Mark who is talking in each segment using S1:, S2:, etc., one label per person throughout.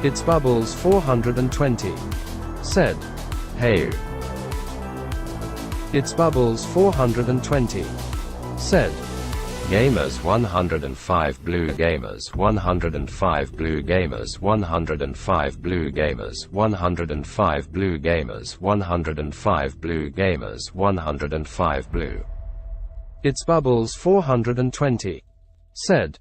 S1: It's Bubbles 420. Said, hey. It's Bubbles 420. Said, Gamers 105 Blue Gamers 105 Blue Gamers 105 Blue Gamers 105 Blue Gamers 105 Blue Gamers 105 Blue. It's Bubbles 420. Said,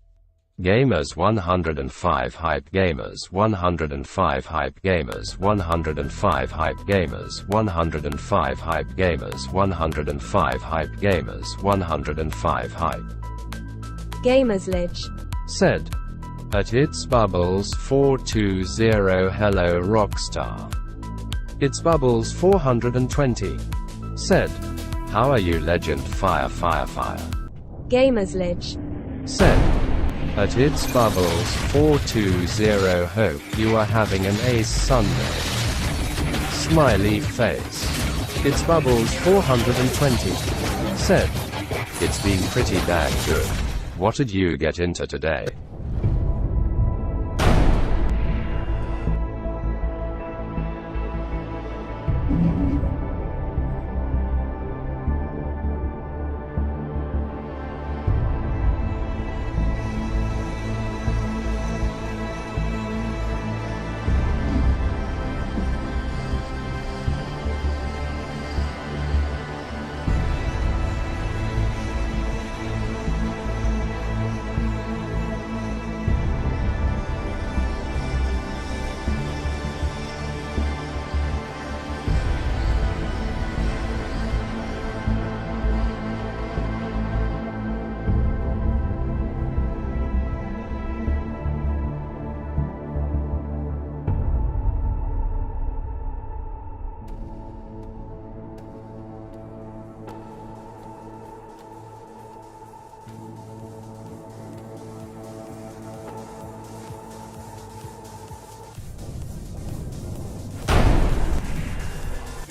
S1: Gamers 105 Hype Gamers 105 Hype Gamers 105 Hype Gamers 105 Hype Gamers 105 Hype Gamers 105 Hype
S2: Gamers Lich.
S1: Said, at It's Bubbles 420 hello Rockstar. It's Bubbles 420. Said, how are you Legend Fire Fire Fire?
S2: Gamers Lich.
S1: Said, at It's Bubbles 420 hope you are having an ace Sunday. Smiley face. It's Bubbles 420. Said, it's been pretty dang good. What did you get into today?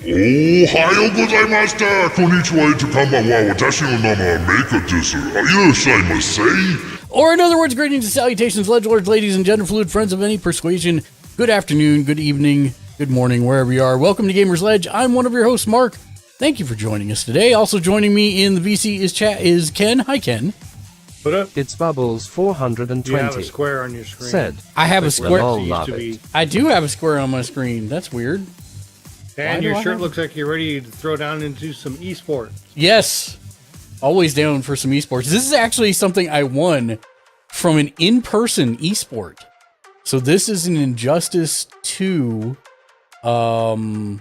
S3: Ohayou gozaimashita! Konnichiwa itukamba wa watashi no nama Meika desu. Irashaimase.
S4: Or in other words, greetings and salutations, ledgelords, ladies and gender fluid friends of any persuasion. Good afternoon, good evening, good morning, wherever you are. Welcome to Gamers Ledge. I'm one of your hosts, Mark. Thank you for joining us today. Also joining me in the VC is Ken. Hi, Ken.
S5: What up?
S1: It's Bubbles 420.
S5: You have a square on your screen.
S1: Said,
S4: I have a square.
S1: Lol, love it.
S4: I do have a square on my screen. That's weird.
S5: And your shirt looks like you're ready to throw down into some esports.
S4: Yes. Always down for some esports. This is actually something I won from an in-person esport. So this is an Injustice 2. Actually,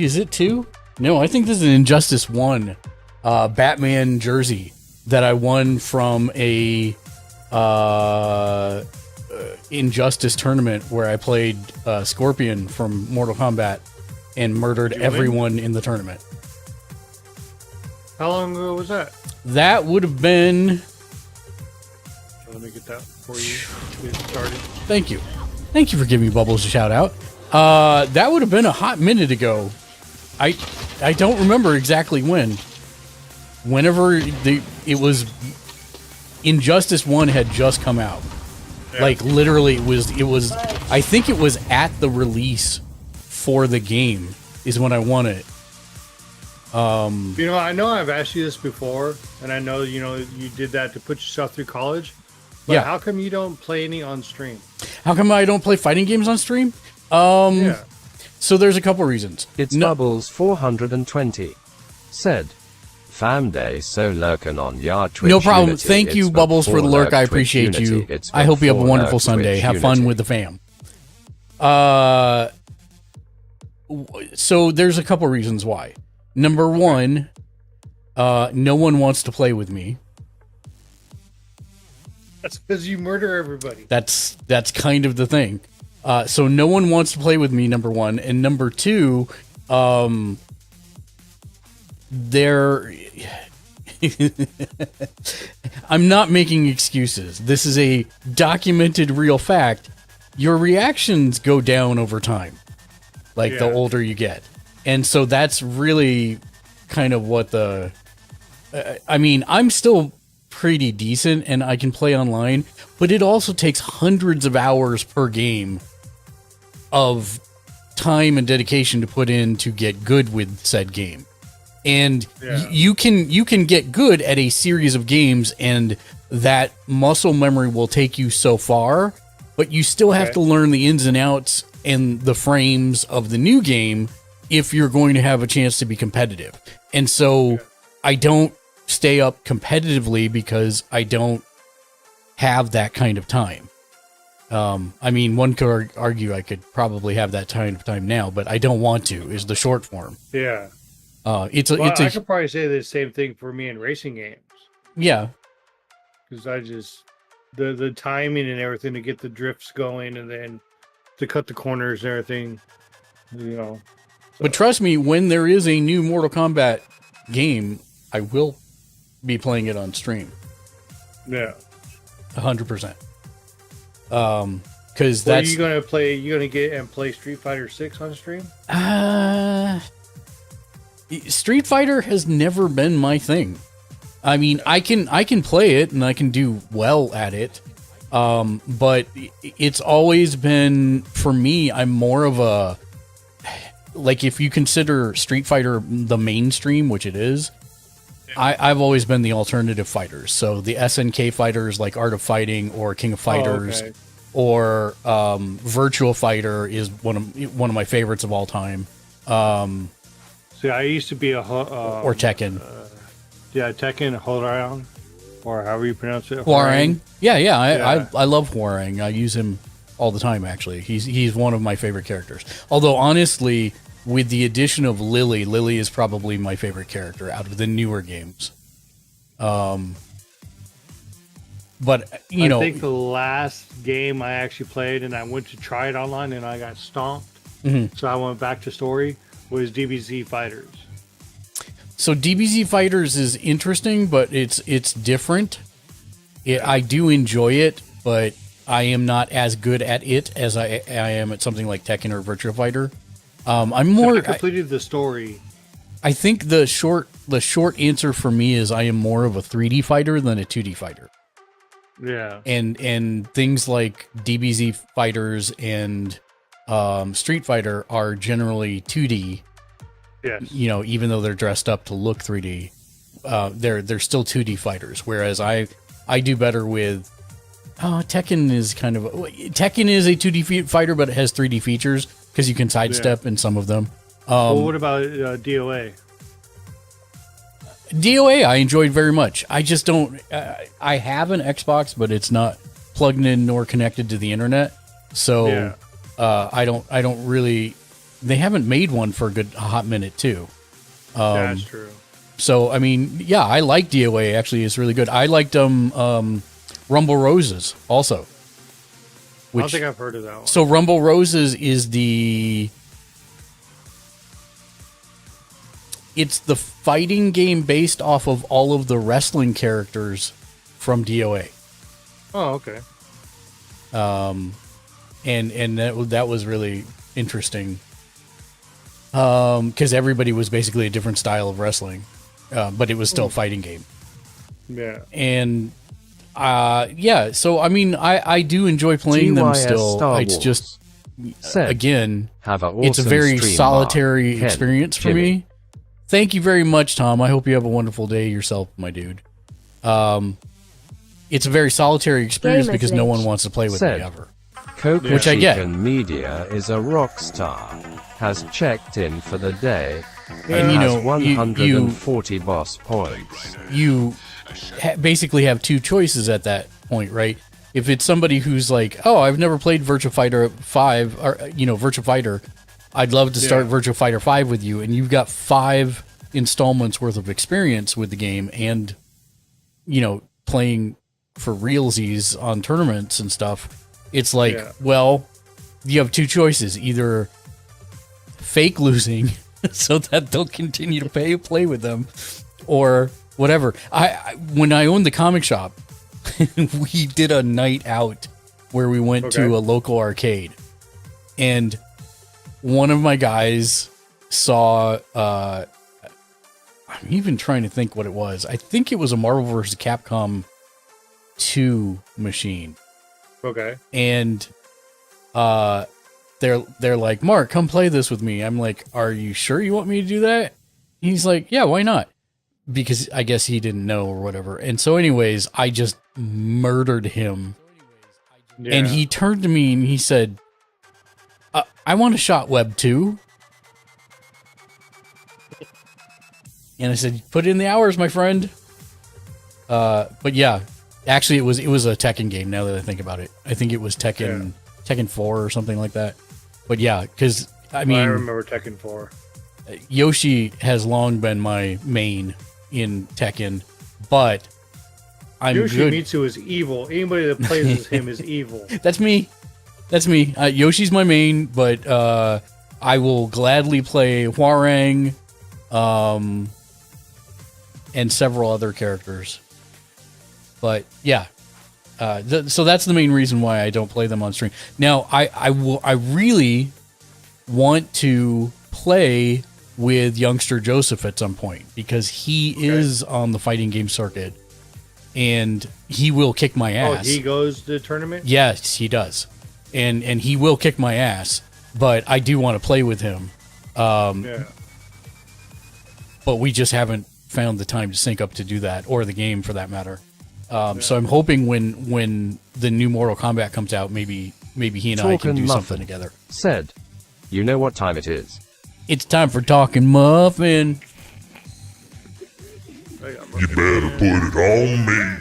S4: is it 2? No, I think this is an Injustice 1 Batman jersey that I won from a Injustice tournament where I played Scorpion from Mortal Kombat and murdered everyone in the tournament.
S5: How long ago was that?
S4: That would have been...
S5: Let me get that for you. Get started.
S4: Thank you. Thank you for giving Bubbles a shout out. That would have been a hot minute ago. I don't remember exactly when. Whenever it was... Injustice 1 had just come out. Yeah. Like literally it was I think it was at the release for the game is when I won it.
S5: I know I've asked you this before, and I know you did that to put yourself through college. But
S4: yeah.
S5: How come you don't play any on stream?
S4: How come I don't play fighting games on stream?
S5: Yeah.
S4: So there's a couple reasons.
S1: It's Bubbles 420. Said, Fam day so lurking on your Twitch.
S4: No problem.
S1: Unity.
S4: Thank you,
S1: It's
S4: Bubbles, for the lurk. I
S1: Twitch
S4: appreciate you.
S1: Unity.
S4: I hope you have a wonderful Sunday.
S1: Twitch
S4: Have fun
S1: Unity.
S4: with the fam. So there's a couple reasons why. Number one, no one wants to play with me.
S5: That's because you murder everybody.
S4: That's kind of the thing. So no one wants to play with me, number one. And number two, I'm not making excuses. This is a documented real fact. Your reactions go down over time, like the older you get. And so that's really kind of what I'm still pretty decent and I can play online, but it also takes hundreds of hours per game of time and dedication to put in to get good with said game. And you can get good at a series of games, and that muscle memory will take you so far, but you still have to learn the ins and outs and the frames of the new game if you're going to have a chance to be competitive. And so I don't stay up competitively because I don't have that kind of time. I mean, one could argue I could probably have that kind of time now, but I don't want to, is the short form.
S5: Yeah.
S4: I
S5: I could probably say the same thing for me in racing games.
S4: Yeah.
S5: Because I just, the timing and everything to get the drifts going and then to cut the corners and everything, you know.
S4: But trust me, when there is a new Mortal Kombat game, I will be playing it on stream.
S5: Yeah.
S4: 100%. Because
S5: Well,
S4: that's...
S5: you going to play, you going to get and play Street Fighter 6 on stream?
S4: Street Fighter has never been my thing. I mean, I can play it and I can do well at it. But it's always been, for me, I'm more of a, like, if you consider Street Fighter the mainstream, which it is, I've always been the alternative fighters. So the SNK fighters like Art of Fighting or King of Fighters or Virtual Fighter is one of my favorites of all time.
S5: See, I used to be a
S4: or Tekken.
S5: Tekken, Hwoarang, or however you pronounce it.
S4: Hwoarang. Yeah. I love Hwoarang. I use him all the time, actually. He's one of my favorite characters. Although, honestly, with the addition of Lily is probably my favorite character out of the newer games. But, you know... I
S5: think the last game I actually played, and I went to try it online, and I got stomped. So I went back to story, was DBZ Fighters.
S4: So DBZ Fighters is interesting, but it's different. I do enjoy it, but I am not as good at it as I am at something like Tekken or Virtua Fighter. I'm more.
S5: I completed the story.
S4: I think the short answer for me is I am more of a 3D fighter than a 2D fighter.
S5: Yeah.
S4: And things like DBZ Fighters and Street Fighter are generally 2D.
S5: Yes.
S4: You know, even though they're dressed up to look 3D, they're still 2D fighters. Whereas I do better with Tekken is Tekken is a 2D fighter, but it has 3D features because you can sidestep in some of them.
S5: Well, what about DOA?
S4: DOA I enjoyed very much. I just don't. I have an Xbox, but it's not plugged in nor connected to the internet, so I don't really. They haven't made one for a hot minute too.
S5: That's true.
S4: So I mean, yeah, I like DOA. Actually, it's really good. I liked Rumble Roses also.
S5: I don't think I've heard of that one.
S4: So Rumble Roses is it's the fighting game based off of all of the wrestling characters from DOA.
S5: Oh, okay.
S4: And that was really interesting. Because everybody was basically a different style of wrestling, but it was still a fighting game.
S5: Yeah.
S4: And so I mean, I do enjoy playing them still. It's just again, it's a very solitary experience for me. Thank you very much, Tom. I hope you have a wonderful day yourself, my dude. It's a very solitary experience because no one wants to play with me ever. Which I get.
S1: Media is a rock star. Has checked in for the day.
S4: And you know,
S1: 140 boss points.
S4: You basically have two choices at that point, right? If it's somebody who's like, "Oh, I've never played Virtua Fighter 5 or Virtua Fighter. I'd love to start Virtua Fighter 5 with you," and you've got 5 installments worth of experience with the game and playing for realsies on tournaments and stuff. It's like, well, you have two choices: either fake losing so that they'll continue to play with them, or whatever. When I owned the comic shop, we did a night out where we went to a local arcade, and one of my guys saw I'm I'm even trying to think what it was. I think it was a Marvel vs. Capcom 2 machine.
S5: Okay.
S4: And they're like, Mark, come play this with me. I'm like, are you sure you want me to do that? He's like, yeah, why not? Because I guess he didn't know or whatever. And so anyways, I just murdered him.
S5: Yeah.
S4: And he turned to me and he said, I want a shot web too. And I said, put in the hours, my friend. But yeah, actually it was a Tekken game now that I think about it. I think it was Tekken 4 or something like that. But yeah, because I mean,
S5: I remember Tekken 4.
S4: Yoshi has long been my main in Tekken, but I'm good.
S5: Yoshimitsu is evil. Anybody that plays as him is evil.
S4: That's me. Yoshi's my main, but I will gladly play Hwoarang, and several other characters. But yeah, so that's the main reason why I don't play them on stream. Now, I really want to play with youngster Joseph at some point because he is on the fighting game circuit and he will kick my ass.
S5: Oh, he goes to the tournament?
S4: Yes, he does. And he will kick my ass, but I do want to play with him.
S5: Yeah.
S4: But we just haven't found the time to sync up to do that, or the game for that matter. So I'm hoping when the new Mortal Kombat comes out, maybe he and I can do something together.
S1: Said, you know what time it is?
S4: It's time for Talking Muffin.
S3: You better put it on me.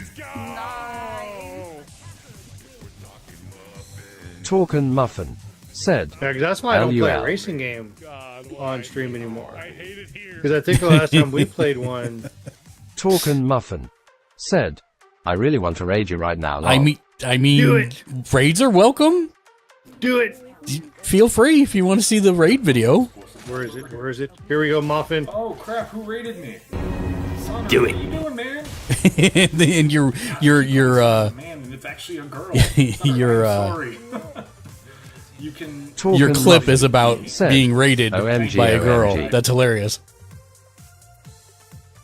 S1: Talkin' Muffin said,
S5: Yeah, 'cause that's why I don't play a
S1: LUL.
S5: racing game on stream anymore. Because I think the last time we played one,
S1: Talkin' Muffin said, I really want to raid you right now.
S4: I
S1: lol."
S4: mean,
S5: Do it.
S4: raids are welcome.
S5: do it.
S4: Feel free if you want to see the raid video.
S5: Where is it? Where is it? Here we go, Muffin.
S6: Oh crap! Who raided me? Son
S4: Do
S6: of,
S4: it.
S6: What are you doing, man?
S4: And your
S6: Man, and it's actually a girl.
S4: Your,
S6: sorry. You can.
S1: Talkin'
S4: your clip
S1: Muffin
S4: is about
S1: said,
S4: being raided
S1: OMG,
S4: by a girl.
S1: OMG.
S4: That's hilarious.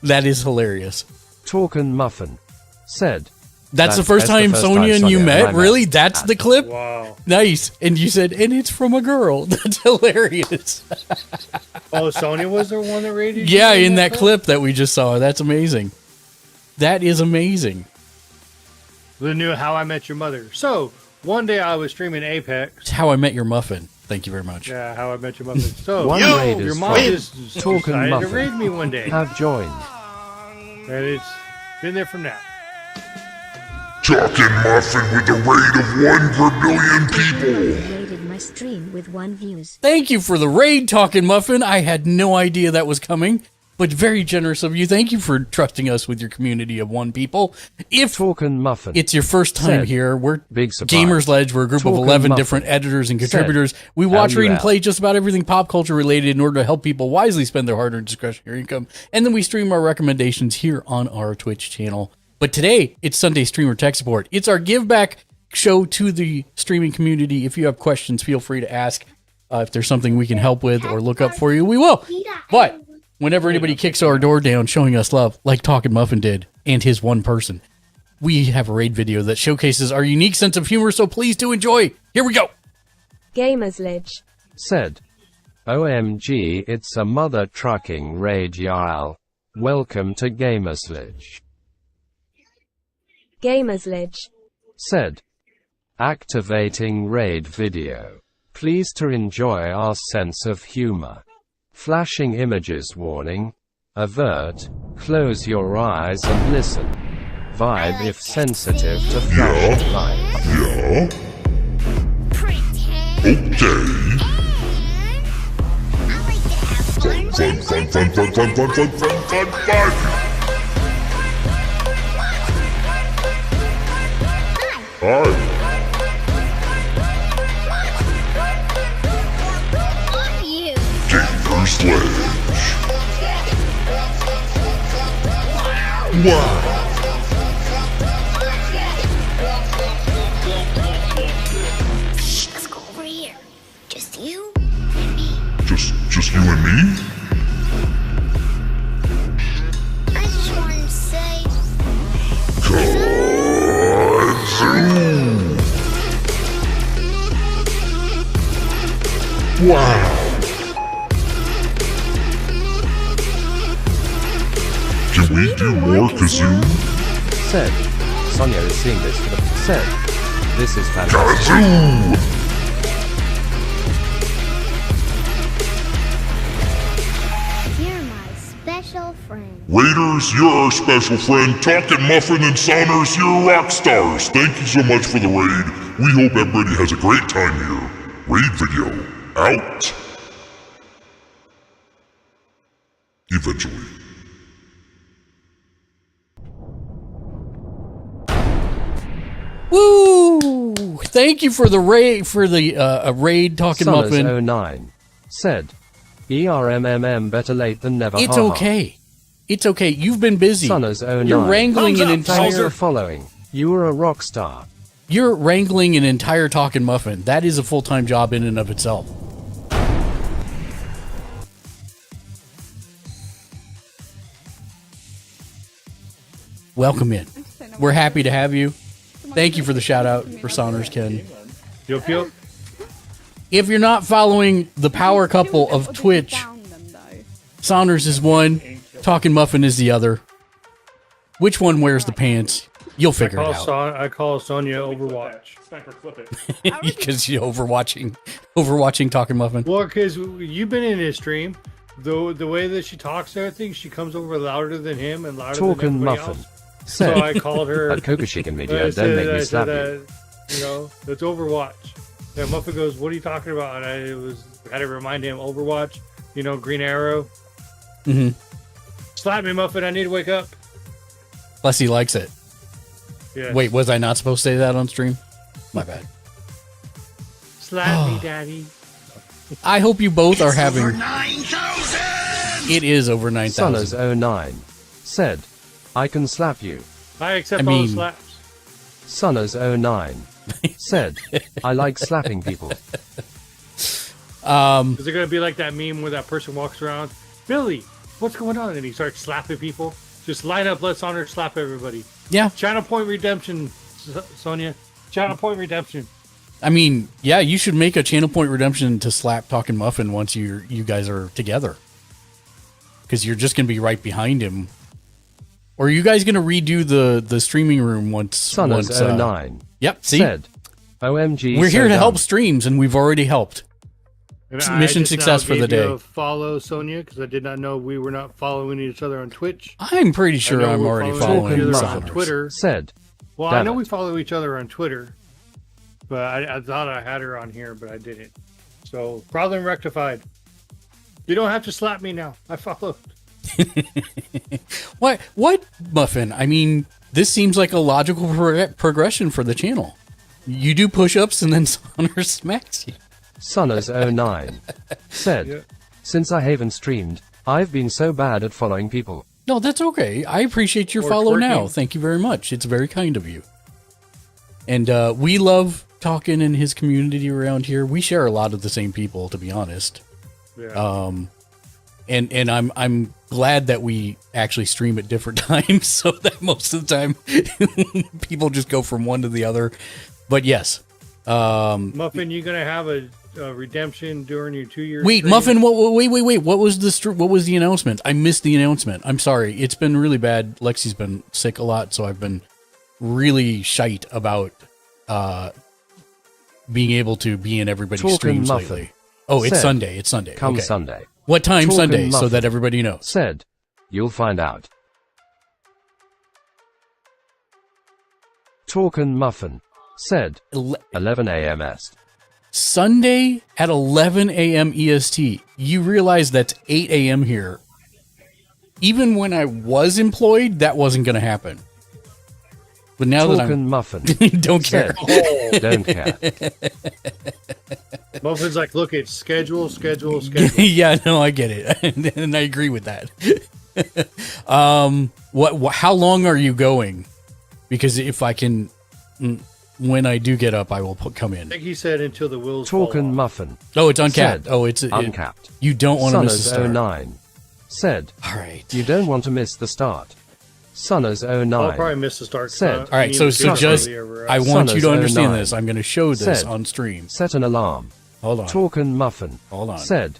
S4: That is hilarious.
S1: Talkin' Muffin said,
S4: That's the first time Sonia and you met? Really? That's the clip?
S5: Wow.
S4: Nice. And you said, and it's from a girl. That's hilarious.
S5: Oh, Sonya was the one that raided you
S4: Yeah, in that clip that we just saw. That's amazing. That is amazing.
S5: The new How I Met Your Mother. So, one day I was streaming Apex.
S4: It's How I Met Your Muffin. Thank you very much.
S5: Yeah, How I Met Your Mother. So,
S1: One raid
S5: your
S1: is
S5: mom
S1: from
S5: just
S1: Talkin'
S5: decided to
S1: Muffin.
S5: raid me one day.
S1: have joined.
S5: And it's been there from now.
S3: Talking Muffin with a rate of 1 per billion people.
S7: Rated my stream with 1 views.
S4: Thank you for the raid, Talkin' Muffin. I had no idea that was coming, but very generous of you. Thank you for trusting us with your community of 1 people. If
S1: Talkin' Muffin
S4: it's your first time
S1: said,
S4: here, we're
S1: Big surprise.
S4: Gamers Ledge. We're a group of
S1: Talkin'
S4: 11
S1: Muffin
S4: different editors and
S1: said,
S4: contributors. We watch, read, and
S1: LUL.
S4: play just about everything pop culture related in order to help people wisely spend their hard-earned discretionary income. And then we stream our recommendations here on our Twitch channel. But today, it's Sunday Streamer Tech Support. It's our give back show to the streaming community. If you have questions, feel free to ask. If there's something we can help with or look up for you, we will. But whenever anybody kicks our door down showing us love, like Talkin' Muffin did, and his 1 person, we have a raid video that showcases our unique sense of humor, so please do enjoy. Here we go.
S2: Gamers Ledge.
S1: said, OMG, it's a mother trucking raid y'all. Welcome to Gamersledge.
S2: Gamers Ledge.
S1: Said, activating raid video. Please to enjoy our sense of humor. Flashing images warning. Avert, close your eyes and listen. Vibe if sensitive to flashing lights.
S3: Yeah? Okay. Fun. Hi. Gamers Ledge. Wow.
S7: Let's go over here. Just you and me.
S3: Just you and me? Wow. Can we do more kazoo?
S1: Said. Sonia is seeing this for the said. This is fantastic.
S3: Kazoo!
S7: You're my special friend.
S3: Raiders, you're our special friend. Talkin' Muffin and Saunders, you're rock stars. Thank you so much for the raid. We hope everybody has a great time here. Raid video out. Eventually.
S4: Woo! Thank you for the raid raid talking muffin.
S1: Sunners09 said, ERMMM better late than never.
S4: It's
S1: haha."
S4: okay. It's okay. You've been busy.
S1: Sunners09
S4: You're wrangling an
S1: Thanks
S4: entire.
S1: for following. You are a rock star.
S4: You're wrangling an entire talking muffin. That is a full-time job in and of itself. Welcome in. We're happy to have you. Thank you for the shout out for Saunders, Ken.
S5: Yup, yup.
S4: If you're not following the power couple of Twitch, Saunders is one, Talking Muffin is the other. Which one wears the pants? You'll figure it out.
S5: I call Sonya Overwatch.
S6: Sniper, flip it.
S4: Because you're overwatching Talking Muffin.
S5: Well, because you've been in his stream. The way that she talks and everything, she comes over louder than him and louder
S1: Talking
S5: than everybody
S1: Muffin
S5: else.
S1: said,
S5: So I called her.
S1: At Kokoshikan
S5: I
S1: Media,
S5: said-
S1: don't make me
S5: I
S1: slap
S5: said,
S1: you.
S5: you know, it's Overwatch. And Muffin goes, "What are you talking about?" And I had to remind him, Overwatch, you know, Green Arrow.
S4: Mm-hmm.
S5: Slap me, Muffin. I need to wake up.
S4: Plus he likes it.
S5: Yeah.
S4: Wait, was I not supposed to say that on stream? My bad.
S5: Slap me, Daddy.
S4: I hope you both are having... It is over 9,000.
S1: Sunners09 said, I can slap you.
S5: I accept
S4: I
S5: all
S4: mean-
S5: the slaps.
S1: Sunners09 said, I like slapping people.
S5: Is it going to be like that meme where that person walks around, Billy, what's going on? And he starts slapping people. Just line up, let Saunders slap everybody.
S4: Yeah.
S5: Channel Point Redemption, Sonia. Channel Point Redemption.
S4: I mean, yeah, you should make a Channel Point Redemption to slap Talking Muffin once you guys are together. Because you're just going to be right behind him. Or are you guys going to redo the streaming room once?
S1: Sunners09
S4: Yep, see?
S1: said, OMG.
S4: We're here
S1: so
S4: to help
S1: dumb."
S4: streams, and we've already helped.
S5: And
S4: Mission
S5: I just
S4: success
S5: now
S4: for the
S5: gave you
S4: day.
S5: a follow, Sonia, because I did not know we were not following each other on Twitch.
S4: I'm pretty sure
S5: know
S4: I'm
S5: we're
S4: already
S5: following
S4: following
S5: each other
S1: Muffin
S5: on
S4: Saunders.
S5: Twitter.
S1: Said,
S5: Well, I
S1: Damn
S5: know
S1: it.
S5: we follow each other on Twitter, but I thought I had her on here, but I didn't. So, problem rectified. You don't have to slap me now. I followed.
S4: What, Muffin? I mean, this seems like a logical progression for the channel. You do push-ups and then Saunders smacks you.
S1: Sunners09 said,
S5: Yeah.
S1: Since I haven't streamed, I've been so bad at following people.
S4: No, that's okay. I appreciate your
S5: Or
S4: follow
S5: twerking.
S4: now. Thank you very much. It's very kind of you. And we love talking in his community around here. We share a lot of the same people, to be honest.
S5: Yeah.
S4: And I'm glad that we actually stream at different times, so that most of the time people just go from one to the other. But yes,
S5: Muffin, you gonna have a redemption during your 2 years?
S4: wait, Muffin, wait. What was the announcement? I missed the announcement. I'm sorry. It's been really bad. Lexi's been sick a lot, so I've been really shite about being able to be in everybody's
S1: Talking
S4: streams
S1: Muffin
S4: lately. Oh, it's
S1: said,
S4: Sunday. It's Sunday.
S1: Come
S4: Okay.
S1: Sunday.
S4: What time
S1: Talking
S4: Sunday, so
S1: Muffin
S4: that everybody knows?
S1: said, You'll find out. Talkin' Muffin said, 11 a.m. Est.
S4: Sunday at 11 a.m. EST. You realize that's 8 a.m. here. Even when I was employed, that wasn't going to happen. But now that
S1: Talkin' Muffin
S4: I'm... don't care.
S1: said, Don't care.
S5: Muffin's like, look, it's schedule.
S4: Yeah, no, I get it. And I agree with that. How long are you going? Because if I can... When I do get up, I will come
S5: I
S4: in.
S5: think he said until the wheels fall
S1: Talkin'
S5: off.
S1: Muffin
S4: Oh, it's uncapped.
S1: said,
S4: Oh, it's...
S1: uncapped.
S4: You don't want to miss the start.
S1: Sunners09 said,
S4: All right.
S1: You don't want to miss the start.
S5: I'll probably
S1: Sunners09
S5: miss the start.
S1: Said.
S5: I
S4: All right,
S5: mean,
S4: so
S5: the
S4: just...
S5: earlier,
S4: I want you to
S1: Sunners09
S4: understand this. I'm going to show this
S1: said,
S4: on stream.
S1: set an alarm
S4: Hold on.
S1: Talkin' Muffin
S4: Hold on.
S1: said,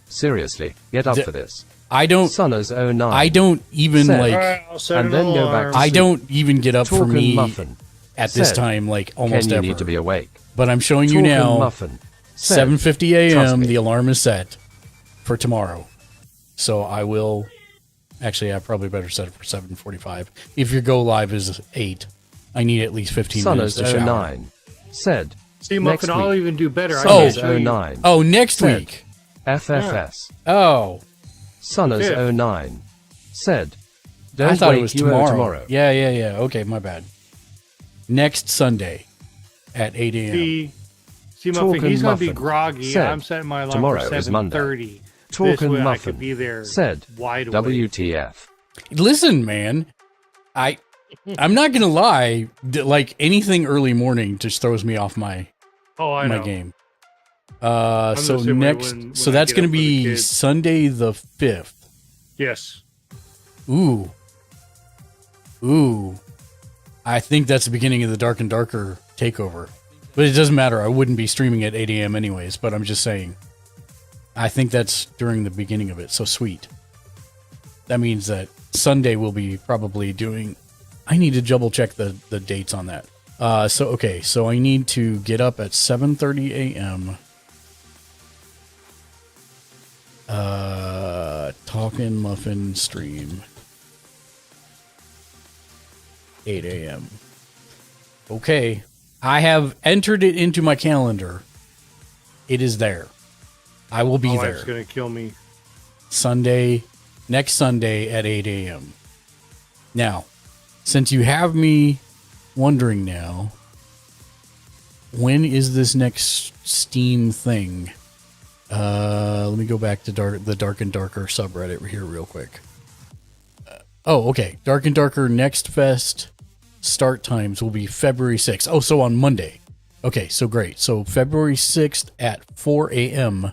S1: seriously, get up
S4: The-
S1: for this.
S4: I don't.
S1: Sunners09
S4: I don't even
S1: Said-
S4: like.
S5: All right, I'll set
S1: And
S5: an
S1: then go back
S5: alarm.
S1: to
S4: I
S1: sleep.
S4: don't even get up for
S1: Talkin'
S4: me
S1: Muffin
S4: at this
S1: said,
S4: time, like almost
S1: Ken, you
S4: ever.
S1: need to be awake.
S4: But I'm showing you
S1: Talkin'
S4: now.
S1: Muffin said,
S4: 7:50
S1: Trust
S4: a.m.
S1: me.
S4: The alarm is set for tomorrow. So I will. Actually, I probably better set it for 7:45. If your go live is 8, I need at least 15 minutes to shower.
S1: Sunners09 said,
S5: See,
S1: next
S5: Muffin, I'll
S1: week.
S5: even do better. I
S4: Oh.
S5: can show you.
S1: Sunners09
S4: Oh, next
S1: said,
S4: week.
S1: FFS.
S4: Oh,
S1: Sunners09 said, don't
S4: I thought
S1: wake
S4: it was
S1: you
S4: tomorrow. Yeah. Okay, my bad. Next Sunday at 8 a.m.
S5: See, Muffin,
S1: Talkin'
S5: he's going to be
S1: Muffin
S5: groggy.
S1: said,
S5: I'm setting my alarm
S1: tomorrow
S5: for
S1: is Monday.
S5: 7:30. This
S1: Talkin'
S5: way I
S1: Muffin
S5: could be there
S1: said,
S5: wide awake.
S1: WTF.
S4: Listen, man, I'm not gonna lie. Like anything early morning just throws me off my
S5: Oh, I know.
S4: game.
S5: the
S4: So
S5: same way
S4: next,
S5: when
S4: so
S5: I
S4: that's
S5: get
S4: gonna
S5: up with the
S4: be
S5: kids.
S4: Sunday the 5th.
S5: Yes.
S4: Ooh. I think that's the beginning of the Dark and Darker takeover. But it doesn't matter. I wouldn't be streaming at 8 a.m. anyways, but I'm just saying. I think that's during the beginning of it. So sweet. That means that Sunday we'll be probably doing... I need to double check the dates on that. So I need to get up at 7:30 a.m. Talkin' Muffin stream. 8 a.m. Okay. I have entered it into my calendar. It is there. I will be
S5: My
S4: there.
S5: wife's going to kill me.
S4: Next Sunday at 8 a.m. Now, since you have me wondering now, when is this next Steam thing? Let me go back to the Dark and Darker subreddit here real quick. Okay. Dark and Darker Next Fest start times will be February 6th. Oh, so on Monday. Okay, so great. So February 6th at 4 a.m.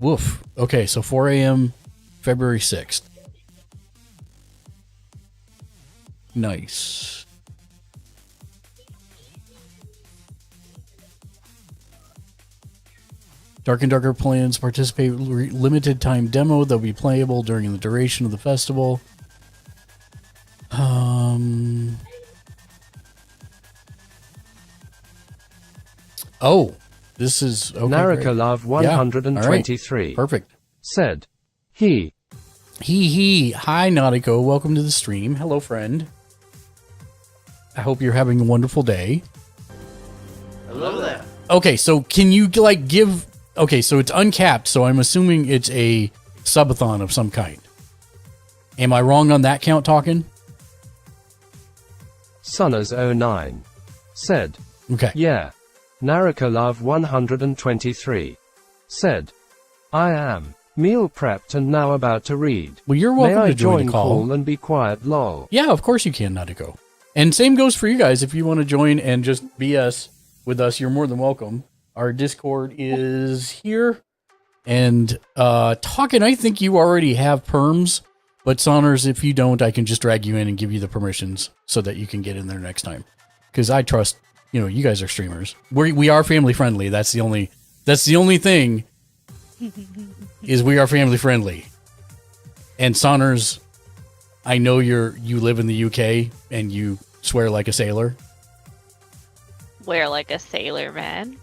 S4: Woof. Okay, so 4 a.m. February 6th. Nice. Dark and Darker plans participate limited time demo that'll be playable during the duration of the festival. Oh, this is okay.
S1: Naraka
S4: Great.
S1: Love
S4: Yeah, all
S1: 123
S4: right. Perfect.
S1: said, he
S4: Hi, Nautico. Welcome to the stream. Hello, friend. I hope you're having a wonderful day.
S8: Hello there.
S4: Okay, so can you like give? Okay, so it's uncapped, so I'm assuming it's a subathon of some kind. Am I wrong on that count? Talking.
S1: Sunners09 said,
S4: Okay.
S1: yeah. Naraka Love 123 said, I am meal prepped and now about to read.
S4: Well, you're
S1: May
S4: welcome
S1: I
S4: to join
S1: join
S4: the call.
S1: call and be quiet, lol.
S4: Yeah, of course you can, Nautico. And same goes for you guys. If you want to join and just BS with us, you're more than welcome. Our Discord is here. And Talkin', I think you already have perms. But Saunders, if you don't, I can just drag you in and give you the permissions so that you can get in there next time. Because I trust, you guys are streamers. We are family friendly. That's the only thing is we are family friendly. And Saunders, I know you live in the UK and you swear like a sailor.
S9: Wear like a sailor, man.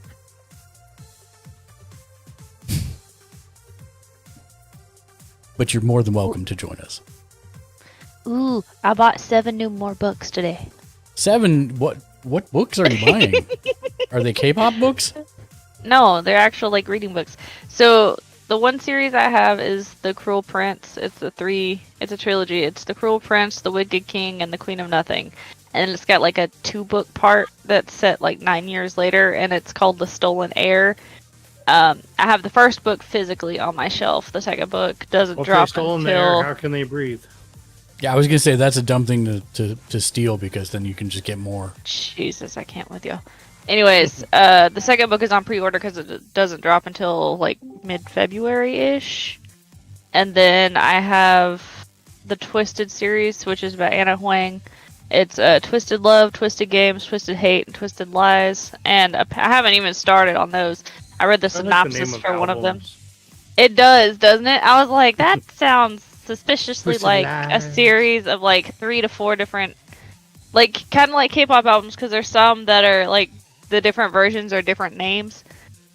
S4: But you're more than welcome to join us.
S9: Ooh, I bought 7 new more books today.
S4: 7, what books are you buying? Are they K-pop books?
S9: No, they're actual like reading books. So the one series I have is The Cruel Prince. It's a trilogy. It's The Cruel Prince, The Wicked King, and The Queen of Nothing. And it's got like a 2-book part that's set like 9 years later, and it's called The Stolen Heir. I have the first book physically on my shelf. The second book doesn't
S5: Well, if
S9: drop
S5: they stole
S9: until...
S5: there, how can they breathe?
S4: Yeah, I was gonna say that's a dumb thing to steal because then you can just get more.
S9: Jesus, I can't with you. Anyways, the second book is on pre-order because it doesn't drop until like mid-February-ish. And then I have the Twisted series, which is by Anna Huang. It's Twisted Love, Twisted Games, Twisted Hate, and Twisted Lies. And I haven't even started on those. I read the synopsis for one of them. It does, doesn't it? I was like, that sounds suspiciously
S5: Twisted
S9: like
S5: Lies.
S9: a series of like 3 to 4 different, like kind of like K-pop albums, because there's some that are like the different versions are different names,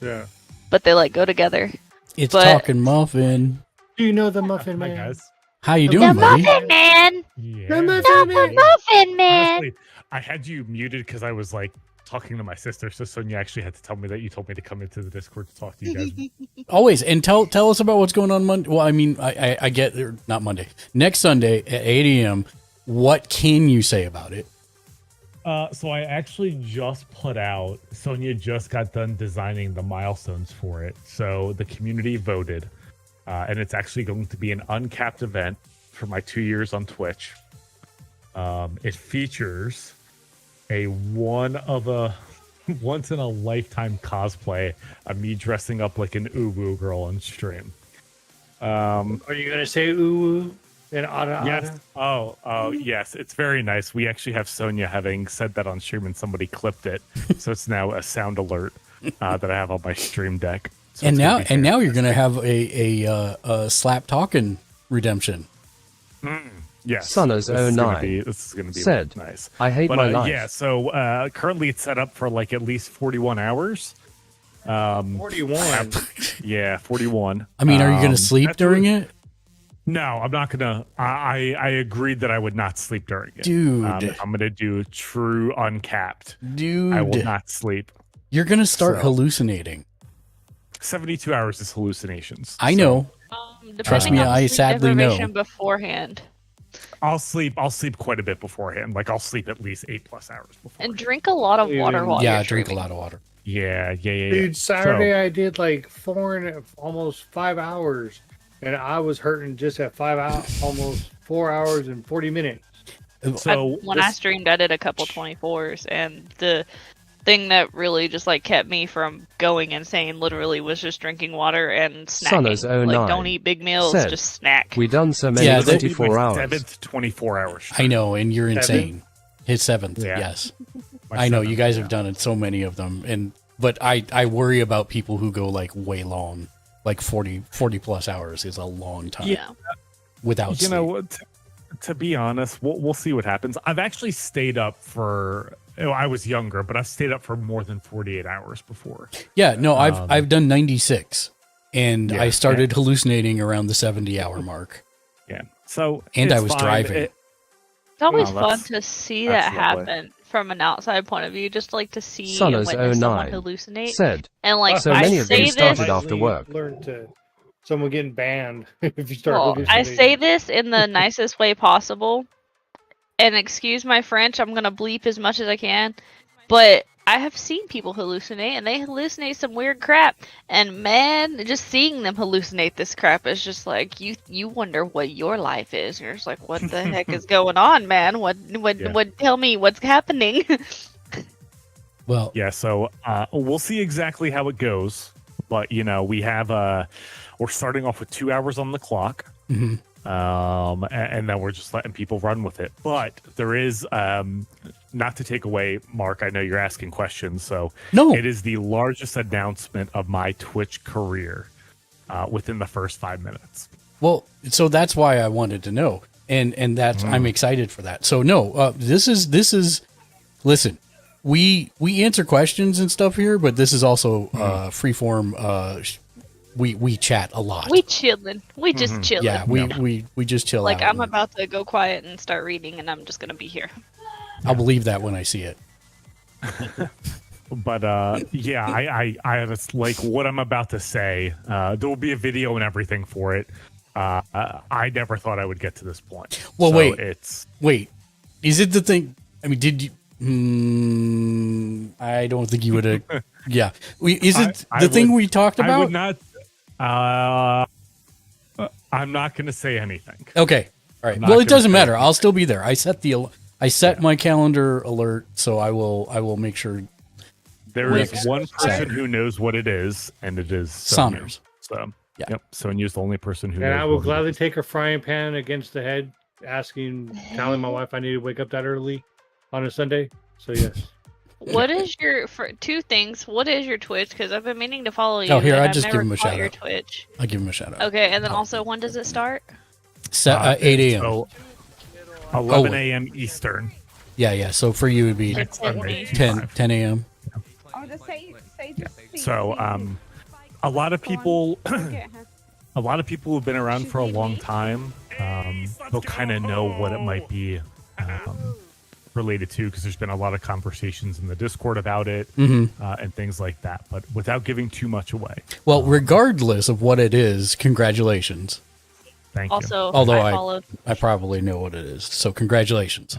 S5: Yeah.
S9: but they like go together.
S4: It's
S9: But-
S4: Talking Muffin.
S5: Do you know the Muffin
S10: Hi
S5: Man?
S10: guys.
S4: How you
S9: The
S4: doing, buddy?
S9: Muffin Man!
S10: Yeah.
S5: The Muffin
S9: The
S5: Man!
S9: Muffin Man!
S10: Honestly, I had you muted because I was like talking to my sister, so Sonia actually had to tell me that you told me to come into the Discord to talk to you guys.
S4: Always. And tell us about what's going on Monday. Well, I mean, I get there, not Monday. Next Sunday at 8 a.m. What can you say about it?
S10: So I actually just put out, Sonia just got done designing the milestones for it. So the community voted, and it's actually going to be an uncapped event for my 2 years on Twitch. It features a once in a lifetime cosplay of me dressing up like an uwu girl on stream.
S5: Are you gonna say ooh and ada?
S10: Yes. Oh, yes. It's very nice. We actually have Sonia having said that on stream, and somebody clipped it, so it's now a sound alert that I have on my stream deck. So
S4: And
S10: it's gonna be
S4: now you're
S10: fantastic.
S4: gonna have a slap talking redemption.
S10: Yes.
S1: Sunners
S10: this is gonna
S1: 09
S10: be- This is going to be
S1: said,
S10: nice.
S1: I hate
S10: But
S1: my life.
S10: yeah, so currently it's set up for like at least 41 hours.
S5: 41.
S10: Yeah, 41.
S4: I mean, are you gonna
S10: Um,
S4: sleep
S10: that's
S4: during
S10: what-
S4: it,
S10: No, I'm not gonna. I agreed that I would not sleep during it,
S4: dude?
S10: I'm gonna do true uncapped.
S4: Dude,
S10: I will not sleep.
S4: you're gonna start
S10: So-
S4: hallucinating.
S10: 72 hours is hallucinations.
S4: I
S10: so
S4: know.
S9: Depending
S4: Trust me,
S9: on
S4: I
S9: sleep
S4: sadly know.
S9: deprivation beforehand.
S10: I'll sleep quite a bit beforehand. Like I'll sleep at least 8+ hours before.
S9: And drink a lot of water while
S4: Yeah,
S9: you're
S4: drink a
S9: streaming.
S4: lot of water.
S10: Yeah.
S5: Dude, Saturday I did like almost 5 hours, and I was hurting just at almost 4 hours and 40 minutes.
S10: So
S9: When I streamed, I did a couple 24s, and the thing that really just like kept me from going insane literally was just drinking water and snacking.
S1: Sunners 09
S9: Like, don't eat big meals,
S1: said,
S9: just snack.
S1: We done so many
S4: Yeah,
S1: 24
S10: my
S1: hours.
S10: 7th 24 hours.
S4: I know, and you're
S5: Seven?
S4: insane. His 7th,
S10: Yeah.
S4: yes.
S10: My
S4: I know
S10: 7th,
S4: you guys
S10: yeah.
S4: have done it, so many of them, but I worry about people who go like way long, like 40 plus hours is a long time.
S9: Yeah.
S4: Without
S10: You
S4: sleep.
S10: know what? To be honest, we'll see what happens. I've actually stayed up for. I was younger, but I've stayed up for more than 48 hours before.
S4: Yeah, no, I've done 96, and
S10: Yeah,
S4: I started hallucinating around the 70-hour mark.
S10: Yeah. So
S4: And
S10: it's
S4: I was
S10: fine.
S4: driving.
S9: It's always
S10: Oh,
S9: fun
S10: that's-
S9: to see
S10: that's
S9: that
S10: lovely.
S9: happen from an outside point of view, just like to see and
S1: Sunners
S9: witness someone
S1: 09
S9: hallucinate.
S1: said,
S9: And like,
S1: So
S9: I
S1: many of
S9: say
S1: them started
S9: this.
S1: after work.
S5: Learn to someone getting banned if you start.
S9: Well, I
S5: hallucinating.
S9: say this in the nicest way possible, and excuse my French, I'm gonna bleep as much as I can, but I have seen people hallucinate, and they hallucinate some weird crap, and man, just seeing them hallucinate this crap is just like, you wonder what your life is. You're just like, what the heck is going on, man? What,
S10: Yeah.
S9: tell me what's happening?
S4: Well,
S10: Yeah, so we'll see exactly how it goes. But we have we're starting off with 2 hours on the clock,
S4: mhm.
S10: and then we're just letting people run with it. But there is not to take away, Mark. I know you're asking questions, so
S4: No.
S10: it is the largest announcement of my Twitch career within the first 5 minutes.
S4: Well, so that's why I wanted to know, and that's I'm excited for that. So no, this is listen, we answer questions and stuff here, but this is also freeform. We chat a lot.
S9: We chilling. We just chilling.
S4: Yeah, we just chill
S9: Like,
S4: out.
S9: I'm about to go quiet and start reading, and I'm just gonna be here.
S4: I'll believe that when I see it.
S10: But yeah, I it's like what I'm about to say. There will be a video and everything for it. I never thought I would get to this point.
S4: Well,
S10: So
S4: wait.
S10: it's
S4: Wait, is it the thing? I mean, did you? I don't think you would have. Yeah, is it
S10: I
S4: the thing
S10: would-
S4: we talked
S10: I
S4: about?
S10: would not. I'm not going to say anything.
S4: Okay, all right.
S10: not
S4: Well, it
S10: gonna
S4: doesn't
S10: say
S4: matter.
S10: anything.
S4: I'll still be there. I set my calendar alert, so I will make sure.
S10: There is
S4: Next
S10: one person
S4: Saturday.
S10: who knows what it is, and it is Sonia.
S4: Saunders.
S10: So
S4: Yeah.
S10: Yep, Sonia's the only person who.
S5: And
S10: knows
S5: I will
S10: what it
S5: gladly
S10: is.
S5: take a frying pan against the head telling my wife I need to wake up that early on a Sunday. So yes.
S9: What is your for two things? What is your Twitch? Because I've been meaning to follow you.
S4: Oh, here,
S9: and
S4: I
S9: I've
S4: just
S9: never
S4: give him a
S9: caught
S4: shout
S9: your
S4: out.
S9: Twitch.
S4: I'll give him a shout out.
S9: Okay, and then also, when does it start?
S4: 8 a.m.
S10: So 11
S4: Oh.
S10: a.m. Eastern.
S4: Yeah. So for you, it'd be
S10: Next Sunday,
S4: 10 a.m.
S10: So a lot of people who've been around for a long time, they'll kind of know what it might be related to, because there's been a lot of conversations in the Discord about it and things like that, but without giving too much away.
S4: Well, regardless of what it is, congratulations.
S10: Thank
S9: Also,
S4: Although
S9: I followed.
S4: I probably know what it is, so congratulations.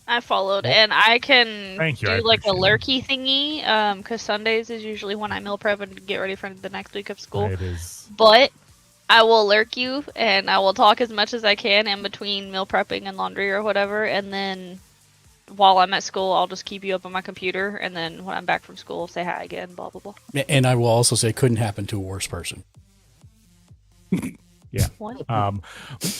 S9: I followed, and I can
S10: Thank you, I
S9: do like a
S10: appreciate
S9: lurky thingy, because Sundays is usually when I meal prep and get ready for the next week of school.
S10: It is.
S9: But I will lurk you, and I will talk as much as I can in between meal prepping and laundry or whatever, and then while I'm at school, I'll just keep you up on my computer, and then when I'm back from school, say hi again, blah, blah, blah.
S4: And I will also say, couldn't happen to a worse person.
S10: Yeah.
S9: What?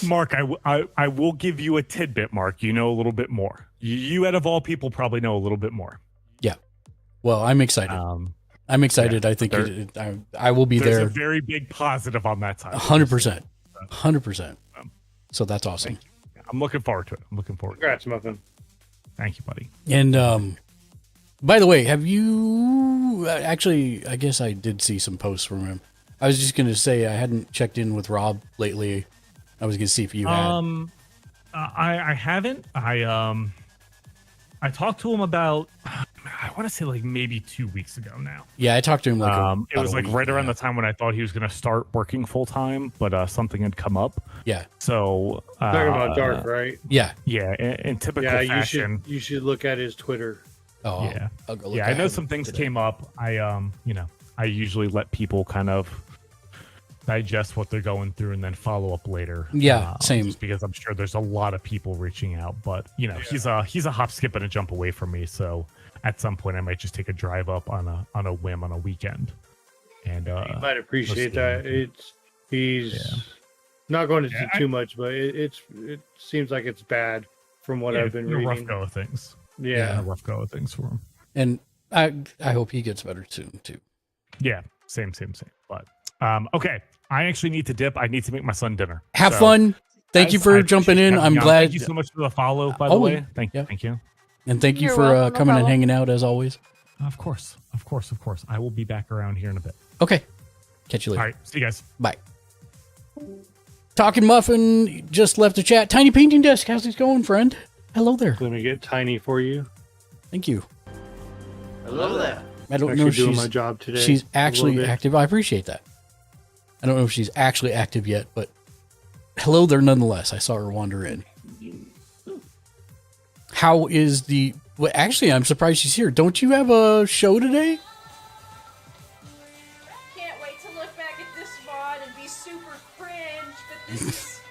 S10: Mark, I will give you a tidbit, Mark. You know a little bit more. You out of all people, probably know a little bit more.
S4: Yeah. Well, I'm excited. I'm excited.
S10: yeah,
S4: I think I will be
S10: There's
S4: there.
S10: a very big positive on that side.
S4: 100%. 100%. So that's awesome.
S10: I'm looking forward to it.
S5: Congrats, Muffin.
S10: Thank you, buddy.
S4: And by the way, have you actually? I guess I did see some posts from him. I was just going to say I hadn't checked in with Rob lately. I was going to see if you had.
S10: I haven't. I talked to him about, I want to say like maybe 2 weeks ago now.
S4: Yeah, I talked to him like
S10: it was
S4: about a
S10: like
S4: week
S10: right around
S4: ago.
S10: the time when I thought he was going to start working full time, but something had come up.
S4: Yeah.
S10: So
S5: Talking about Dark, right?
S4: Yeah.
S10: Yeah, in typical
S5: Yeah,
S10: fashion.
S5: you should look at his Twitter.
S4: Oh,
S10: Yeah,
S4: I'll go look
S10: yeah. I
S4: at
S10: know
S4: him
S10: some things
S4: today.
S10: came up. I usually let people kind of digest what they're going through and then follow up later.
S4: Yeah, same.
S10: Just because I'm sure there's a lot of people reaching out, but he's a hop, skip, and a jump away from me. So at some point, I might just take a drive up on a whim on a weekend. And
S5: You might appreciate
S10: let's
S5: that. He's not going to do too much, but it seems like it's bad from what I've been
S10: a rough
S5: reading.
S10: go of things.
S5: Yeah.
S10: A rough go of things for him.
S4: And I hope he gets better soon too.
S10: Yeah, same. But okay, I actually need to dip. I need to make my son dinner.
S4: Have
S10: So,
S4: fun. Thank you
S10: guys,
S4: for
S10: I
S4: jumping
S10: appreciate
S4: in.
S10: having
S4: I'm
S10: me on.
S4: glad.
S10: Thank you so much for the follow, by the way. Thank you.
S4: And thank you
S9: You're
S4: for
S9: welcome, no
S4: coming and
S9: problem.
S4: hanging out as always.
S10: Of course. I will be back around here in a bit.
S4: Okay. Catch you later.
S10: All right, see you guys.
S4: Bye. Talking Muffin just left the chat. Tiny Painting Desk, how's it going, friend? Hello there.
S5: Let me get tiny for you.
S4: Thank you.
S8: Hello there.
S4: I don't
S5: Actually
S4: know if
S5: doing
S4: she's
S5: my job today.
S4: She's
S5: a
S4: actually
S5: little bit.
S4: active. I appreciate that. I don't know if she's actually active yet, but hello there nonetheless. I saw her wander in. How is the... Well, actually, I'm surprised she's here. Don't you have a show today?
S11: Can't wait to look back at this mod and be super cringe, but this is...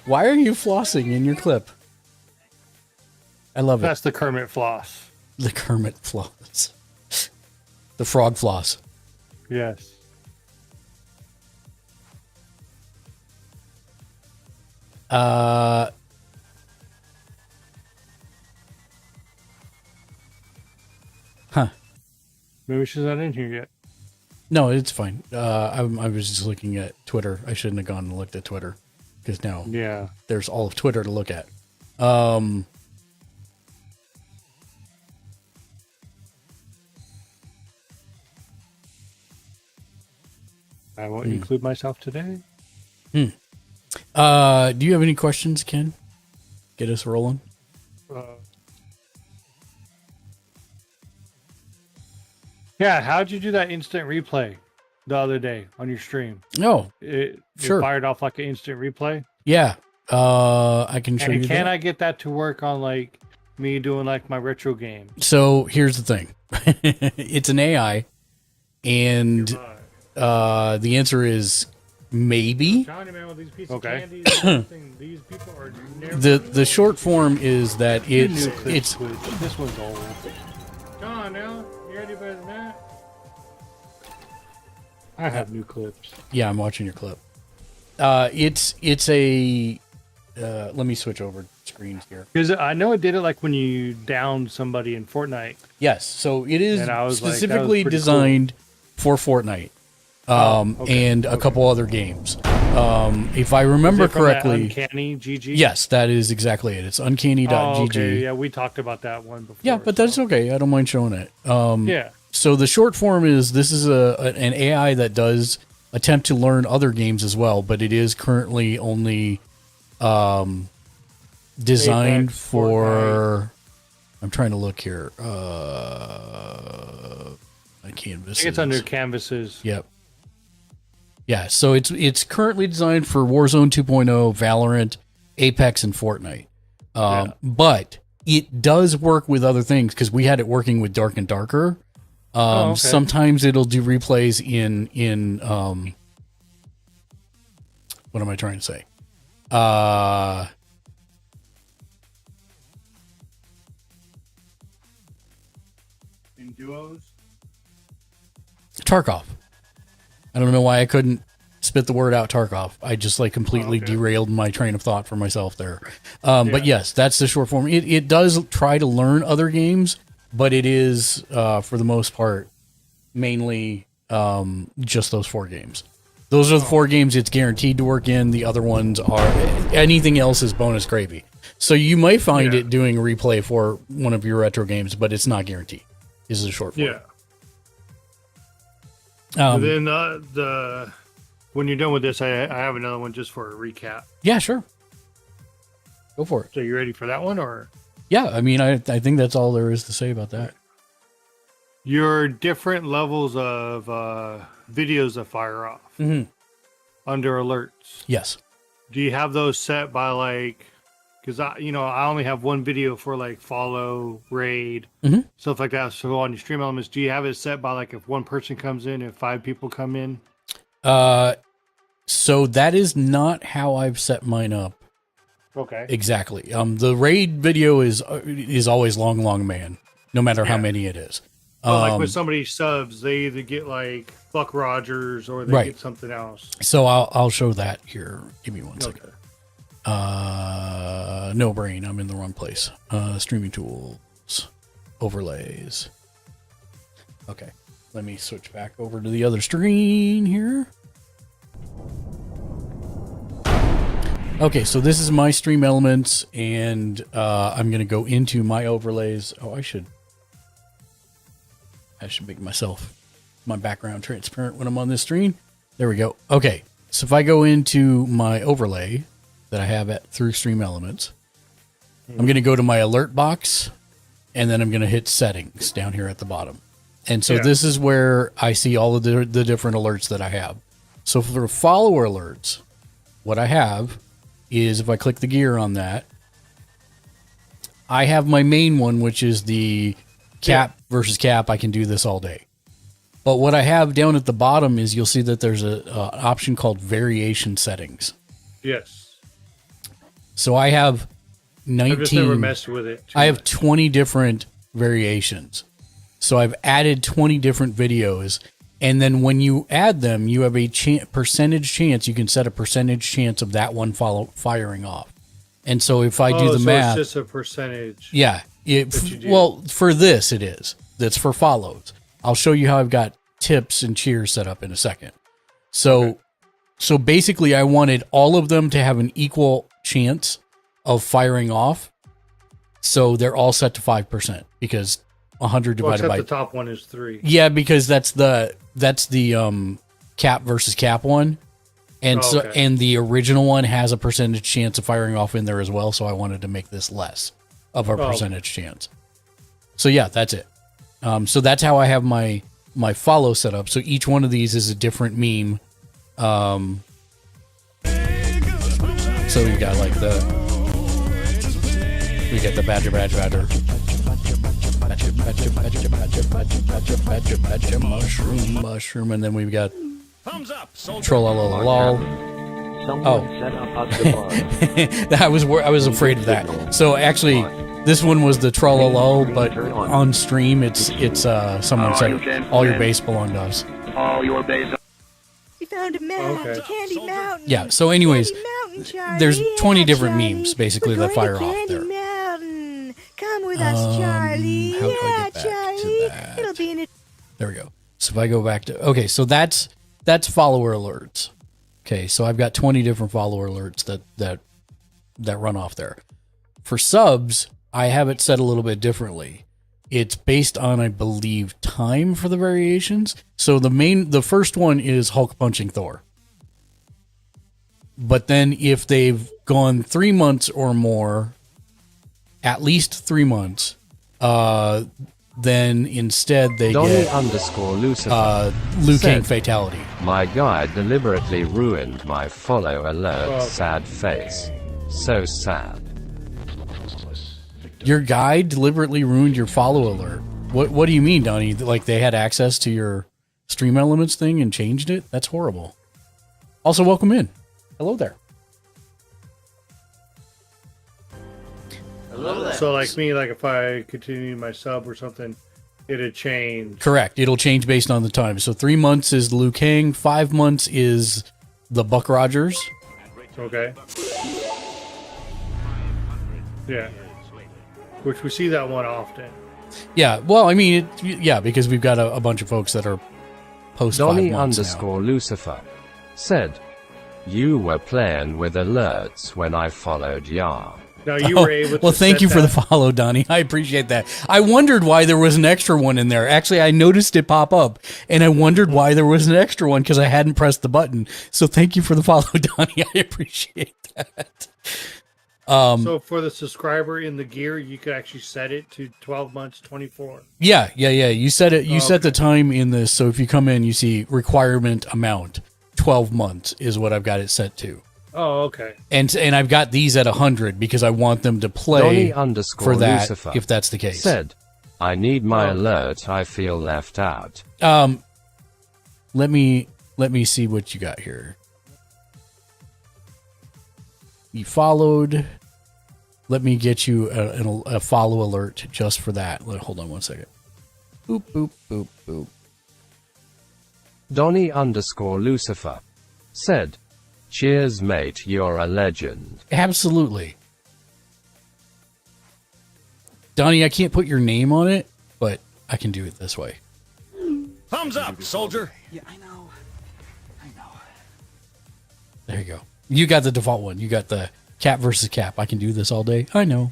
S4: Why are you flossing in your clip? I love
S5: That's the Kermit floss.
S4: it. The Kermit floss. The frog floss.
S5: Yes.
S4: Huh.
S5: Maybe she's not in here yet.
S4: No, it's fine. I was just looking at Twitter. I shouldn't have gone and looked at Twitter because now there's all of Twitter to look at.
S5: I won't include myself today.
S4: Do you have any questions, Ken? Get us rolling.
S5: Yeah, how'd you do that instant replay the other day on your stream?
S4: No,
S5: It
S4: sure.
S5: fired off like an instant replay.
S4: Yeah. I can show
S5: And
S4: you
S5: can
S4: that.
S5: I get that to work on like me doing like my retro game?
S4: So here's the thing. It's an AI, and the answer is maybe.
S5: Johnny, man, with these pieces
S4: Okay.
S5: of candy, and everything, these people are never.
S4: The short form is that
S5: You knew
S4: it's
S5: Clip
S4: it's
S5: Twitch. This one's old. John, now you ready better than that? I have new clips.
S4: yeah. I'm watching your clip. It's a Let me switch over screens here.
S5: Because I know it did it like when you downed somebody in Fortnite.
S4: Yes, so it is
S5: And I was like, that was
S4: specifically
S5: pretty
S4: designed for Fortnite, and a couple other games. If I remember
S5: Is it from that
S4: correctly,
S5: Uncanny GG.
S4: yes, that is exactly it. It's uncanny.gg.
S5: Oh, okay. Yeah, we talked about that one before.
S4: Yeah, but that's okay. I don't mind showing it.
S5: Yeah.
S4: So the short form is this is an AI that does attempt to learn other games as well, but it is currently only designed
S5: Apex,
S4: for.
S5: Fortnite.
S4: I'm trying to look here. My canvas.
S5: I think it's under canvases.
S4: Yep. Yeah, so it's currently designed for Warzone 2.0, Valorant, Apex, and Fortnite. But it does work with other things because we had it working with Dark and Darker.
S5: Okay.
S4: Sometimes it'll do replays in what am I trying to say?
S6: In duos?
S4: Tarkov. I don't know why I couldn't spit the word out Tarkov. I just like completely derailed my train of thought for myself there. But yes, that's the short form. It does try to learn other games, but it is, for the most part, mainly just those 4 games. Those are the 4 games it's guaranteed to work in. The other ones are, anything else is bonus gravy. So you might find it doing a replay for one of your retro games, but it's not guaranteed. This is a short form.
S5: Yeah. And then when you're done with this, I have another one just for a recap.
S4: Yeah, sure. Go for it.
S5: So you ready for that one, or?
S4: Yeah, I mean, I think that's all there is to say about that.
S5: Your different levels of videos that fire off under alerts.
S4: Yes.
S5: Do you have those set by like? Because I only have one video for like follow, raid, stuff like that. So on your stream elements, do you have it set by like if one person comes in, if 5 people come in?
S4: So that is not how I've set mine up.
S5: Okay.
S4: Exactly. The raid video is always long man, no matter how many it is.
S5: But like when somebody subs, they either get like Buck Rogers or they get something else.
S4: So I'll show that here. Give me one second. No brain. I'm in the wrong place. Streaming tools, overlays. Okay. Let me switch back over to the other screen here. Okay, so this is my stream elements, and I'm going to go into my overlays. Oh, I should make my background transparent when I'm on this screen. There we go. Okay, so if I go into my overlay that I have through stream elements, I'm going to go to my alert box, and then I'm going to hit settings down here at the bottom. And so this is where I see all of the different alerts that I have. So for follower alerts, what I have is if I click the gear on that, I have my main one, which is the cap versus cap. I can do this all day. But what I have down at the bottom is you'll see that there's an option called variation settings.
S5: Yes.
S4: So I have 19.
S5: I've just never messed with it.
S4: I have 20 different variations. So I've added 20 different videos. And then when you add them, you have a percentage chance. You can set a percentage chance of that one firing off. And so if I do the math,
S5: it's just a percentage.
S4: Yeah. Well, for this, it is. That's for follows. I'll show you how I've got tips and cheers set up in a second. So basically, I wanted all of them to have an equal chance of firing off. So they're all set to 5% because 100 divided by
S5: the top one is 3.
S4: Yeah, because that's the cap versus cap one. And and the original one has a percentage chance of firing off in there as well, so I wanted to make this less of a percentage chance. So yeah, that's it. So that's how I have my follow set up. So each one of these is a different meme. So we got like we got the badger mushroom, and then we've got troll. I was afraid of that. So actually, this one was the troll, but on stream, it's someone said all your base belong to us.
S7: All your base. We found a mountain, Candy Mountain.
S4: Yeah. So, anyways,
S7: Mountain, Charlie.
S4: there's 20
S7: Yeah,
S4: different
S7: Charlie.
S4: memes basically
S7: We're
S4: that
S7: going
S4: fire
S7: to
S4: off
S7: Candy
S4: there.
S7: Mountain. Come with us, Charlie.
S4: How do I
S7: Yeah,
S4: get back to
S7: Charlie.
S4: that?
S7: It'll be in a
S4: There we go. So if I go back to okay, so that's follower alerts. Okay, so I've got 20 different follower alerts that run off there. For subs, I have it set a little bit differently. It's based on, I believe, time for the variations. So the first one is Hulk punching Thor. But then if they've gone 3 months or more, at least 3 months, then instead they
S1: Donnie
S4: get
S1: _Lucifer
S4: Liu Kang
S1: said,
S4: fatality.
S1: My guy deliberately ruined my follow alert. Sad face. So sad.
S4: Your guy deliberately ruined your follow alert. What do you mean, Donnie? Like they had access to your Stream Elements thing and changed it? That's horrible. Also, welcome in. Hello there.
S8: Hello there.
S5: So like me, like if I continue my sub or something, it'd change.
S4: Correct. It'll change based on the time. So 3 months is Liu Kang. 5 months is the Buck Rogers.
S5: Okay. Yeah. Which we see that one often.
S4: Yeah. Well, I mean, because we've got a bunch of folks that are post 5
S1: Donnie
S4: months now.
S1: _Lucifer said, you were playing with alerts when I followed ya.
S5: Now you were able to
S4: Well, thank
S5: set
S4: you for the
S5: that-
S4: follow, Donnie. I appreciate that. I wondered why there was an extra one in there. Actually, I noticed it pop up, and I wondered why there was an extra one because I hadn't pressed the button. So thank you for the follow, Donnie. I appreciate that.
S5: So for the subscriber in the gear, you could actually set it to 12 months, 24.
S4: Yeah. You set it. You set the time in this. So if you come in, you see requirement amount 12 months is what I've got it set to.
S5: Oh, okay.
S4: And I've got these at 100 because I want them to play
S1: Donnie
S4: for that
S1: Lucifer
S4: if that's the case.
S1: said, I need my alert. I feel left out.
S4: Let me see what you got here. You followed. Let me get you a follow alert just for that. Hold on one second. Boop, boop, boop, boop.
S1: Donnie _Lucifer said, cheers, mate, you're a legend.
S4: Absolutely. Donnie, I can't put your name on it, but I can do it this way.
S12: Thumbs up, soldier.
S13: Yeah, I know.
S4: There you go. You got the default one. You got the Cap versus Cap. I can do this all day. I know.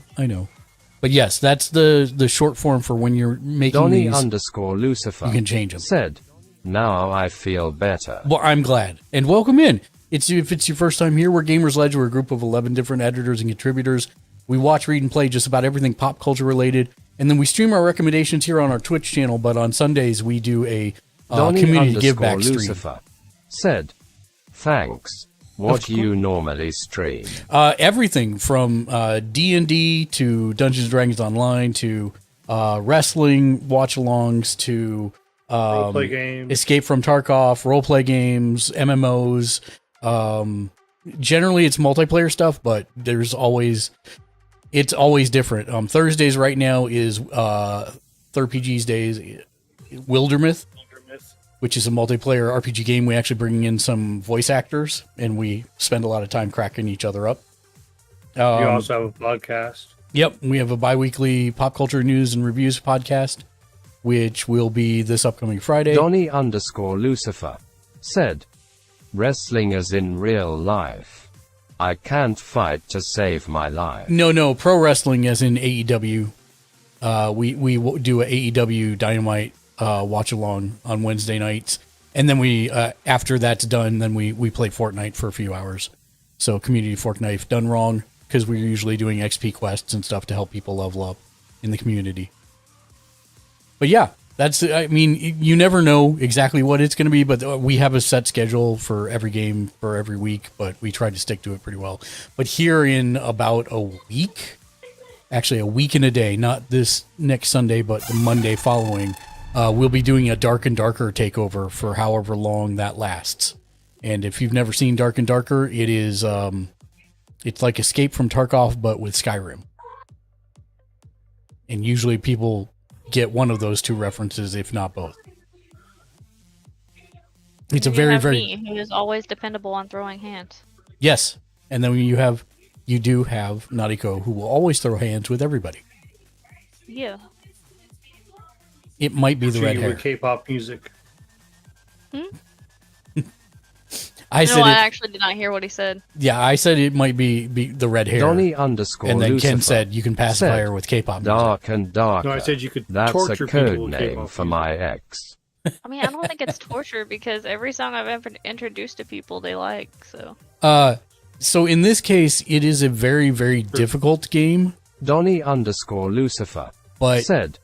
S4: But yes, that's the short form for when you're making
S1: Donnie
S4: these.
S1: _Lucifer
S4: You can change them.
S1: said, now I feel better.
S4: Well, I'm glad. And welcome in. If it's your first time here, we're Gamers Ledge. We're a group of 11 different editors and contributors. We watch, read, and play just about everything pop culture related. And then we stream our recommendations here on our Twitch channel. But on Sundays, we do a community give back stream.
S1: Lucifer said, thanks. What do you normally stream?
S4: Everything from D&D to Dungeons & Dragons Online to wrestling watch-alongs to
S5: Roleplay games.
S4: Escape from Tarkov, roleplay games, MMOs. Generally, it's multiplayer stuff, but it's always different. Thursdays right now is Thurpg's Days, Wildermyth, which is a multiplayer RPG game. We actually bring in some voice actors, and we spend a lot of time cracking each other up.
S5: You also have a podcast.
S4: Yep, we have a bi-weekly pop culture news and reviews podcast, which will be this upcoming Friday.
S1: Donnie _Lucifer said, wrestling as in real life. I can't fight to save my life.
S4: No, pro wrestling as in AEW. We do a AEW Dynamite watch along on Wednesday nights, and then we after that's done, then we play Fortnite for a few hours. So community Fortnite done wrong because we're usually doing XP quests and stuff to help people level up in the community. But yeah, you never know exactly what it's going to be, but we have a set schedule for every game for every week, but we try to stick to it pretty well. But here in about a week, actually a week and a day, not this next Sunday, but the Monday following, we'll be doing a Dark and Darker takeover for however long that lasts. And if you've never seen Dark and Darker, it is it's like Escape from Tarkov, but with Skyrim. And usually people get one of those two references, if not both. It's a very, very...
S9: Me, who is always dependable on throwing hands.
S4: Yes. And then you do have Nariko, who will always throw hands with everybody.
S9: Yeah.
S4: It might be the red hair.
S5: K-pop music.
S4: I
S9: actually did not hear what he said.
S4: Yeah, I said it might be the red hair.
S1: Donnie underscore
S4: and then
S1: Lucifer
S4: Ken said you can pacify her with K-pop music.
S1: Dark and darker.
S5: No, I said you could
S1: That's
S5: torture
S1: a
S5: people
S1: code
S5: with
S1: name
S5: K-pop
S1: for
S5: music.
S1: my ex.
S9: I mean, I don't think it's torture because every song I've ever introduced to people they like. So.
S4: So in this case, it is a very, very difficult game.
S1: Donnie underscore Lucifer
S4: But
S1: said,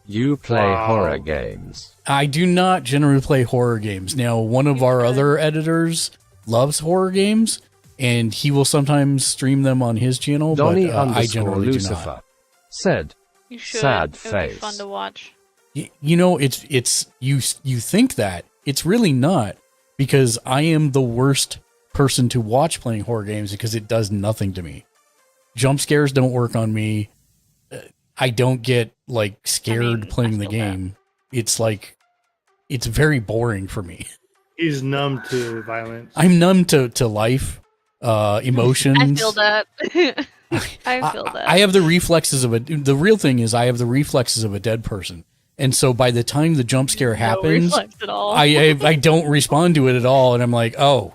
S1: "You play horror games."
S4: I do not generally play horror games. Now, one of our other editors loves horror games, and he will sometimes stream them on his channel.
S1: Donnie
S4: but I
S1: underscore
S4: generally do
S1: Lucifer
S4: not.
S1: said,
S9: You should.
S1: "Sad
S9: It would
S1: face."
S9: be fun to watch.
S4: You know, it's you think that it's really not, because I am the worst person to watch playing horror games because it does nothing to me. Jump scares don't work on me. I don't get like scared playing the game. It's like it's very boring for me.
S5: He's numb to violence.
S4: I'm numb to life, emotions.
S9: I feel that. I feel that.
S4: I have the reflexes of the real thing is I have the reflexes of a dead person. And so by the time the jump scare happens,
S9: reflex at all.
S4: I don't respond to it at all. And I'm like, and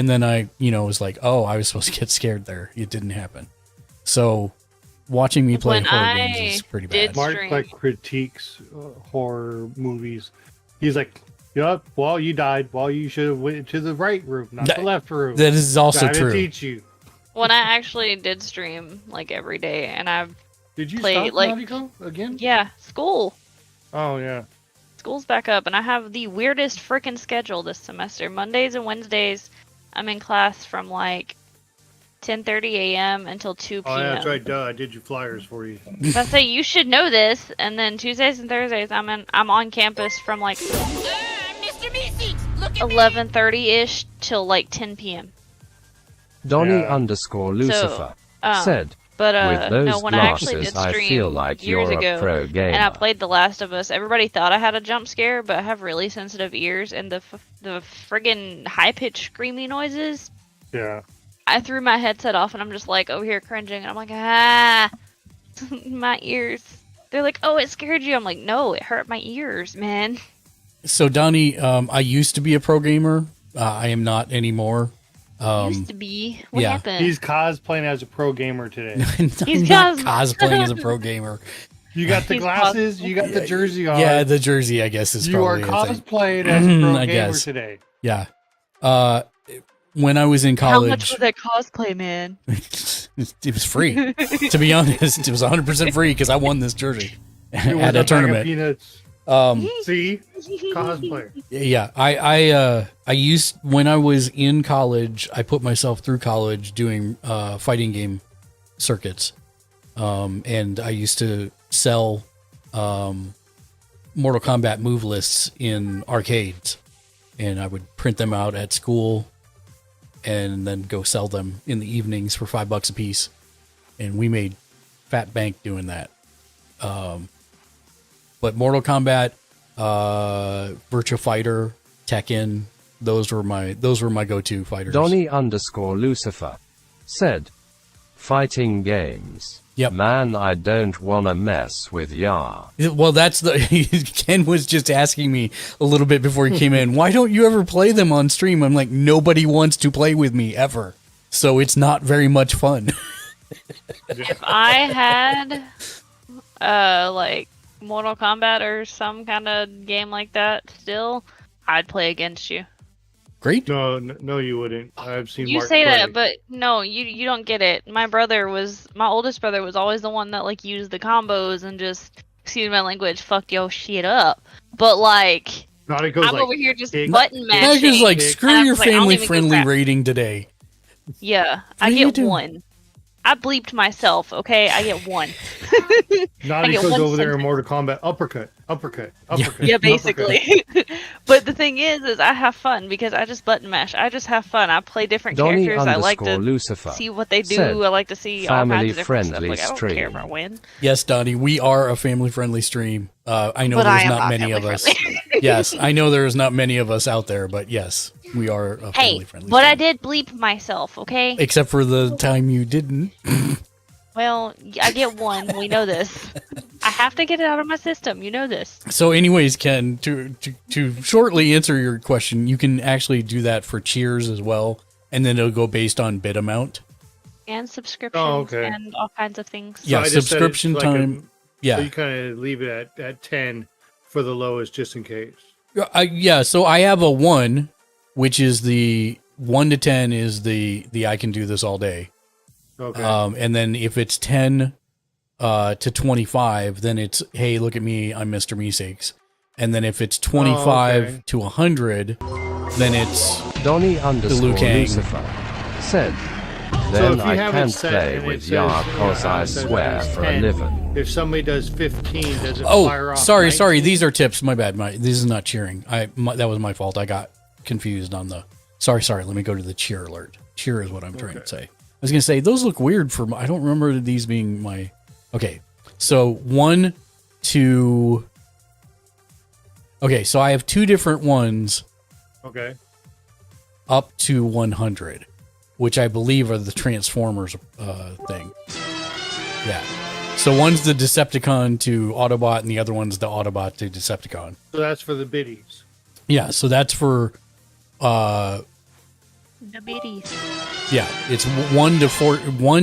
S4: then I was like, I was supposed to get scared there. It didn't happen. So watching me play
S9: When
S4: horror games is pretty bad.
S5: Mark critiques horror movies. He's like, "Yep, well, you died. Well, you should have went to the right room, not the left room."
S4: That is also
S5: Gotta
S4: true.
S5: Teach you.
S9: When I actually did stream like every day, and I've
S5: Did you
S9: played
S5: stop
S9: like
S5: Nautico again?
S9: Yeah, school.
S5: Oh yeah.
S9: School's back up, and I have the weirdest freaking schedule this semester. Mondays and Wednesdays, I'm in class from like 10:30 a.m. until 2 p.m.
S5: Oh yeah, that's right. Duh, I did your flyers for you.
S9: I say you should know this, and then Tuesdays and Thursdays I'm on campus from like 11:30 ish till like 10 p.m.
S1: Donnie underscore Lucifer said,
S9: But
S1: "With those
S9: no, when I actually
S1: glasses,
S9: did
S1: I
S9: stream
S1: feel like
S9: years
S1: you're
S9: ago,
S1: a pro gamer."
S9: and I played The Last of Us, everybody thought I had a jump scare, but I have really sensitive ears, and the friggin' high pitched screaming noises.
S5: Yeah.
S9: I threw my headset off, and I'm just like over here cringing, and I'm like, my ears. They're like, "Oh, it scared you." I'm like, "No, it hurt my ears, man."
S4: So Donnie, I used to be a pro gamer. I am not anymore.
S9: Used to be. What happened?
S5: He's cosplaying as a pro gamer today.
S4: I'm not cosplaying as a pro gamer.
S5: You got the glasses. You got the jersey on.
S4: Yeah, the jersey, I guess, is
S5: You are
S4: probably a thing.
S5: cosplaying as a pro
S4: I
S5: gamer
S4: guess.
S5: today.
S4: Yeah. When I was in
S9: How
S4: college,
S9: much was that cosplay, man?
S4: it was free. To be honest, it was 100% free because I won this jersey
S5: It was
S4: at a
S5: bag of
S4: tournament.
S5: peanuts. See, cosplayer.
S4: Yeah, I used when I was in college, I put myself through college doing fighting game circuits, and I used to sell Mortal Kombat move lists in arcades, and I would print them out at school, and then go sell them in the evenings for $5 a piece, and we made fat bank doing that. But Mortal Kombat, Virtua Fighter, Tekken, those were my go-to fighters.
S1: Donnie underscore Lucifer said, "Fighting games.
S4: Yep.
S1: Man, I don't wanna mess with ya."
S4: Well, that's Ken was just asking me a little bit before he came in, why don't you ever play them on stream? I'm like, nobody wants to play with me ever. So it's not very much fun.
S9: If I had like Mortal Kombat or some kind of game like that still, I'd play against you.
S4: Great.
S5: No, you wouldn't. I've seen.
S9: You
S5: Mark
S9: say
S5: play.
S9: that, but no, you don't get it. My oldest brother was always the one that like used the combos and just, excuse my language, fucked your shit up. But like,
S5: Nautico's
S9: I'm
S5: like,
S9: over here just
S5: kick,
S9: button mashing.
S4: Nautico's like,
S9: and
S4: screw
S9: I'm
S4: your
S9: just like, I don't even give a
S4: family-friendly
S9: crap.
S4: rating today.
S9: Yeah,
S4: What
S9: I
S4: do you
S9: get
S4: do?
S9: one. I bleeped myself, okay? I get one.
S5: Nautico's
S9: one
S5: over there in
S9: sentence.
S5: Mortal Kombat. Uppercut.
S9: Yeah, basically. But the thing is I have fun because I just button mash. I just have fun. I play different
S1: Donnie
S9: characters. I like
S1: underscore
S9: to
S1: Lucifer
S9: see what they do.
S1: said,
S9: I like to see all kinds of different stuff.
S1: "Family-friendly
S9: Like, I don't care if
S1: stream."
S9: I win.
S4: Yes, Donnie, we are a family-friendly stream. I know
S9: But I
S4: there's
S9: am
S4: not
S9: not
S4: many of us.
S9: family-friendly.
S4: Yes, I know there's not many of us out there, but yes. We are a
S9: Hey,
S4: family-friendly
S9: but I
S4: stream.
S9: did bleep myself, okay?
S4: Except for the time you didn't.
S9: Well, I get one. We know this. I have to get it out of my system. You know this.
S4: So, anyways, Ken, to shortly answer your question, you can actually do that for Cheers as well, and then it'll go based on bit amount.
S9: And subscriptions and all kinds of things.
S4: Yeah,
S5: I just said
S4: subscription
S5: it's like
S4: time. Yeah.
S5: So you kind of leave it at 10 for the lowest just in case.
S4: Yeah, so I have a 1, which is the 1 to 10 is the I can do this all day.
S5: Okay.
S4: And then if it's 10 to 25, then it's, hey, look at me, I'm Mr. Meeseeks. And then if it's 25 to 100, then it's
S1: Donnie
S4: the
S1: underscore
S4: Liu Kang.
S1: Lucifer said,
S5: So
S1: then
S5: if you
S1: I
S5: have it
S1: can't
S5: set
S1: play
S5: and it
S1: with
S5: says,
S1: Yar cause I
S5: it says
S1: swear
S5: it's
S1: for a
S5: 10,
S1: living.
S5: If somebody does 15, does it fire
S4: Oh,
S5: off?
S4: sorry.
S5: 19?
S4: These are tips. My bad. This is not cheering. That was my fault. I got confused on the. Sorry. Let me go to the cheer alert. Cheer is what I'm trying to say. I was gonna say those look weird for. I don't remember these being my. Okay, so 1 to. Okay, so I have 2 different ones.
S5: Okay.
S4: Up to 100, which I believe are the Transformers thing. Yeah. So one's the Decepticon to Autobot, and the other one's the Autobot to Decepticon.
S5: So that's for the biddies.
S4: Yeah, so that's for
S9: The biddies.
S4: yeah, it's 1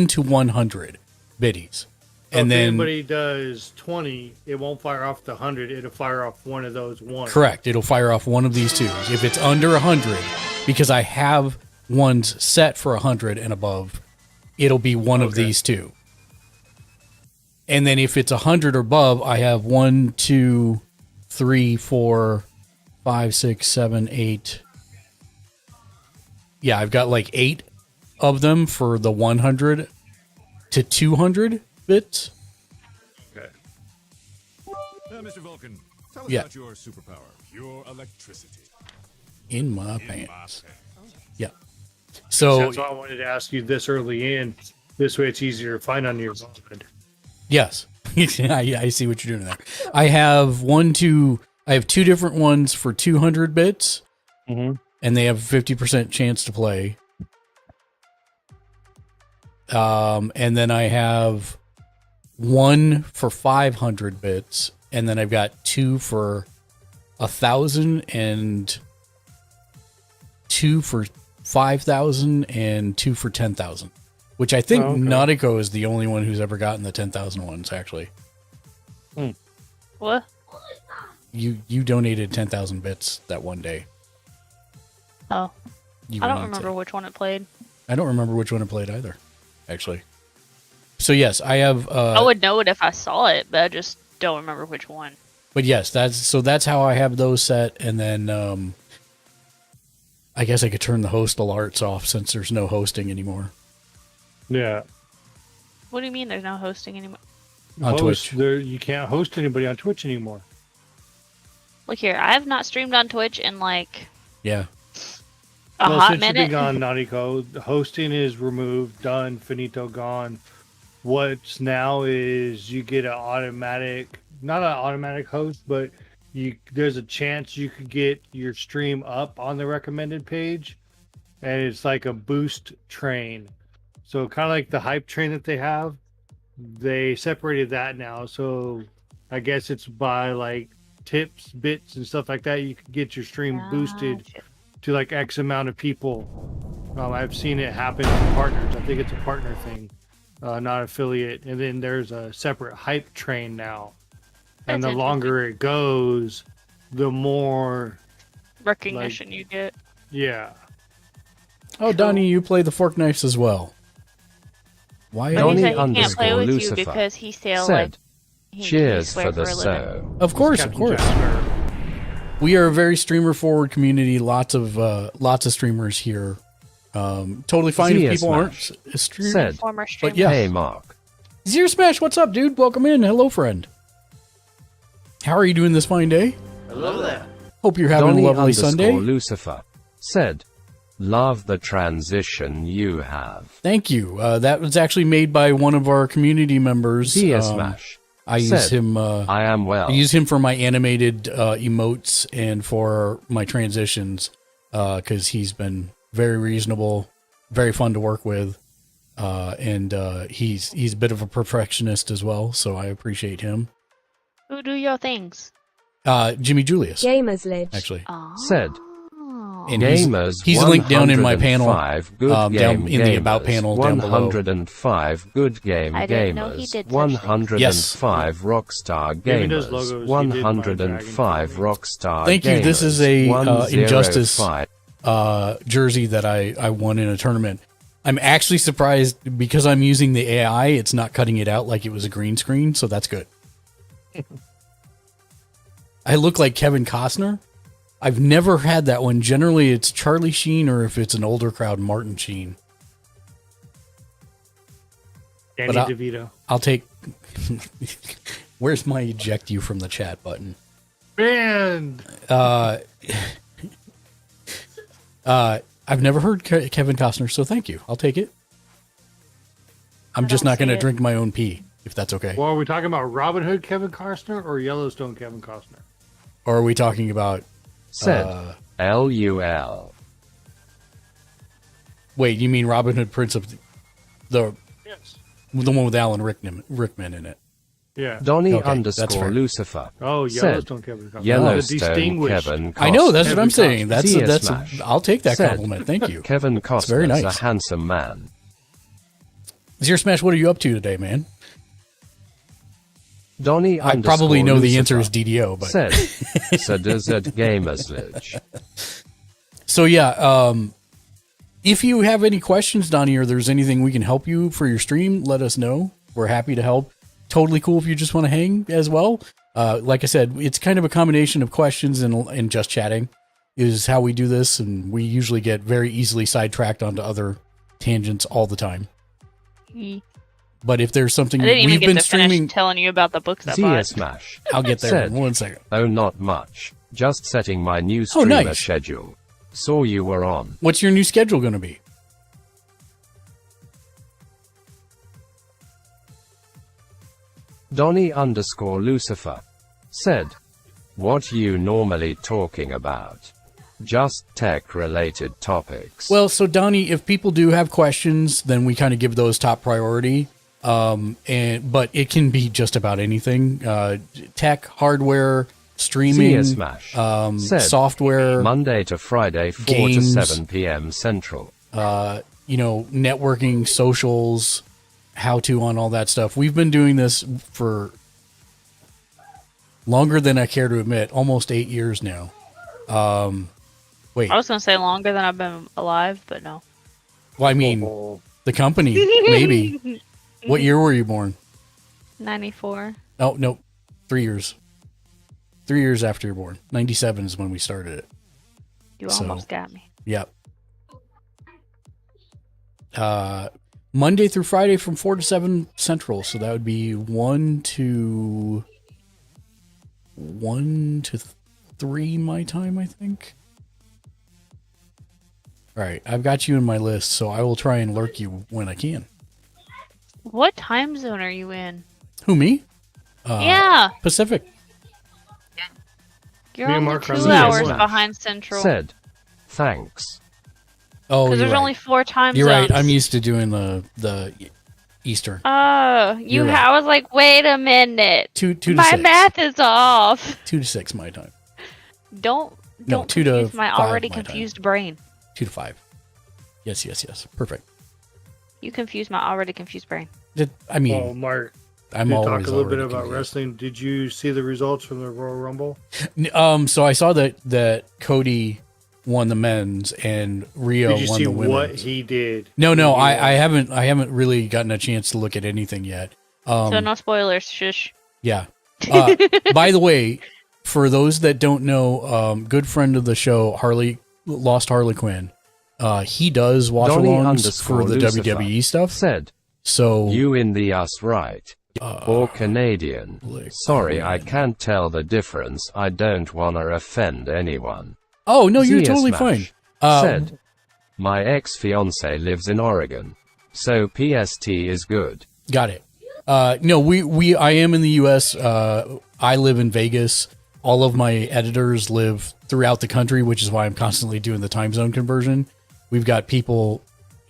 S4: to 100 biddies.
S5: So
S4: And
S5: if
S4: then
S5: anybody does 20, it won't fire off the 100. It'll fire off one of those ones.
S4: correct, it'll fire off one of these two. If it's under 100, because I have ones set for 100 and above, it'll be one of these two. And then if it's 100 or above, I have 1, 2, 3, 4, 5, 6, 7, 8. Yeah, I've got like 8 of them for the 100 to 200 bits.
S5: Okay.
S12: Mr. Vulcan, tell us
S4: Yeah.
S12: about your superpower, pure electricity.
S4: In my pants. Yeah. So
S5: That's why I wanted to ask you this early in. This way it's easier to find on your phone.
S4: yes, I see what you're doing there. I have 2 different ones for 200 bits, and they have 50% chance to play. And then I have 1 for 500 bits, and then I've got 2 for 1,000 and 2 for 5,000 and 2 for 10,000. Which I think Nautico is the only one who's ever gotten the 10,000 ones, actually.
S9: What?
S4: You donated 10,000 bits that one day.
S9: Oh.
S4: You
S9: I
S4: went
S9: don't
S4: on
S9: remember which one it played.
S4: I don't remember which one it played either, actually. So yes, I have.
S9: I would know it if I saw it, but I just don't remember which one.
S4: But yes, that's how I have those set, and then I guess I could turn the host alerts off since there's no hosting anymore.
S5: Yeah.
S9: What do you mean there's no hosting anymore?
S4: On Twitch.
S5: You can't host anybody on Twitch anymore.
S9: Look here, I have not streamed on Twitch in like
S4: Yeah.
S9: a
S5: Well,
S9: hot
S5: since you've
S9: minute.
S5: been gone, Nautico, the hosting is removed, done, finito, gone. What's now is you get an automatic, not an automatic host, but there's a chance you could get your stream up on the recommended page, and it's like a boost train. So kind of like the hype train that they have, they separated that now. So I guess it's by like tips, bits, and stuff like that. You can get your stream boosted to like X amount of people. I've seen it happen with partners. I think it's a partner thing, not affiliate. And then there's a separate hype train now. And
S9: That's
S5: the longer it goes, the more
S9: recognition you get.
S5: Yeah.
S4: Oh, Donnie, you play the fork knives as well. Why?
S9: But he said he can't
S1: underscore
S9: play with
S1: Lucifer
S9: you because he still
S1: said,
S9: like he
S1: cheers
S9: swear
S1: for the
S9: a living.
S1: show.
S4: Of course, of course. We are a very streamer forward community. Lots of streamers here. Totally fine
S1: Zia
S4: if people
S1: Smash
S4: aren't streamers.
S1: said,
S9: Former
S4: But
S9: streamer.
S4: yeah.
S1: Hey Mark,
S4: Zero Smash, what's up, dude? Welcome in. Hello, friend. How are you doing this fine day?
S8: Hello there.
S4: Hope you're having
S1: Donnie
S4: a lovely
S1: underscore
S4: Sunday.
S1: Lucifer said, love the transition you have.
S4: Thank you. That was actually made by one of our community members.
S1: Zia Smash
S4: I use
S1: said,
S4: him.
S1: I am well.
S4: I use him for my animated emotes and for my transitions. because he's been very reasonable, very fun to work with, and he's a bit of a perfectionist as well, so I appreciate him.
S9: Who do your things?
S4: Jimmy Julius.
S2: Gamers Ledge.
S4: Actually.
S1: Said.
S4: And
S1: Gamers
S4: he's linked down in my panel,
S1: 105 good game
S4: down in the
S1: gamers,
S4: about panel down below.
S1: 105 good game
S9: I didn't know he
S1: gamers,
S9: did such
S1: 105 Rockstar
S5: Gaming does
S1: gamers,
S5: logos. He did
S1: 105
S5: my
S1: Rockstar
S4: Thank you. This is a
S1: 105.
S4: Injustice jersey that I won in a tournament. I'm actually surprised because I'm using the AI. It's not cutting it out like it was a green screen, so that's good. I look like Kevin Costner. I've never had that one. Generally, it's Charlie Sheen, or if it's an older crowd, Martin Sheen.
S5: Danny
S4: But
S5: DeVito.
S4: I'll take. Where's my eject you from the chat button?
S5: Banned.
S4: I've never heard Kevin Costner, so thank you. I'll take it. I'm just not going to drink my own pee, if that's okay.
S5: Well, are we talking about Robin Hood Kevin Costner or Yellowstone Kevin Costner?
S4: Or are we talking about...
S1: Said LUL.
S4: Wait, you mean Robin Hood Prince of the
S5: Yes.
S4: one with Alan Rickman in it?
S5: Yeah.
S1: Donnie
S4: Okay, that's fair.
S1: underscore Lucifer.
S5: Oh, Yellowstone Kevin Costner.
S1: Yellowstone
S5: The distinguished.
S1: Kevin Costner.
S4: I know, that's what I'm
S5: Kevin
S4: saying.
S5: Costner.
S4: That's
S1: Smash.
S4: I'll take that
S1: Said,
S4: compliment. Thank you.
S1: Kevin
S4: It's very
S1: Costner's
S4: nice.
S1: a handsome man.
S4: Zero Smash, what are you up to today, man?
S1: Donnie
S4: I probably
S1: underscore
S4: know the
S1: Lucifer
S4: answer is DDO, but
S1: said Sadizard Gamers Ledge.
S4: so yeah, if you have any questions, Donnie, or there's anything we can help you for your stream, let us know. We're happy to help. Totally cool if you just want to hang as well. Like I said, it's kind of a combination of questions and just chatting is how we do this, and we usually get very easily sidetracked onto other tangents all the time. But if there's something
S9: I didn't even
S4: we've
S9: get
S4: been
S9: to
S4: streaming,
S9: finish telling you about the books I
S1: Zia
S9: bought.
S1: Smash.
S4: I'll get there
S1: Said,
S4: in 1 second.
S1: Oh, not much. Just setting my new
S4: Oh,
S1: streamer
S4: nice.
S1: schedule. Saw you were on.
S4: What's your new schedule going to be?
S1: Donnie underscore Lucifer said, what you normally talking about? Just tech-related topics.
S4: Well, so Donnie, if people do have questions, then we kind of give those top priority. But it can be just about anything: tech, hardware, streaming,
S1: Zia Smash said,
S4: software,
S1: Monday to Friday, 4
S4: games,
S1: to 7 p.m. Central.
S4: Networking, socials, how to on all that stuff. We've been doing this for longer than I care to admit, almost 8 years now. Wait,
S9: I was going to say longer than I've been alive, but no.
S4: well, I mean, the company, maybe. What year were you born?
S9: 94.
S4: Oh, no, 3 years. 3 years after you're born. 97 is when we started it.
S9: You
S4: So-
S9: almost got me.
S4: Yep. Monday through Friday from 4 to 7 Central. So that would be 1 to 3 my time, I think. All right, I've got you in my list, so I will try and lurk you when I can.
S9: What time zone are you in?
S4: Who, me?
S9: Yeah.
S4: Pacific.
S9: You're
S5: Me and
S9: only
S5: Mark are
S9: 2
S5: on the
S9: hours
S1: same
S9: behind Central.
S1: Said, thanks.
S4: Oh,
S9: Because
S4: you're
S9: there's
S4: right.
S9: only 4 time
S4: You're
S9: zones.
S4: right. I'm used to doing the Eastern.
S9: Oh,
S4: You're right.
S9: I was like, wait a minute.
S4: 2 to
S9: My
S4: 6.
S9: math is off.
S4: 2 to 6 my time.
S9: Don't
S4: No, 2 to
S9: confuse my
S4: 5
S9: already
S4: my time.
S9: confused brain.
S4: 2 to 5. Yes. Perfect.
S9: You confuse my already confused brain.
S4: I mean,
S5: Well, Mark,
S4: I'm
S5: you
S4: always
S5: talk a little bit
S4: already
S5: about
S4: confused.
S5: wrestling. Did you see the results from the Royal Rumble?
S4: So I saw that Cody won the men's and Rio
S5: Did you
S4: won
S5: see
S4: the women's.
S5: what he did?
S4: No,
S5: He
S4: I haven't really gotten a chance to look at anything yet.
S9: So no spoilers, shush.
S4: Yeah. By the way, for those that don't know, good friend of the show, Lost Harley Quinn, he does watch
S1: Donnie
S4: alongs
S1: underscore
S4: for the
S1: Lucifer
S4: WWE stuff.
S1: Said,
S4: So
S1: you in the us right? Or Canadian? Sorry, I can't tell the difference. I don't wanna offend anyone.
S4: oh no, you're
S1: Zia
S4: totally
S1: Smash
S4: fine.
S1: said, my ex-fiance lives in Oregon, so PST is good.
S4: Got it. No, I am in the U.S. I live in Vegas. all of my editors live throughout the country, which is why I'm constantly doing the time zone conversion. We've got people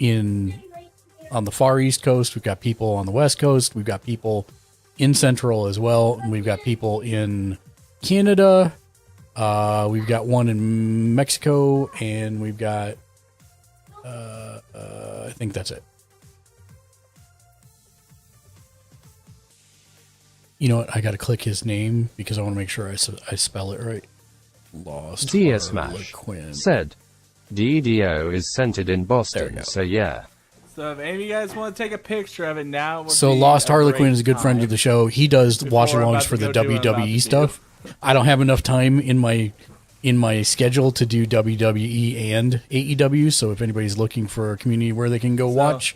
S4: on the far East Coast. We've got people on the West Coast. We've got people in Central as well. And we've got people in Canada. We've got one in Mexico, and we've got, I think that's it. You know what? I got to click his name because I want to make sure I spell it right. Lost
S1: Zia Smash
S4: Harlequin.
S1: said, DDO is centered in Boston, so yeah.
S13: So if any of you guys want to take a picture of it now, would
S4: So
S13: be
S4: Lost
S13: a
S4: Harlequin
S13: great
S4: is a good friend of
S13: time.
S4: the show. He does
S13: Before
S4: watch
S13: I'm
S4: alongs
S13: about
S4: for
S13: to
S4: the
S13: go do what I'm about
S4: WWE
S13: to
S4: stuff. I don't have enough time in my schedule to do WWE and AEW. So if anybody's looking for a community where they can go watch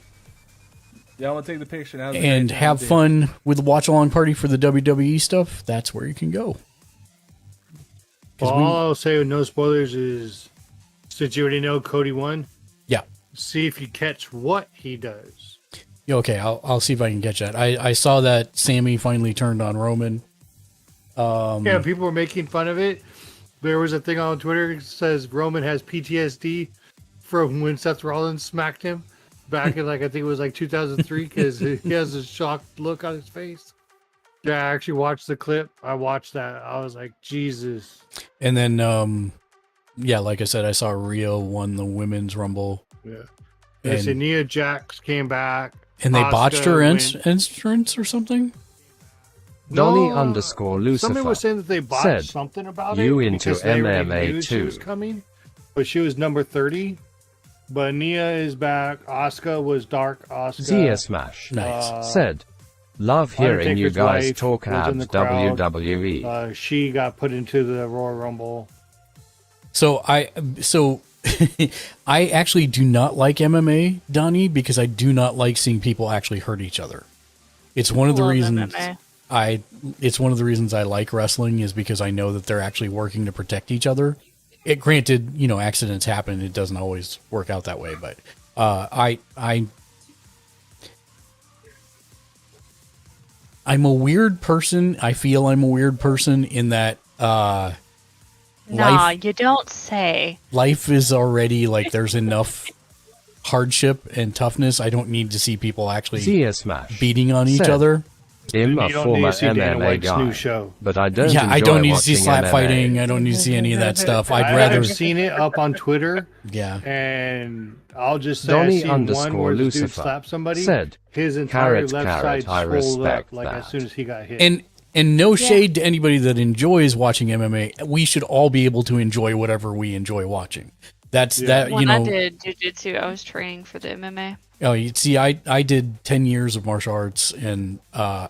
S13: Y'all want to take the picture now?
S4: and have fun with the watch along party for the WWE stuff, that's where you can go.
S5: Well, all I'll say with no spoilers is, since you already know Cody won,
S4: Yeah.
S5: see if you catch what he does.
S4: Yeah, okay, I'll see if I can catch that. I saw that Sammy finally turned on Roman.
S5: Yeah, people were making fun of it. There was a thing on Twitter that says Roman has PTSD from when Seth Rollins smacked him back in, like, I think it was like 2003, because he has a shocked look on his face. Yeah, I actually watched the clip. I watched that. I was like, Jesus.
S4: And then, yeah, like I said, I saw Rio won the women's Rumble.
S5: Yeah. And so Nia Jax came back.
S4: And they botched her
S5: went-
S4: entrance or something?
S1: Donnie
S5: No,
S1: _ Lucifer
S5: Somebody was saying that they botched
S1: said,
S5: something about
S1: "You
S5: it.
S1: into
S5: because they already
S1: MMA
S5: knew she was
S1: too."
S5: coming, but she was number 30. But Nia is back. Asuka was dark Asuka.
S1: Zia Smash
S4: Nice.
S1: said, love hearing you
S5: Undertaker's
S1: guys
S5: wife
S1: talk
S5: was in the
S1: at
S5: crowd.
S1: WWE.
S5: She got put into the Royal Rumble.
S4: So I actually do not like MMA, Donnie, because I do not like seeing people actually hurt each other. It's one of the
S9: Love
S4: reasons
S9: MMA.
S4: it's one of the reasons I like wrestling, is because I know that they're actually working to protect each other. It granted, you know, accidents happen. It doesn't always work out that way, but I'm a weird person. I feel I'm a weird person in that
S9: Nah, you don't say.
S4: life is already like there's enough hardship and toughness. I don't need to see people actually
S1: Zia Smash
S4: beating on each
S1: said,
S4: other.
S1: I'm a
S5: You don't need
S1: former
S5: to see Dana
S1: MMA
S5: White's
S1: guy,
S5: new show.
S1: but I don't
S4: Yeah, I
S1: enjoy
S4: don't need to see
S1: watching
S4: slap
S1: MMA.
S4: fighting. I don't need to see any of that stuff. I'd
S5: I
S4: rather.
S5: have seen it up on Twitter,
S4: Yeah.
S5: and I'll just say
S1: Donnie
S5: I've seen one where the dude
S1: Lucifer
S5: slapped somebody.
S1: said,
S5: His entire
S1: "Carrot,
S5: left
S1: carrot,
S5: side
S1: I
S5: swelled
S1: respect
S5: up like
S1: that."
S5: as soon as he got hit.
S4: And no shade to anybody that enjoys watching MMA. We should all be able to enjoy whatever we enjoy watching. That's that,
S9: When
S4: you know.
S9: I did jujitsu, I was training for the MMA.
S4: Oh, you see, I did 10 years of martial arts, and I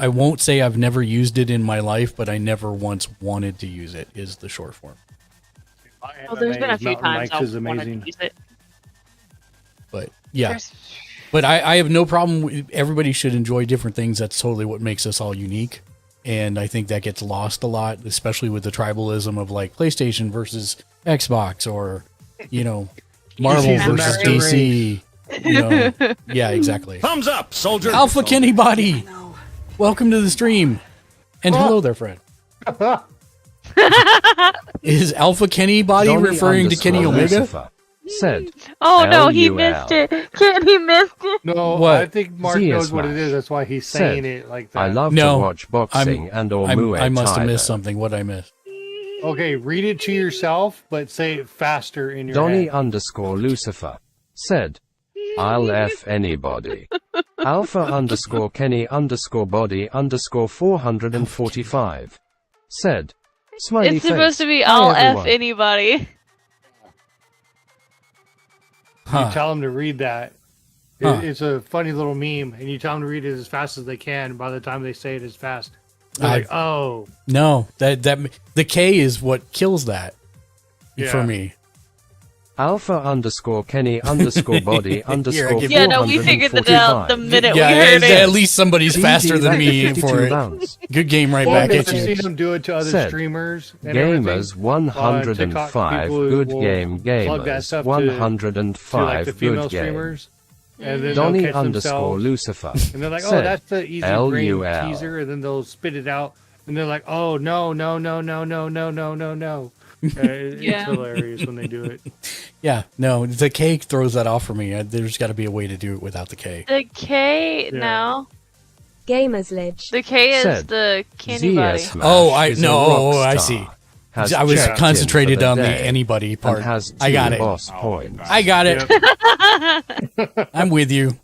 S4: won't say I've never used it in my life, but I never once wanted to use it, is the short form.
S9: Well, there's been a few
S5: Mountain
S9: times
S5: Bikes is
S9: I wanted
S5: amazing.
S9: to use it.
S4: But yeah,
S9: There's-
S4: but I have no problem with, everybody should enjoy different things. That's totally what makes us all unique. And I think that gets lost a lot, especially with the tribalism of like PlayStation versus Xbox, or, you know, Marvel
S5: DC's the
S4: versus
S5: master
S4: DC. You know, yeah, exactly.
S12: Thumbs up, soldier.
S4: Alpha Kenny Body, welcome to the stream, and hello there, Fred. Is Alpha Kenny Body
S1: Donnie
S4: referring to Kenny
S1: _
S4: Omega?
S1: Lucifer said,
S9: Oh no, he
S1: LUL.
S9: missed it. He missed it.
S5: No,
S4: What?
S5: I think Mark
S1: Zia
S5: knows what it
S1: Smash
S5: is. That's why he's
S1: said,
S5: saying it like that.
S1: I love
S4: No,
S1: to watch boxing and or Muay
S4: I must have
S1: Thai,
S4: missed
S1: though.
S4: something. What I missed?
S5: Okay, read it to yourself, but say it faster in your
S1: Donnie
S5: head.
S1: _ Lucifer said, I'll F anybody. Alpha _ Kenny _ body _ 445 said, smiley
S9: It's supposed to be
S1: Hi,
S9: I'll F
S1: everyone.
S9: anybody.
S5: You tell them to read that.
S4: Huh.
S5: It's a funny little meme, and you tell them to read it as fast as they can. By the time they say it as fast, they're
S4: I-
S5: like, "Oh,
S4: No, that the K is what kills that for
S5: Yeah.
S4: me.
S1: Alpha _ Kenny _ body _
S4: Here, I give you-
S9: Yeah, no, we figured that out the minute we heard
S4: at
S9: it.
S4: least somebody's faster than me for it.
S1: rounds.
S4: Good game right
S5: Well,
S4: back
S5: I've
S4: at
S5: seen
S4: you.
S5: them do it to other
S1: Said,
S5: streamers and
S1: Gamers
S5: everything.
S1: 105
S5: TikTok,
S1: good
S5: people
S1: game
S5: will plug that
S1: gamers
S5: stuff to like
S1: 105
S5: the female
S1: good game.
S5: streamers, and then
S1: Donnie
S5: they'll catch
S1: _
S5: themselves,
S1: Lucifer
S5: and they're like, "Oh,
S1: said,
S5: that's the easy brain
S1: LUL.
S5: teaser," and then they'll spit it out and they're like, "Oh no, no, no, no, no, no, no, no, no." It's
S9: Yeah.
S5: hilarious when they do it.
S4: Yeah, no, the K throws that off for me. There's got to be a way to do it without the K.
S9: The K,
S5: Yeah.
S9: no.
S2: Gamers Ledge.
S9: The K is
S1: Said,
S9: the candy body.
S1: ZS Smash
S4: Oh, I
S1: is a
S4: no,
S1: rock
S4: I
S1: star,
S4: see.
S1: has
S4: I was
S1: checked in
S4: concentrated
S1: for
S4: on the
S1: day
S4: anybody part.
S1: and has
S4: I got
S1: 2
S4: it.
S1: boss points.
S4: I got it.
S5: Yep.
S4: I'm with you.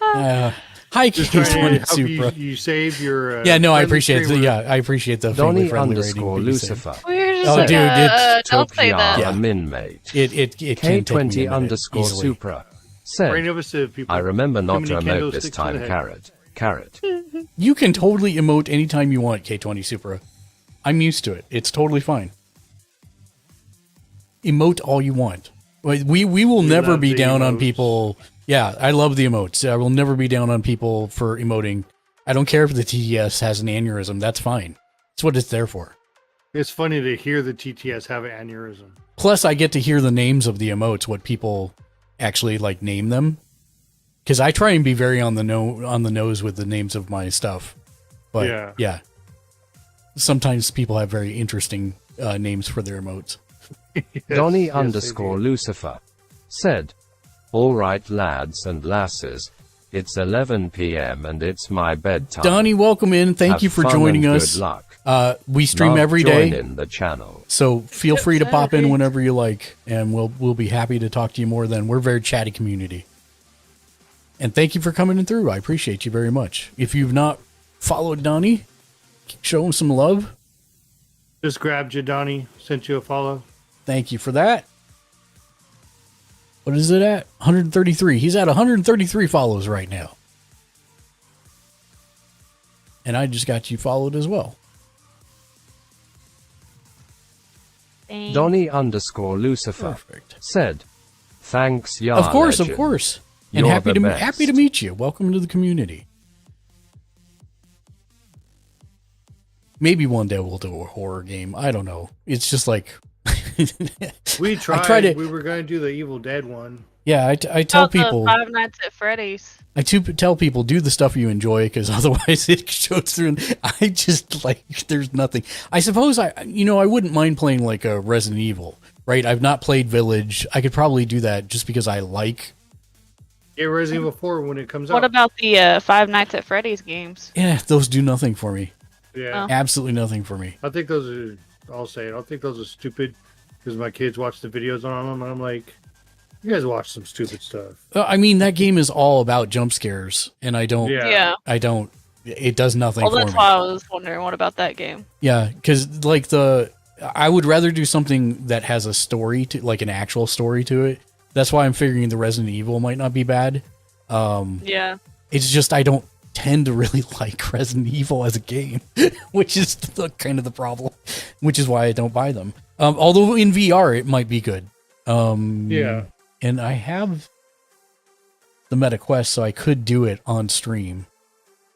S4: Hi,
S5: Just trying to
S4: K20
S5: help
S4: Supra.
S5: you save your.
S4: Yeah, no, I
S5: friendly
S4: appreciate the
S5: streamer.
S4: I appreciate the family
S1: Donny
S4: friendly
S1: underscore
S4: rating.
S1: Lucifer.
S9: We're just
S4: Oh, dude, it's
S9: don't say that.
S4: Yeah.
S1: a min mate.
S4: It can take me a
S1: K20
S4: minute,
S1: underscore
S4: easily.
S1: Supra said,
S5: Brain of a sieve, people.
S1: I remember
S5: Too
S1: not
S5: many
S1: to emote
S5: candlesticks
S1: this
S5: to the
S1: time,
S5: head.
S1: carrot.
S4: You can totally emote anytime you want, K20 Supra. I'm used to it. It's totally fine. Emote all you want. We will never
S5: love
S4: be
S5: the
S4: down on
S5: emotes.
S4: people. Yeah, I love the emotes. I will never be down on people for emoting. I don't care if the TTS has an aneurysm. That's fine. That's what it's there for.
S5: It's funny to hear the TTS have an aneurysm.
S4: Plus, I get to hear the names of the emotes, what people actually like name them. Because I try and be very on the nose with the names of my stuff. But yeah, sometimes people have very interesting names for their emotes.
S1: Donny
S5: yes,
S1: underscore Lucifer said, all right lads and lasses, it's 11 p.m. and it's my bedtime.
S4: Donnie, welcome in. Thank
S1: Have
S4: you for
S1: fun
S4: joining
S1: and
S4: us.
S1: Good luck.
S4: We stream
S1: Love
S4: every day,
S1: joining the channel.
S4: so feel free to
S9: Good
S4: pop in
S9: Saturday.
S4: whenever you like, and we'll be happy to talk to you more. Then we're a very chatty community, and thank you for coming in through. I appreciate you very much. If you've not followed Donnie, show him some love.
S5: Just grabbed you, Donnie. Sent you a follow.
S4: Thank you for that. What is it at? 133. He's at 133 follows right now. And I just got you followed as well.
S9: Thanks.
S1: Donny underscore Lucifer
S4: Perfect.
S1: said, thanks, Yar
S4: Of course,
S1: legend.
S4: of course. And
S1: You're
S4: happy
S1: the
S4: to
S1: best.
S4: happy to meet you. Welcome to the community. Maybe one day we'll do a horror game. I don't know. It's just like
S5: We tried.
S4: tried it.
S5: We were going to do the Evil Dead one.
S4: yeah. I tell
S9: About the
S4: people.
S9: Five Nights at Freddy's.
S4: Tell people do the stuff you enjoy because otherwise it shows through. And I just like there's nothing. I suppose I wouldn't mind playing like a Resident Evil, right? I've not played Village. I could probably do that just because I like.
S5: Get Resident Evil 4 when it comes
S9: What
S5: out.
S9: about the Five Nights at Freddy's games?
S4: Yeah, those do nothing for me.
S5: Yeah.
S4: Absolutely nothing for me.
S5: I think those are, I'll say it, I think those are stupid because my kids watch the videos on them and I'm like, you guys watch some stupid stuff.
S4: I mean, that game is all about jump scares, and I don't.
S5: Yeah.
S4: I don't. It does nothing
S9: Well,
S4: for
S9: that's
S4: me.
S9: why I was wondering what about that game.
S4: Yeah, because like I would rather do something that has a story to, like an actual story to it. That's why I'm figuring the Resident Evil might not be bad.
S9: Yeah.
S4: It's just I don't tend to really like Resident Evil as a game, which is kind of the problem. Which is why I don't buy them. Although in VR it might be good.
S5: Yeah.
S4: And I have the Meta Quest, so I could do it on stream,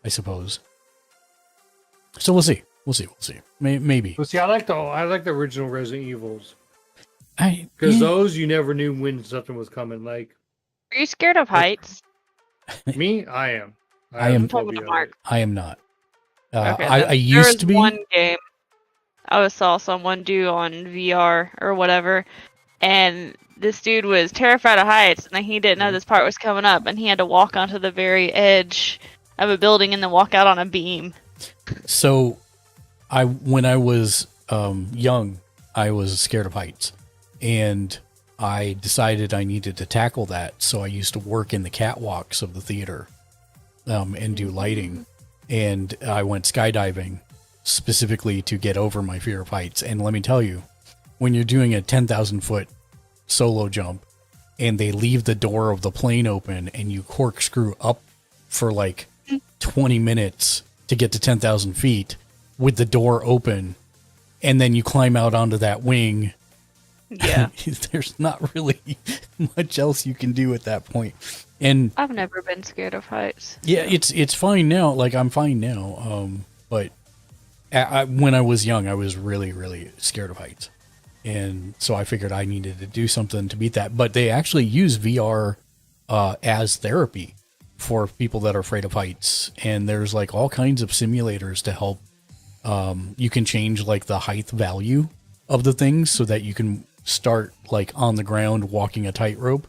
S4: I suppose. So we'll see. We'll see. Maybe.
S5: But see, I like the original Resident Evils
S4: I
S5: because those you never knew when something was coming. Like
S9: Are you scared of heights?
S5: me, I am.
S4: I am-
S5: have a phobia of it.
S4: I am not.
S9: Okay,
S4: I
S9: there
S4: used
S9: was
S4: to be.
S9: one game I saw someone do on VR or whatever, and this dude was terrified of heights, and then he didn't know this part was coming up, and he had to walk onto the very edge of a building and then walk out on a beam.
S4: So, when I was young, I was scared of heights, and I decided I needed to tackle that. So I used to work in the catwalks of the theater, and do lighting, and I went skydiving specifically to get over my fear of heights. And let me tell you, when you're doing a 10,000 foot solo jump, and they leave the door of the plane open, and you corkscrew up for like 20 minutes to get to 10,000 feet with the door open, and then you climb out onto that wing.
S9: Yeah.
S4: There's not really much else you can do at that point. And
S9: I've never been scared of heights.
S4: yeah, it's fine now. Like I'm fine now. But when I was young, I was really, really scared of heights. And so I figured I needed to do something to beat that. But they actually use VR as therapy for people that are afraid of heights. And there's like all kinds of simulators to help you can change like the height value of the things so that you can start like on the ground walking a tightrope.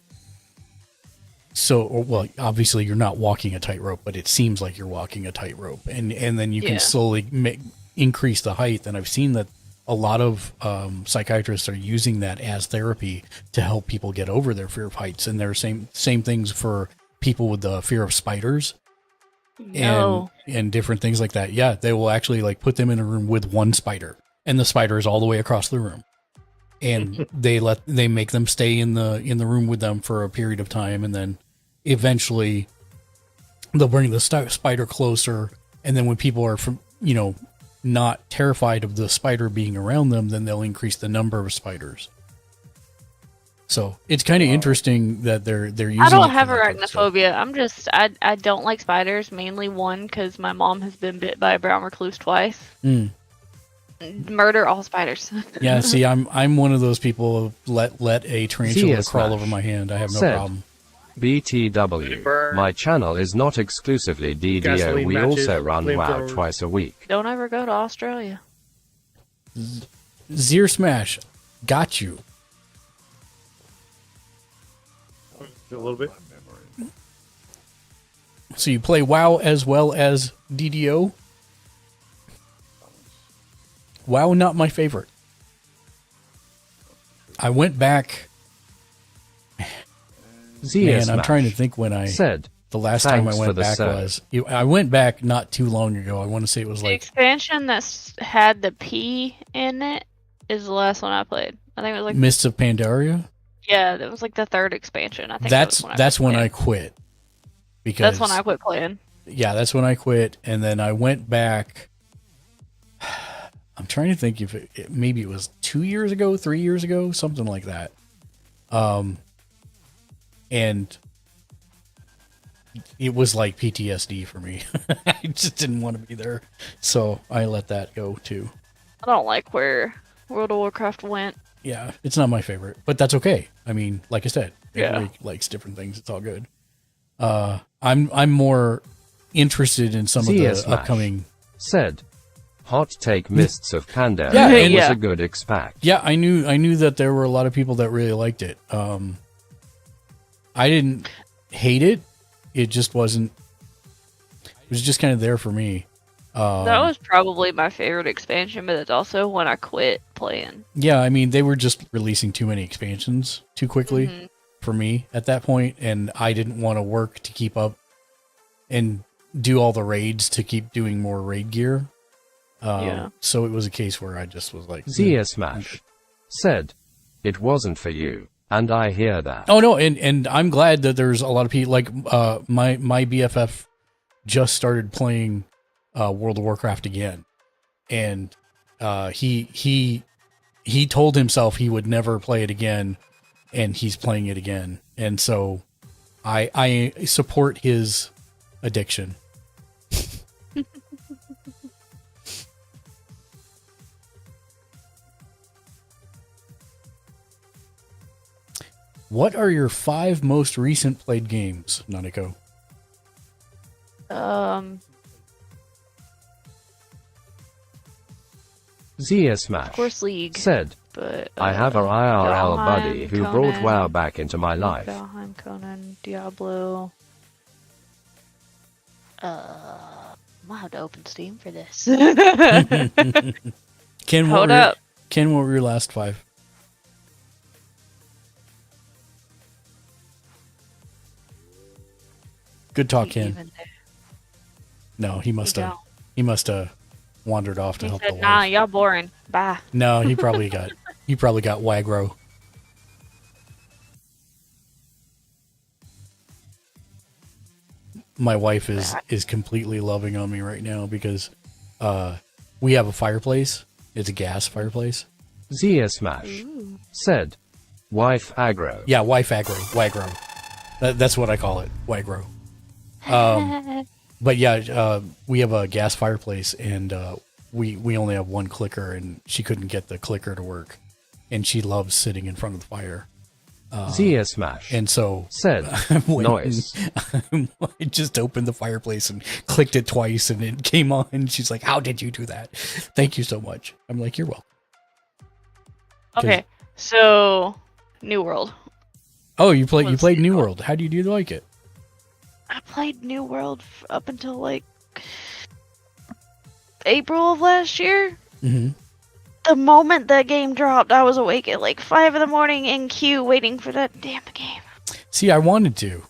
S4: So, well, obviously you're not walking a tightrope, but it seems like you're walking a tightrope, and then you can slowly increase the height. And I've seen that a lot of psychiatrists are using that as therapy to help people get over their fear of heights. And there are same things for people with the fear of spiders and different things like that. Yeah, they will actually like put them in a room with one spider, and the spider is all the way across the room. And they make them stay in the room with them for a period of time, and then eventually they'll bring the spider closer. And then when people are not terrified of the spider being around them, then they'll increase the number of spiders. So it's kind of interesting that they're using.
S9: I don't have arachnophobia. I'm just I don't like spiders. Mainly one, because my mom has been bit by a brown recluse twice. Murder all spiders.
S4: Yeah, see, I'm one of those people. Let a tarantula crawl over my hand. I have no problem.
S1: BTW. My channel is not exclusively DDO.
S5: Gasoline
S1: We
S5: matches,
S1: also run WoW
S5: flamethrowers.
S1: twice a week.
S9: Don't ever go to Australia.
S4: Zier Smash, got you.
S5: A little bit.
S4: So you play WoW as well as DDO? WoW, not my favorite. I went back. Man, I'm trying to think when I
S1: said
S4: the last time I
S1: "Thanks
S4: went
S1: for the
S4: back
S1: serve."
S4: was. I went back not too long ago. I want to say it was
S9: The
S4: like
S9: expansion that's had the P in it is the last one I played. I think it was like
S4: Mists of Pandaria.
S9: Yeah, that was like the third expansion. I think
S4: That's when I quit. Because
S9: that's when I quit playing.
S4: Yeah, that's when I quit, and then I went back. I'm trying to think if maybe it was 2 years ago, 3 years ago, something like that. And it was like PTSD for me. I just didn't want to be there, so I let that go too.
S9: I don't like where World of Warcraft went.
S4: Yeah, it's not my favorite, but that's okay. I mean, like I said, everybody
S9: Yeah.
S4: likes different things. It's all good. I'm more interested in some of the
S1: Smash
S4: upcoming.
S1: Said, hot take Mists of Pandaria
S4: Yeah,
S1: was
S4: yeah.
S1: a good expact.
S4: Yeah, I knew that there were a lot of people that really liked it. I didn't hate it. It just wasn't. It was just kind of there for me.
S9: That was probably my favorite expansion, but it's also when I quit playing.
S4: Yeah, I mean, they were just releasing too many expansions too quickly for me at that point, and I didn't want to work to keep up and do all the raids to keep doing more raid gear. So it was a case where I just was like,
S1: Zia Smash said, it wasn't for you, and I hear that.
S4: Oh no, and I'm glad that there's a lot of people like my BFF just started playing World of Warcraft again, and he told himself he would never play it again, and he's playing it again, and so I support his addiction. What are your 5 most recent played games, Naniko?
S1: Zia Smash
S9: Of course, League
S1: said,
S9: but
S1: I have a IRL
S9: Valheim,
S1: buddy who brought
S9: Conan,
S1: WoW back into my life.
S9: Valheim, Conan, Diablo. I'll have to open Steam for this.
S4: Ken,
S9: Hold up.
S4: Ken, what were your last 5? Good talk, Ken.
S9: Even there.
S4: No, he must have.
S9: don't.
S4: He must have wandered off to
S9: He
S4: help
S9: said,
S4: the
S9: "Nah,
S4: wife.
S9: y'all boring. Bye."
S4: No, he probably got. He probably got Wagro. My wife is completely loving on me right now because we have a fireplace. It's a gas fireplace.
S1: Zia Smash said, wife aggro.
S4: Yeah, wife aggro, Wagro. That's what I call it, Wagro. But yeah, we have a gas fireplace, and we only have one clicker, and she couldn't get the clicker to work, and she loves sitting in front of the fire.
S1: Zia Smash
S4: And so
S1: said,
S4: noise. I just opened the fireplace and clicked it twice, and it came on. She's like, "How did you do that? Thank you so much." I'm like, "You're welcome."
S9: Okay, so New World.
S4: Oh, you played New World. How do you like it?
S9: I played New World up until like April of last year.
S4: Mm-hmm.
S9: The moment that game dropped, I was awake at like 5 in the morning in queue waiting for that damn game.
S4: See, I wanted to.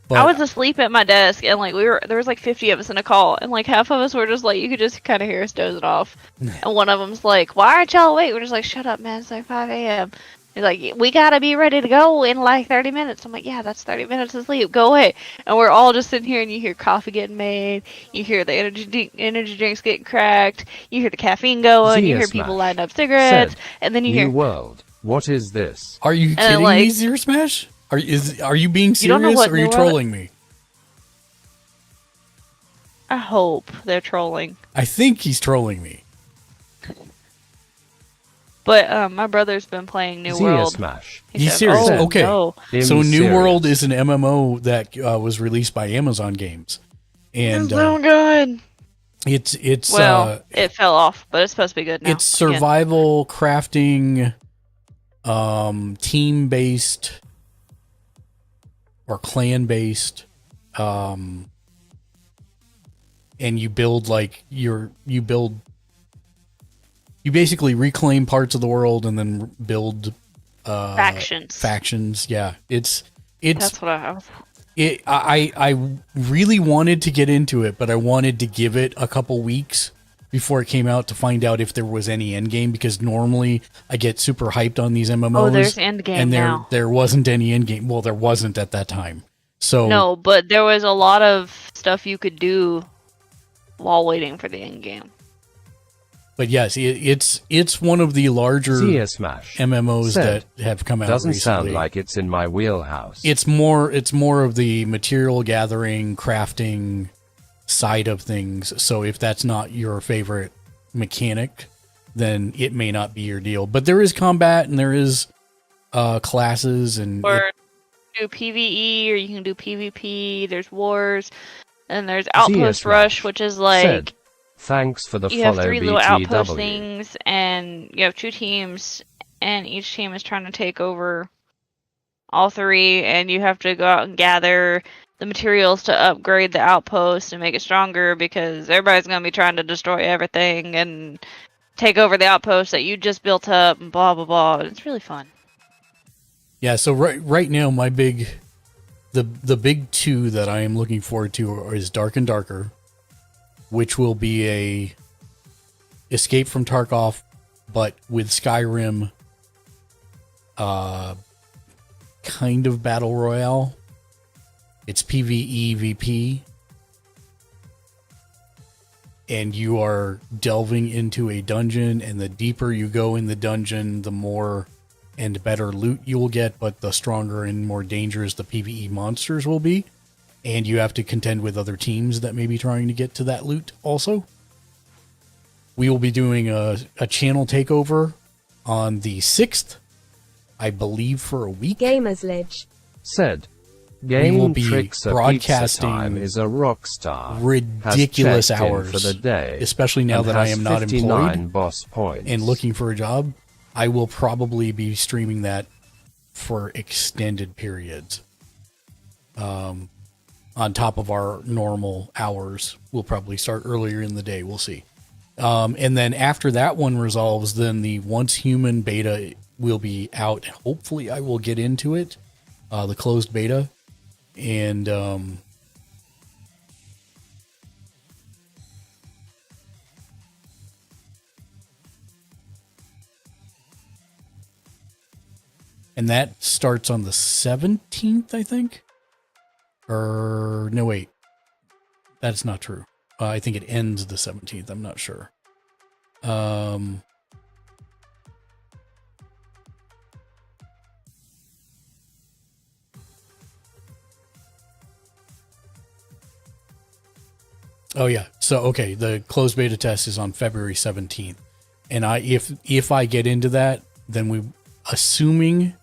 S4: But
S9: I was asleep at my desk, and like there was like 50 of us in a call, and like half of us were just like, you could just kind of hear us dozing off. And one of them's like, "Why aren't y'all awake?" We're just like, "Shut up, man, it's like 5 a.m. He's like, "We gotta be ready to go in like 30 minutes. I'm like, "Yeah, that's 30 minutes of sleep. Go away." And we're all just sitting here, and you hear coffee getting made, you hear the energy drinks getting cracked, you hear the caffeine going, you hear people lighting up cigarettes, and then you
S1: New
S9: hear
S1: World. What is this?
S4: Are you kidding me, Zero Smash? Are you being serious, or are you trolling me?
S9: I hope they're trolling.
S4: I think he's trolling me.
S9: But my brother's been playing New World.
S1: Smash.
S4: He's serious.
S9: "Oh,
S4: Okay.
S9: no."
S4: So New World is an MMO that was released by Amazon Games. And
S9: It's so good.
S4: It's
S9: it fell off, but it's supposed to be good now.
S4: It's survival crafting, team based or clan based, and you build you basically reclaim parts of the world and then build factions. Yeah, it's
S9: that's what I was.
S4: I really wanted to get into it, but I wanted to give it a couple weeks before it came out to find out if there was any end game, because normally I get super hyped on these MMOs.
S9: Oh, there's end game
S4: and
S9: now.
S4: There wasn't any end game. Well, there wasn't at that time. So
S9: No, but there was a lot of stuff you could do while waiting for the end game.
S4: But yes, it's one of the larger
S1: Zia Smash
S4: MMOs
S1: said,
S4: that have come out
S1: Doesn't
S4: recently.
S1: sound like it's in my wheelhouse.
S4: It's more of the material gathering, crafting side of things. So if that's not your favorite mechanic, then it may not be your deal. But there is combat and there is classes and
S9: Or do PvE, or you can do PvP. There's wars, and there's Outpost Rush, which is like
S1: said, thanks for the
S9: you have
S1: follow,
S9: 3 little outpost
S1: BTW.
S9: things, and you have 2 teams, and each team is trying to take over all 3, and you have to go out and gather the materials to upgrade the outpost and make it stronger, because everybody's going to be trying to destroy everything and take over the outpost that you just built up, and blah blah blah. It's really fun.
S4: yeah. So right now, my big the big 2 that I am looking forward to is Dark and Darker, which will be a Escape from Tarkov, but with Skyrim, kind of battle royale. It's PvE VP, and you are delving into a dungeon, and the deeper you go in the dungeon, the more and better loot you will get, but the stronger and more dangerous the PvE monsters will be. And you have to contend with other teams that may be trying to get to that loot also. We will be doing a channel takeover on the 6th, I believe, for a week.
S2: Gamers Lidge
S1: said,
S4: We will
S1: Game
S4: be
S1: Tricks
S4: broadcasting
S1: Pizza Time is a rock star.
S4: ridiculous
S1: Has checked in
S4: hours
S1: for the day,
S4: especially now
S1: and
S4: that I
S1: has
S4: am not
S1: 59
S4: employed
S1: boss points.
S4: and looking for a job. I will probably be streaming that for extended periods. On top of our normal hours. We'll probably start earlier in the day. We'll see. And then after that one resolves, then the Once Human beta will be out. Hopefully I will get into it, the closed beta. And that starts on the 17th, I think. Or no, wait, that's not true. I think it ends the 17th. I'm not sure. Oh yeah. So okay, the closed beta test is on February 17th, and if I get into that, then assuming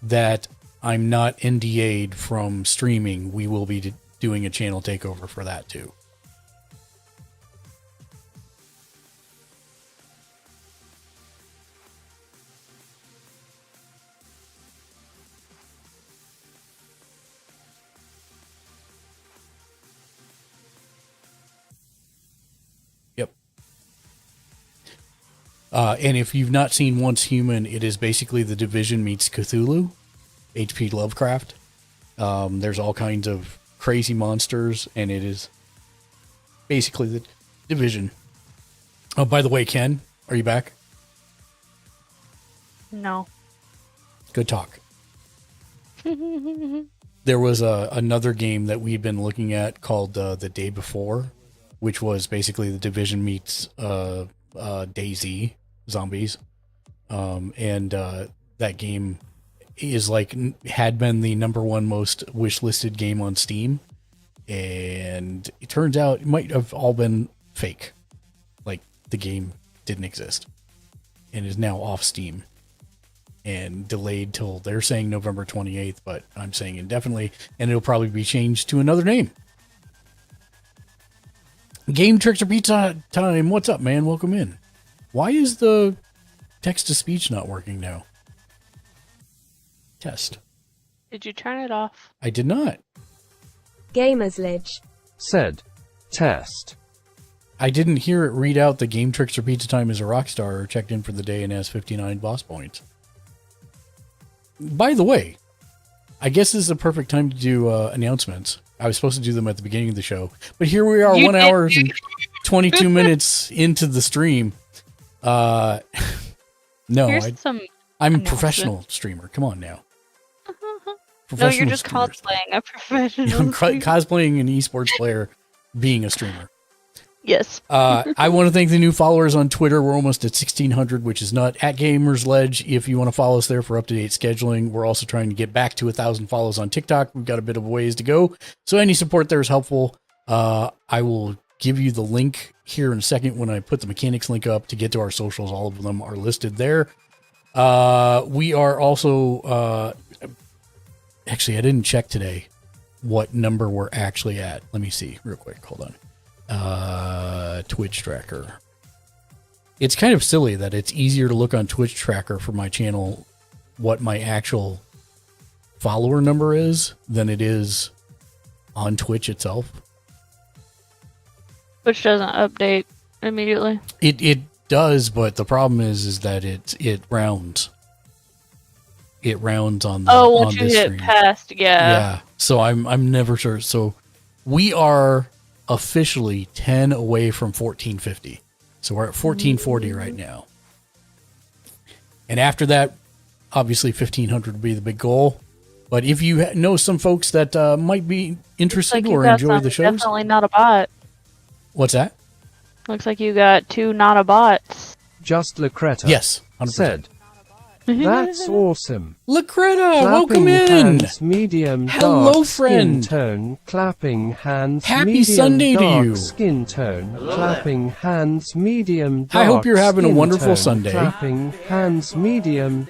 S4: that I'm not NDA'd from streaming, we will be doing a channel takeover for that too. And if you've not seen Once Human, it is basically The Division meets Cthulhu, H.P. Lovecraft. There's all kinds of crazy monsters, and it is basically The Division. Oh, by the way, Ken, are you back?
S9: No.
S4: Good talk. There was another game that we'd been looking at called The Day Before, which was basically The Division meets DayZ. Zombies. That game is had been the #1 most wish-listed game on Steam, and it turns out it might have all been fake. The game didn't exist and is now off Steam and delayed till they're saying November 28th, but I'm saying indefinitely, and it'll probably be changed to another name. Game Tricks or Pizza Time. What's up, man? Welcome in. Why is the text-to-speech not working now? Test.
S9: Did you turn it off?
S4: I did not.
S2: Gamersledge
S1: said, test.
S4: I didn't hear it read out the Game Tricks or Pizza Time is a rock star or checked in for the day and has 59 boss points. By the way, I guess this is a perfect time to do announcements. I was supposed to do them at the beginning of the show, but here we are, 1 hour and 22 minutes into the stream. No, I'm a professional streamer. Come on now.
S9: No, you're just cosplaying a professional.
S4: I'm cosplaying an esports player being a streamer.
S9: Yes.
S4: I want to thank the new followers on Twitter. We're almost at 1,600, which is not at GamersLedge. If you want to follow us there for up-to-date scheduling, we're also trying to get back to 1,000 follows on TikTok. We've got a bit of a ways to go, so any support there is helpful. I will give you the link here in a second when I put the mechanics link up to get to our socials. All of them are listed there. We are also actually, I didn't check today what number we're actually at. Let me see real quick. Hold on. Twitch tracker. It's kind of silly that it's easier to look on Twitch tracker for my channel what my actual follower number is than it is on Twitch itself.
S9: Which doesn't update immediately.
S4: It does, but the problem is that it rounds. It rounds on the
S9: once you hit
S4: stream.
S9: past,
S4: Yeah. So I'm never sure. So we are officially 10 away from 1450. So we're at 1440 right now. And after that, obviously 1500 would be the big goal. But if you know some folks that might be interested or enjoy the shows,
S9: definitely not a bot.
S4: What's that?
S9: Looks like you got 2 not a bots.
S1: Just Lacreta.
S4: Yes, 100%.
S1: Said, that's awesome.
S4: Lacreta, welcome in.
S1: Hands, medium,
S4: hello,
S1: dark
S4: friend.
S1: Skin tone, clapping hands.
S4: Happy
S1: medium,
S4: Sunday
S1: dark
S4: to you.
S1: Skin tone, clapping hands, medium.
S4: I hope you're having a
S1: skin
S4: wonderful
S1: tone,
S4: Sunday.
S1: Clapping hands, medium.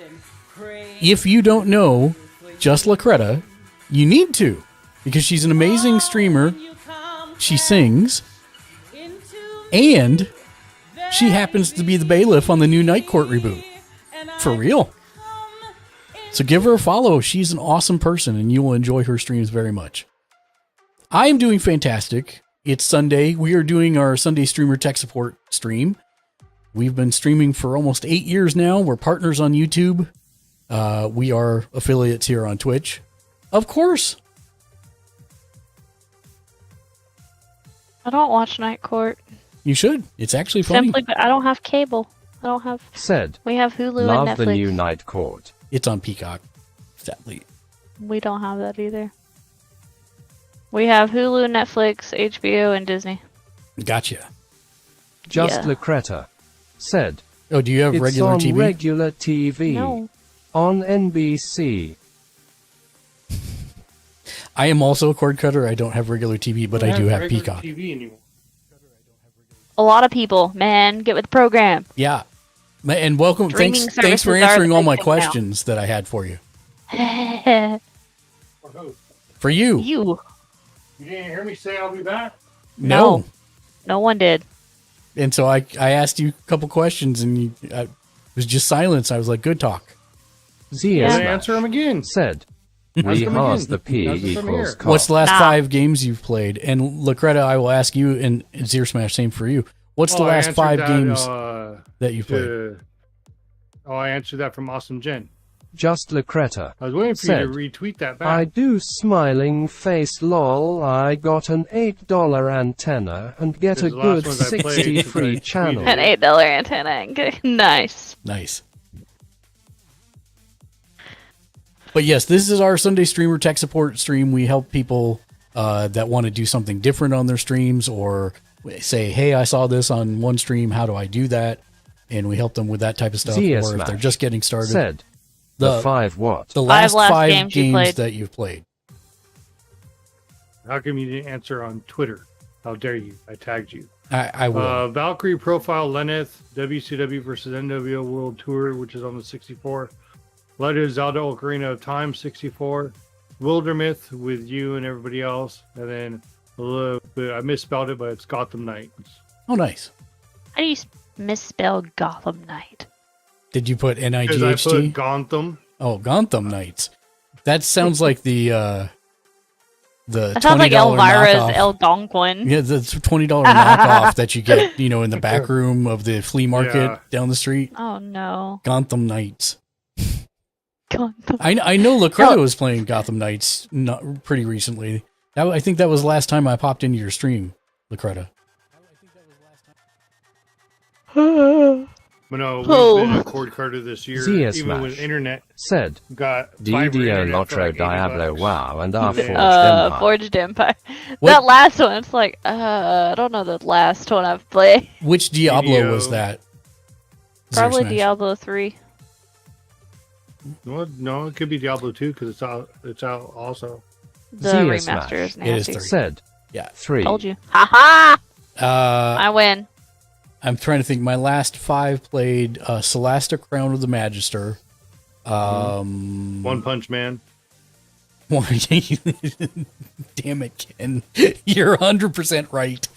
S4: If you don't know Just Lacreta, you need to, because she's an amazing streamer. She sings, and she happens to be the bailiff on the new Night Court reboot. For real. So give her a follow. She's an awesome person, and you will enjoy her streams very much. I am doing fantastic. It's Sunday. We are doing our Sunday Streamer Tech Support stream. We've been streaming for almost 8 years now. We're partners on YouTube. We are affiliates here on Twitch. Of course.
S9: I don't watch Night Court.
S4: You should. It's actually funny.
S9: Simply, but I don't have cable. I don't have.
S1: Said,
S9: we have Hulu
S1: love
S9: and Netflix.
S1: the new Night Court.
S4: It's on Peacock. Sadly.
S9: We don't have that either. We have Hulu, Netflix, HBO, and Disney.
S4: Gotcha.
S1: Just Lacreta. Said,
S4: oh, do you have regular
S1: TV?
S4: TV?
S1: Regular TV.
S9: No.
S1: On NBC.
S4: I am also a cord cutter. I don't have regular TV, but I do have Peacock.
S5: TV anymore.
S9: A lot of people, man, get with the program.
S4: Yeah. And welcome.
S9: Streaming
S4: Thanks for
S9: services are
S4: answering
S9: the
S4: all
S9: big
S4: my
S9: thing
S4: questions that I had for you.
S5: For who?
S4: For you.
S9: You.
S5: You didn't hear me say I'll be back?
S4: No.
S9: No one did.
S4: And so I asked you a couple questions, and it was just silence. I was like, good talk.
S1: Zia
S5: Let's
S1: Smash
S5: answer him again.
S1: said,
S5: Ask
S1: we
S5: him
S1: has
S5: again.
S1: the P
S5: Ask him
S1: equals
S5: here.
S1: cost.
S4: What's the last
S9: Nah.
S4: 5 games you've played? And Lucreta, I will ask you, and Zero Smash, same for you. What's the
S5: I
S4: last
S5: answered
S4: 5
S5: that,
S4: games that you played?
S5: I answered that from Awesome Jen.
S1: Just Lucreta
S5: I was waiting for
S1: said,
S5: you to retweet that back.
S1: I do smiling face lol. I got an $8 antenna and get a
S5: Those are the
S1: good
S5: last ones I played
S1: 60
S5: since I
S1: free
S5: tweeted.
S1: channel.
S9: An $8 antenna. Nice.
S4: Nice. But yes, this is our Sunday Streamer Tech Support stream. We help people that want to do something different on their streams, or say, hey, I saw this on one stream. How do I do that? And we help them with that type of stuff.
S1: Zia
S4: Or if
S1: Smash
S4: they're just getting started.
S1: said, the 5 what?
S4: The last
S9: last
S4: 5
S9: games you
S4: games
S9: played.
S4: that you've played.
S5: How come you didn't answer on Twitter? How dare you? I tagged you.
S4: I will.
S5: Valkyrie Profile Lenneth, WCW versus NWO World Tour, which is on the 64. Legend of Zelda Ocarina of Time 64. Wildermyth with you and everybody else. And then a little bit, I misspelled it, but it's Gotham Knights.
S4: Oh, nice.
S9: How do you misspell Gotham Knight?
S4: Did you put
S5: Because I
S4: N-I-G-H-T?
S5: put Gotham.
S4: Oh, Gotham Knights. That sounds like the
S9: That sounds like
S4: $20
S9: Elvira's
S4: knockoff.
S9: El Donquin.
S4: Yeah, the $20 knockoff that you get, in the back room of the flea market
S5: Yeah.
S4: down the street.
S9: Oh no.
S4: Gotham Knights.
S9: Gotham.
S4: I know Lucreta was playing Gotham Knights pretty recently. I think that was the last time I popped into your stream, Lucreta.
S5: But no, we've
S9: Oh.
S5: been a cord cutter this year.
S1: Zia
S5: Even
S1: Smash
S5: with internet.
S1: said,
S5: Got fiber
S1: DDO
S5: internet for
S1: Lotro
S5: like $80.
S1: Diablo WoW and our
S5: Yeah.
S1: Forged Empire.
S9: Forged Empire.
S4: What-
S9: That last one, it's like, I don't know the last one I've played.
S4: Which Diablo
S5: Video.
S4: was that? Zero
S9: Probably
S4: Smash.
S9: Diablo 3.
S5: No, it could be Diablo 2 because it's out. It's out also.
S9: The
S1: Zia
S9: remaster
S1: Smash.
S9: is
S4: It is
S9: nasty.
S4: 3.
S1: Said,
S4: Yeah.
S1: 3.
S9: Told you. Haha!
S4: Uh,
S9: I win.
S4: I'm trying to think. My last 5 played Celasta Crown of the Magister.
S5: One Punch Man.
S4: Damn it, Ken. You're 100% right.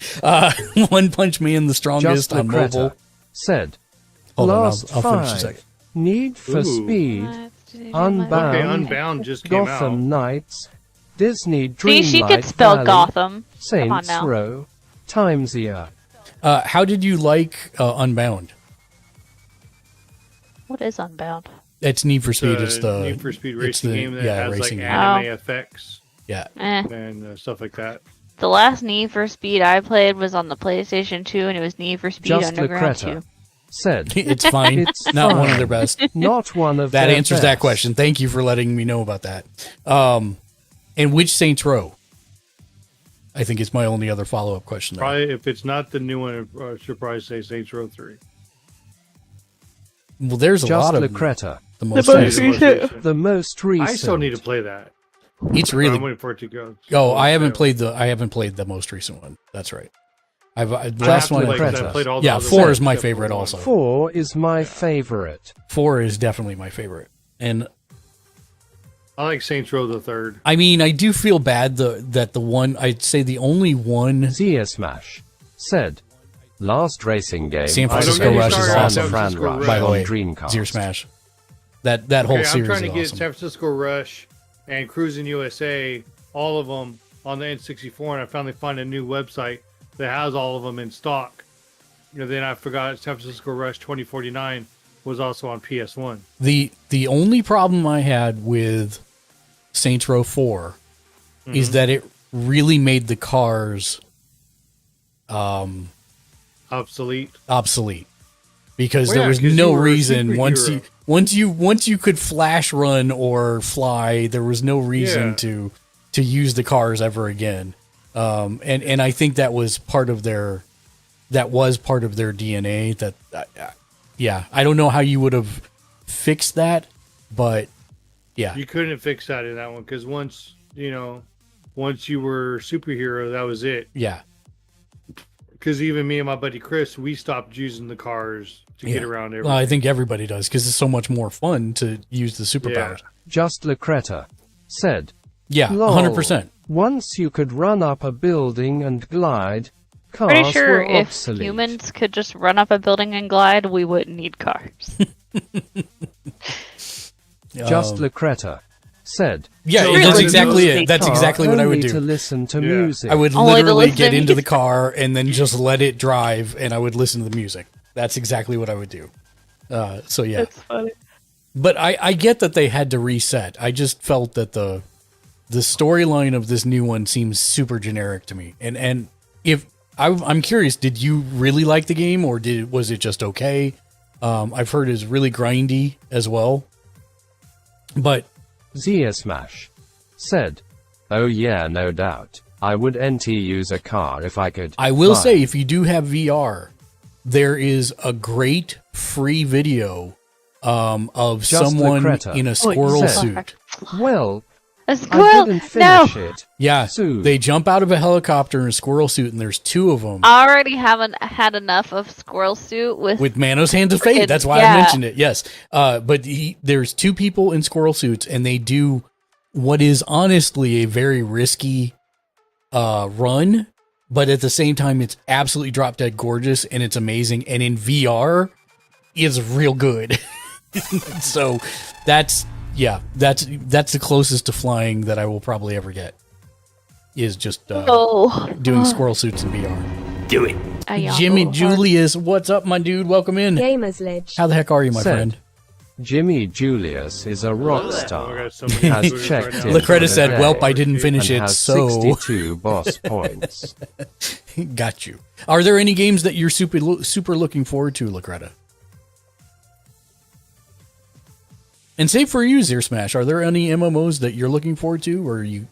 S4: One Punch Man, the strongest
S1: Just
S4: on mobile.
S1: Lucreta said,
S4: Hold on,
S1: last
S4: I'll finish in a
S1: 5.
S4: second.
S1: Need for
S5: Ooh.
S1: Speed.
S5: Okay,
S1: Unbound.
S5: Unbound just came
S1: Gotham
S5: out.
S1: Knights. Disney
S9: See,
S1: Dreamlight
S9: she could spell
S1: Valley,
S9: Gotham. Come on
S1: Saints
S9: now.
S1: Row. Timesier.
S4: How did you like Unbound?
S9: What is Unbound?
S4: It's Need for Speed. It's the
S5: Need for Speed
S4: it's
S5: racing
S4: the-
S5: game that
S4: yeah,
S5: has like
S4: racing game.
S5: anime
S9: Oh.
S5: effects
S4: Yeah.
S5: and stuff like that.
S9: The last Need for Speed I played was on the PlayStation 2, and it was Need for Speed
S1: Just
S9: Underground
S1: Lucreta
S9: 2.
S1: said,
S4: It's fine.
S1: It's
S4: Not one of
S1: fine.
S4: their best.
S1: not one of
S4: That
S1: their
S4: answers that
S1: best.
S4: question. Thank you for letting me know about that. And which Saints Row? I think it's my only other follow-up question there.
S5: Probably if it's not the new one, I should probably say Saints Row 3.
S4: Well, there's a
S1: Just
S4: lot of
S1: Lucreta.
S4: the most.
S1: The most recent.
S5: I still need to play that.
S4: It's
S5: I'm
S4: really.
S5: waiting for it to go.
S4: Oh, I haven't played the most recent one. That's right. The last one.
S5: I played all the
S4: Yeah,
S5: other
S4: 4
S5: ones
S4: is my
S5: except for
S4: favorite
S5: one.
S4: also.
S1: 4 is my favorite.
S4: 4 is definitely my favorite. And
S5: I like Saints Row the third.
S4: I mean, I do feel bad that the one, I'd say the only one.
S1: Zia Smash said, last racing game.
S4: San
S5: I don't
S4: Francisco
S5: get
S4: Rush is
S5: started on
S4: awesome.
S5: San Francisco Rush.
S4: By the
S1: on
S4: way,
S1: Dreamcast.
S4: Zero Smash. That whole
S5: Okay, I'm
S4: series
S5: trying to
S4: is
S5: get
S4: awesome.
S5: San Francisco Rush and Cruising USA, all of them on the N64, and I finally found a new website that has all of them in stock. Then I forgot San Francisco Rush 2049 was also on PS1.
S4: The only problem I had with Saints Row 4 is that it really made the cars
S5: Obsolete.
S4: because
S5: Well,
S4: there
S5: yeah,
S4: was
S5: 'cause you
S4: no
S5: were a
S4: reason
S5: superhero.
S4: once you could flash run or fly, there was no reason
S5: Yeah.
S4: to use the cars ever again. And I think that was part of their DNA. That I don't know how you would have fixed that, but yeah,
S5: You couldn't fix that in that one because once you were superhero, that was it.
S4: yeah.
S5: because even me and my buddy Chris, we stopped using the cars to get around everything.
S4: Well, I think everybody does because it's so much more fun to use the superpowers.
S1: Just Lucreta said,
S4: Yeah,
S1: "Lol,
S4: 100%.
S1: Once you could run up a building and glide, cars
S9: Pretty sure
S1: were
S9: if
S1: obsolete."
S9: humans could just run up a building and glide, we wouldn't need cars.
S1: Just Lucreta said,
S4: Yeah,
S1: "Don't
S4: that's
S1: use
S4: exactly
S1: the
S4: it. That's
S1: car
S4: exactly what I would
S1: only
S4: do.
S1: to listen to music."
S4: I would
S9: Only to
S4: literally
S9: listen to
S4: get into the
S9: music.
S4: car and then just let it drive, and I would listen to the music. That's exactly what I would do. So yeah,
S9: That's funny.
S4: but I get that they had to reset. I just felt that the storyline of this new one seems super generic to me. And if I'm curious, did you really like the game, or was it just okay? I've heard it's really grindy as well. But
S1: Zia Smash said, "Oh yeah, no doubt. I would NT use a car if I could."
S4: I will
S1: fly."
S4: say, if you do have VR, there is a great free video of
S1: Just
S4: someone
S1: Lucreta
S4: in a squirrel
S1: said,
S4: suit.
S1: "Well,
S9: A squirrel?
S1: I didn't finish it."
S4: Yeah,
S1: Suit.
S4: they jump out of a helicopter in a squirrel suit, and there's two of them
S9: I already haven't had enough of squirrel suit with
S4: Manos Hands of Fate. That's why I mentioned it. Yes, but there's two people in squirrel suits, and they do what is honestly a very risky run, but at the same time, it's absolutely drop dead gorgeous, and it's amazing. And in VR, it's real good. So that's the closest to flying that I will probably ever get. Is just doing squirrel suits in VR.
S8: Do it.
S4: Jimmy Julius, what's up, my dude? Welcome in.
S2: Gamers Ledge.
S4: How the heck are you, my
S1: Said,
S4: friend?
S1: Jimmy Julius is a rock star.
S5: I got so many
S1: Has
S5: movies
S1: checked
S5: right
S1: in
S5: now.
S4: Lucreta
S1: for
S4: said,
S1: the
S4: "Welp,
S1: day
S4: I didn't finish
S1: and
S4: it,
S1: has
S4: so
S1: 62 boss points."
S4: got you." Are there any games that you're super looking forward to, Lucreta? And save for you, Zero Smash, are there any MMOs that you're looking forward to, or are you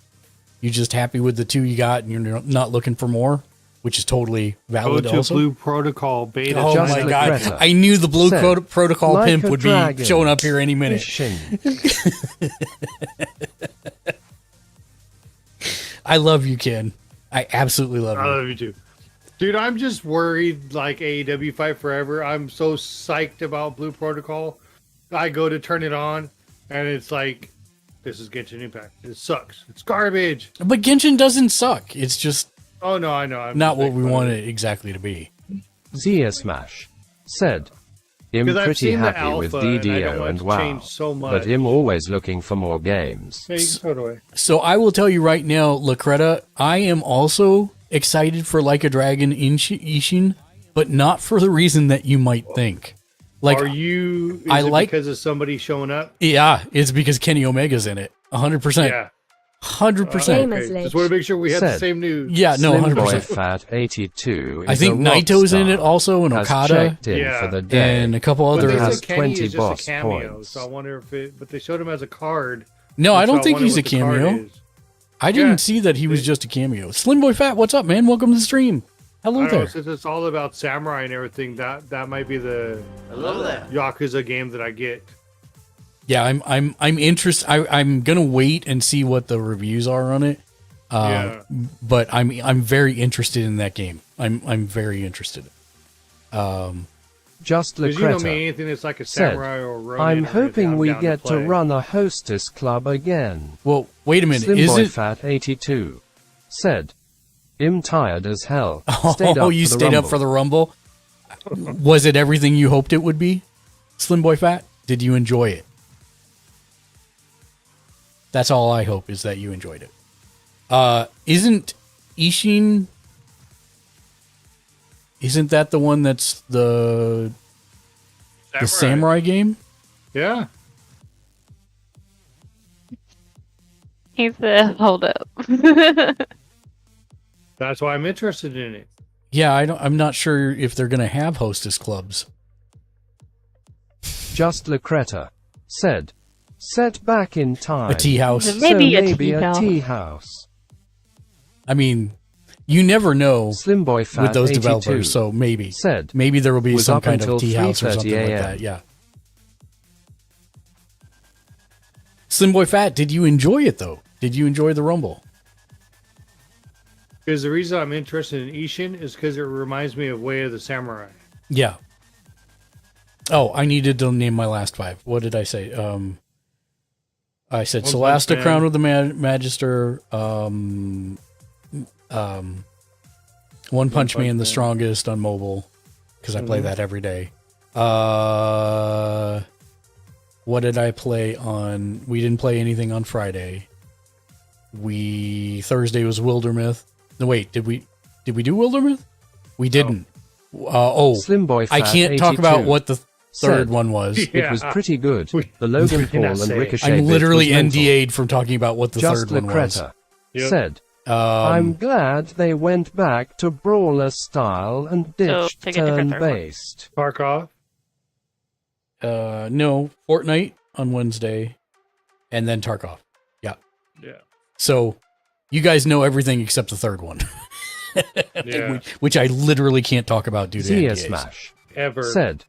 S4: just happy with the two you got and you're not looking for more, which is totally
S5: Go
S4: valid
S5: to
S4: also?
S5: Blue Protocol beta.
S4: Oh
S1: Just
S4: my
S1: like
S4: god!
S1: Greta
S4: I knew the Blue
S1: said,
S4: Protocol
S1: "Like
S4: pimp
S1: a
S4: would be
S1: dragon,
S4: showing up here any minute.
S1: fishing."
S4: I love you, Ken. I absolutely love
S5: I
S4: you.
S5: love you too. Dude, I'm just worried like AEW Fight Forever. I'm so psyched about Blue Protocol. I go to turn it on and it's like, this is Genshin Impact. It sucks. It's garbage.
S4: But Genshin doesn't suck. It's just
S5: Oh no, I know. I'm
S4: not
S5: just
S4: what
S5: making
S4: we
S5: fun of
S4: want
S5: it.
S4: it exactly to be.
S1: Zia Smash said, "I'm
S5: 'Cause I've
S1: pretty
S5: seen the
S1: happy with
S5: alpha and I don't
S1: DDO
S5: want
S1: and
S5: to
S1: WoW,
S5: change so much.
S1: but I'm always looking for more games."
S5: Yeah, you can throw it away.
S4: So I will tell you right now, Lucreta, I am also excited for Like a Dragon Ishin, but not for the reason that you might think. Like,
S5: Are you? Is
S4: I
S5: it
S4: like-
S5: because of somebody showing up.
S4: yeah, it's because Kenny Omega's in it. 100%.
S5: Yeah.
S4: 100%.
S2: Gamers
S5: Okay.
S2: Ledge.
S5: Just want to make sure we have the
S1: Said,
S5: same news.
S4: Yeah, no,
S1: Slim Boy
S4: 100%.
S1: Fat 82
S4: I
S1: is
S4: think
S1: a rock
S4: Naito's in
S1: star,
S4: it also, and
S1: has
S4: Okada,
S1: checked in
S5: Yeah.
S1: for the day,
S4: and a couple
S5: But
S4: other.
S5: they
S1: has
S5: said Kenny
S1: 20
S5: is just
S1: boss
S5: a cameo,
S1: points.
S5: so I wonder if it. But they showed him as a card.
S4: No, I
S5: so
S4: don't think
S5: wonder
S4: he's a
S5: what the card
S4: cameo.
S5: is.
S4: I didn't
S5: Yeah.
S4: see that he was just a cameo. Slim Boy Fat, what's up, man? Welcome to the stream. Hello
S5: I don't know,
S4: there.
S5: since it's all about samurai and everything, that might be the
S8: Hello there.
S5: Yakuza game that I get.
S4: Yeah, I'm interested. I'm gonna wait and see what the reviews are on it.
S5: Yeah.
S4: But I'm very interested in that game. I'm very interested.
S1: Just
S5: Because you know
S1: Lucreta
S5: me, anything that's like a
S1: said,
S5: samurai or a Ronin
S1: "I'm
S5: or anything,
S1: hoping
S5: I'm
S1: we
S5: down
S1: get to
S5: play.
S1: run a hostess club again."
S4: Well, wait a minute.
S1: Slim
S4: Is
S1: Boy
S4: it?
S1: Fat 82 said, "I'm tired as hell."
S4: Oh, you stayed up for the Rumble. Was it everything you hoped it would be, Slim Boy Fat? Did you enjoy it? That's all I hope, is that you enjoyed it. Isn't Ishin? Isn't that the one that's the samurai game?
S5: Yeah.
S9: He said, "Hold up."
S5: That's why I'm interested in it.
S4: Yeah, I'm not sure if they're gonna have hostess clubs.
S1: Just Lucreta said, "Set back in time.
S4: A tea house.
S1: So
S9: Maybe a
S1: maybe
S9: tea
S1: a
S9: house.
S1: tea house."
S4: I mean, you never know
S1: Slim Boy Fat
S4: with those
S1: 82
S4: developers, so maybe
S1: said,
S4: maybe there will be
S1: "Was
S4: some
S1: up
S4: kind
S1: until
S4: of tea house or
S1: 3:30
S4: something like
S1: a.m.
S4: that. Yeah. Slim Boy Fat, did you enjoy it though? Did you enjoy the Rumble?
S5: Because the reason I'm interested in Ishin is because it reminds me of Way of the Samurai.
S4: Yeah. Oh, I needed to name my last 5. What did I say? I said Celasta, Crown of the Magister, One Punch Man, the strongest on mobile, because I play that every day. What did I play on? We didn't play anything on Friday. Thursday was Wildermyth. No, wait, did we do Wildermyth? We didn't.
S1: Slim Boy
S4: I
S1: Fat
S4: can't talk
S1: 82
S4: about what the third
S1: said,
S4: one was.
S1: It was pretty good. The Logan Paul and Ricochet.
S4: I'm
S1: bit
S4: literally
S1: was mental.
S4: NDA'd from talking about what the
S1: Just
S4: third one was.
S1: said, I'm glad they went back to brawler style and ditched turn-based.
S5: Tarkov?
S4: No, Fortnite on Wednesday, and then Tarkov. Yeah.
S5: Yeah.
S4: So, you guys know everything except the third one.
S5: Yeah.
S4: Which I literally can't talk about due to
S1: Zia
S4: NDAs.
S1: Smash
S5: Ever.
S1: said,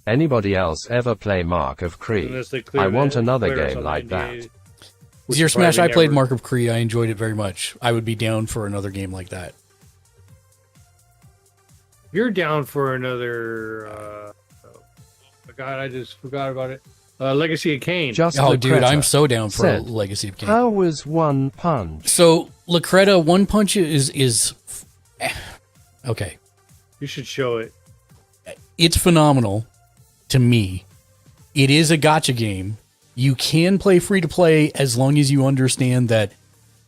S1: anybody else ever play Mark of Kree?
S5: Unless they clear
S1: I want
S5: the-
S1: another
S5: clear us
S1: game
S5: on
S1: like
S5: NDA.
S1: that.
S4: Zero Smash, I
S5: probably
S4: played
S5: never-
S4: Mark of Kree. I enjoyed it very much. I would be down for another game like that.
S5: You're down for another. God, I just forgot about it. Legacy of Kain.
S1: Just
S4: Oh, dude,
S1: Lucreta
S4: I'm so down for a
S1: said,
S4: Legacy of Kain.
S1: How was One Punch?
S4: So, Lucreta, One Punch is okay.
S5: You should show it.
S4: It's phenomenal to me. It is a gacha game. You can play free to play as long as you understand that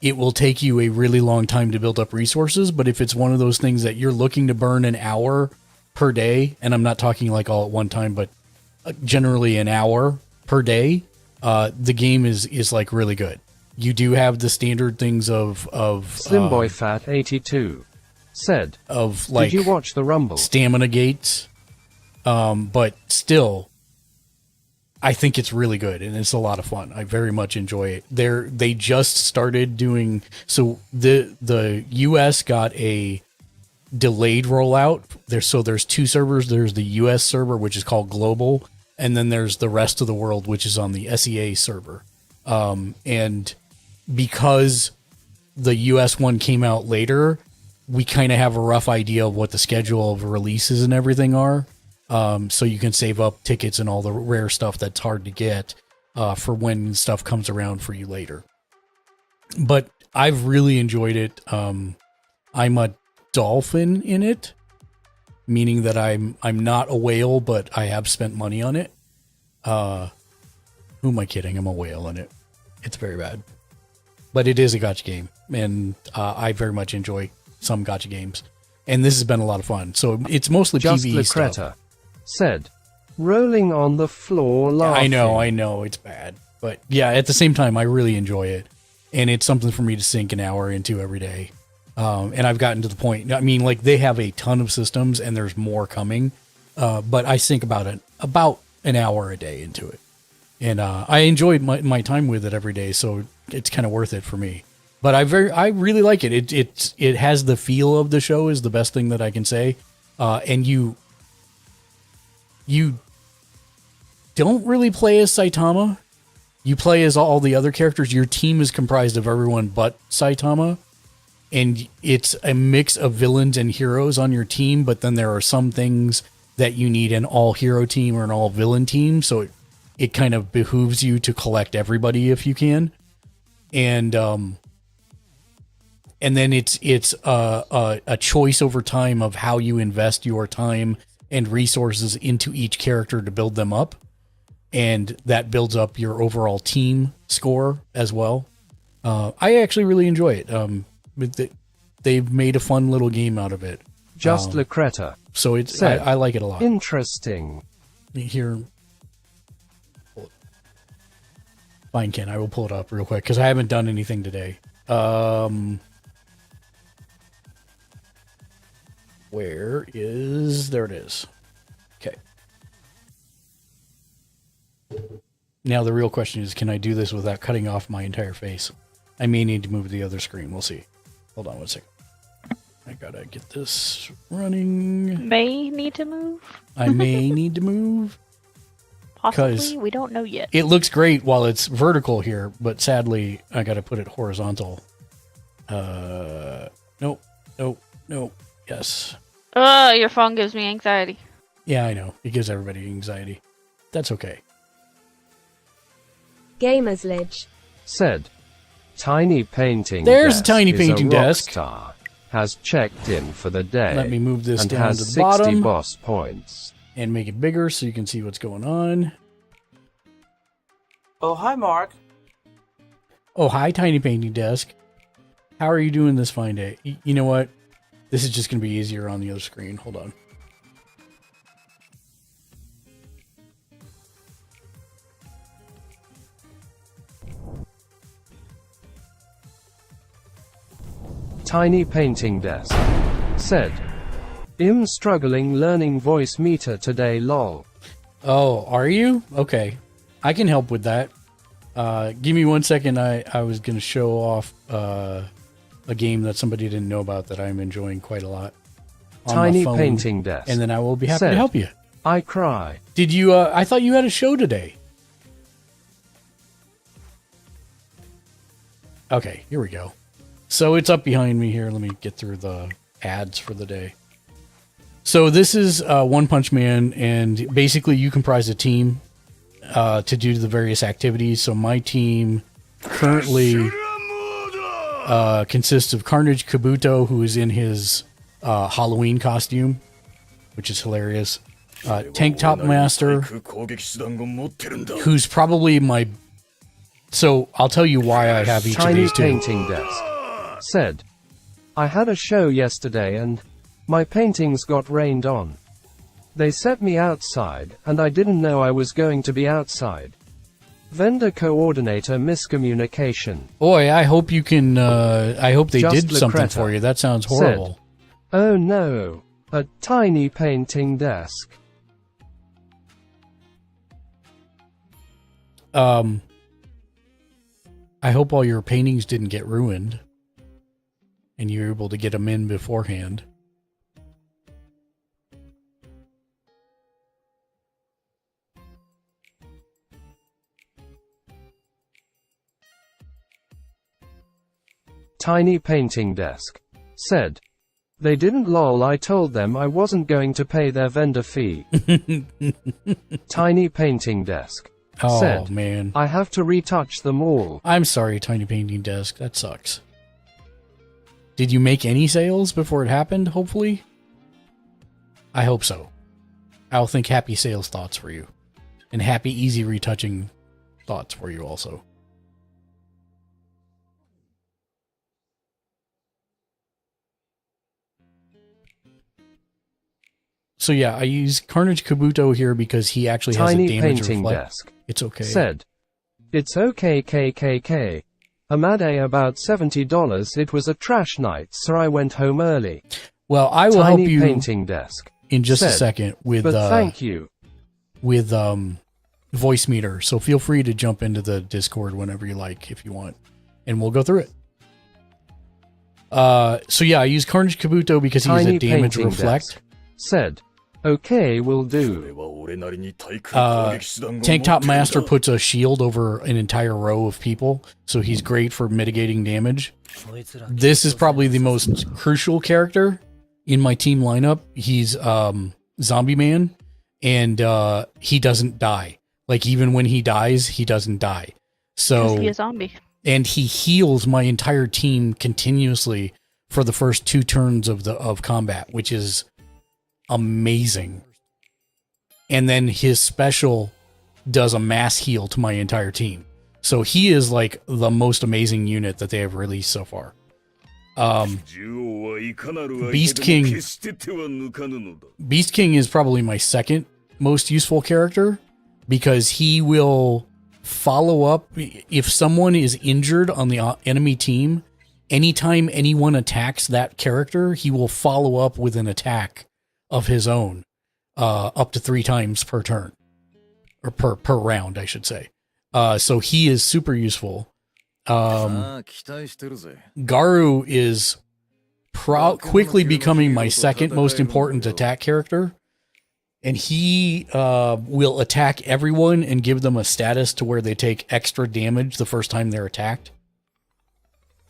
S4: it will take you a really long time to build up resources. But if it's one of those things that you're looking to burn an hour per day, and I'm not talking like all at one time, but generally an hour per day, the game is like really good. You do have the standard things of
S1: Slim Boy Fat 82 said,
S4: of like,
S1: did you watch the Rumble?
S4: Stamina gates, but still, I think it's really good and it's a lot of fun. I very much enjoy it. They just started doing, so the US got a delayed rollout there. So there's 2 servers. There's the US server, which is called Global, and then there's the rest of the world, which is on the SEA server. And because the US one came out later, we kind of have a rough idea of what the schedule of releases and everything are. So you can save up tickets and all the rare stuff that's hard to get for when stuff comes around for you later. But I've really enjoyed it. I'm a dolphin in it, meaning that I'm not a whale, but I have spent money on it. Who am I kidding? I'm a whale in it. It's very bad. But it is a gacha game, and I very much enjoy some gacha games. And this has been a lot of fun. So it's mostly
S1: Just
S4: PvE
S1: Lucreta
S4: stuff.
S1: said, rolling on the floor laughing.
S4: I know, it's bad. But yeah, at the same time, I really enjoy it. And it's something for me to sink an hour into every day. And I've gotten to the point, I mean, like, they have a ton of systems and there's more coming. But I sink about an hour a day into it. And I enjoyed my time with it every day, so it's kind of worth it for me. But I really like it. It has the feel of the show, is the best thing that I can say. And you don't really play as Saitama. You play as all the other characters. Your team is comprised of everyone but Saitama. And it's a mix of villains and heroes on your team, but then there are some things that you need an all-hero team or an all-villain team, so it kind of behooves you to collect everybody if you can. And then it's a choice over time of how you invest your time and resources into each character to build them up. And that builds up your overall team score as well. I actually really enjoy it. They've made a fun little game out of it.
S1: Just Lucreta.
S4: So it's
S1: said,
S4: I like it a lot.
S1: Interesting.
S4: Here. Fine, Ken. I will pull it up real quick because I haven't done anything today. Where is... There it is. Okay. Now the real question is, can I do this without cutting off my entire face? I may need to move to the other screen. We'll see. Hold on one second. I gotta get this running.
S9: May need to move?
S4: I may need to move.
S9: Possibly. We don't know yet.
S4: It looks great while it's vertical here, but sadly, I gotta put it horizontal. Nope. Nope. Nope. Yes.
S9: Oh, your phone gives me anxiety.
S4: Yeah, I know. It gives everybody anxiety. That's okay.
S2: Gamers Lidge.
S1: Said. Tiny painting
S4: There's
S1: desk
S4: a tiny
S1: is
S4: painting
S1: rock
S4: desk.
S1: Star, has checked in for the day.
S4: Let me move this
S1: and
S4: down
S1: has
S4: to the
S1: 60
S4: bottom.
S1: boss points.
S4: And make it bigger so you can see what's going on.
S13: Oh, hi, Mark.
S4: Oh, hi, tiny painting desk. How are you doing this fine day? You know what? This is just going to be easier on the other screen. Hold on.
S1: Tiny painting desk. Said. I'm struggling learning voice meter today, lol.
S4: Oh, are you? Okay. I can help with that. Give me 1 second. I was going to show off a game that somebody didn't know about that I'm enjoying quite a lot. On my
S1: Tiny
S4: phone,
S1: painting desk.
S4: And then I will be happy to
S1: Said,
S4: help you.
S1: I cry.
S4: Did you, I thought you had a show today. Okay, here we go. So it's up behind me here. Let me get through the ads for the day. So this is One Punch Man, and basically you comprise a team to do the various activities. So my team currently consists of Carnage Kabuto, who is in his Halloween costume, which is hilarious. Tank Top Master, who's probably my... So I'll tell you why I have each
S1: Tiny
S4: of these two.
S1: painting desk. Said. I had a show yesterday and my paintings got rained on. They set me outside, and I didn't know I was going to be outside. Vendor coordinator miscommunication.
S4: Boy, I hope you can, I hope they
S1: Just
S4: did something
S1: Lucreta
S4: for you. That sounds horrible.
S1: Said, oh no, a tiny painting desk.
S4: I hope all your paintings didn't get ruined and you were able to get them in beforehand.
S1: Tiny painting desk. Said. They didn't lol, I told them I wasn't going to pay their vendor fee. Tiny painting desk.
S4: Oh,
S1: Said,
S4: man.
S1: I have to retouch them all.
S4: I'm sorry, Tiny Painting Desk. That sucks. Did you make any sales before it happened, hopefully? I hope so. I'll think happy sales thoughts for you. And happy, easy retouching thoughts for you also. So yeah, I use Carnage Kabuto here because he actually has a
S1: Tiny
S4: damage
S1: painting
S4: reflect.
S1: desk.
S4: It's okay.
S1: Said. It's okay KKK. I'm mad about $70. It was a trash night, so I went home early.
S4: Well, I will
S1: Tiny
S4: help you
S1: painting desk.
S4: in just a
S1: Said,
S4: second with
S1: but thank you.
S4: With voice meter. So feel free to jump into the Discord whenever you like if you want, and we'll go through it. So yeah, I use Carnage Kabuto because he has a damage
S1: painting
S4: reflect.
S1: desk. Said, okay, will do.
S4: Tank Top Master puts a shield over an entire row of people, so he's great for mitigating damage. This is probably the most crucial character in my team lineup. He's Zombie Man, and he doesn't die. Like, even when he dies, he doesn't die. So
S9: He's a zombie.
S4: And he heals my entire team continuously for the first 2 turns of combat, which is amazing. And then his special does a mass heal to my entire team. So he is like the most amazing unit that they have released so far. Beast King is probably my second most useful character because he will follow up. If someone is injured on the enemy team, anytime anyone attacks that character, he will follow up with an attack of his own, up to 3 times per turn, or per round, I should say. So he is super useful. Garu is quickly becoming my second most important attack character, and he will attack everyone and give them a status to where they take extra damage the first time they're attacked.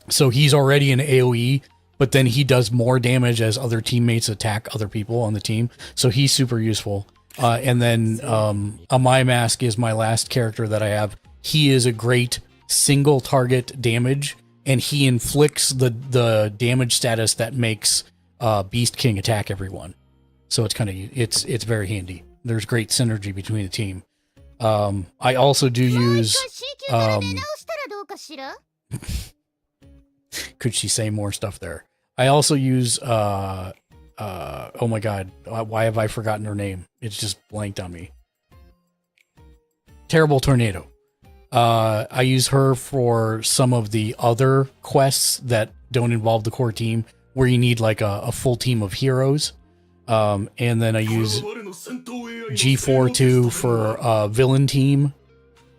S4: So he's already an AoE, but then he does more damage as other teammates attack other people on the team. So he's super useful. And then Amai Mask is my last character that I have. He is a great single target damage, and he inflicts the damage status that makes Beast King attack everyone. So it's very handy. There's great synergy between the team. I also do use could she say more stuff there? I also use oh my god, why have I forgotten her name? It's just blanked on me. Terrible Tornado. I use her for some of the other quests that don't involve the core team, where you need like a full team of heroes. And then I use G42 for villain team.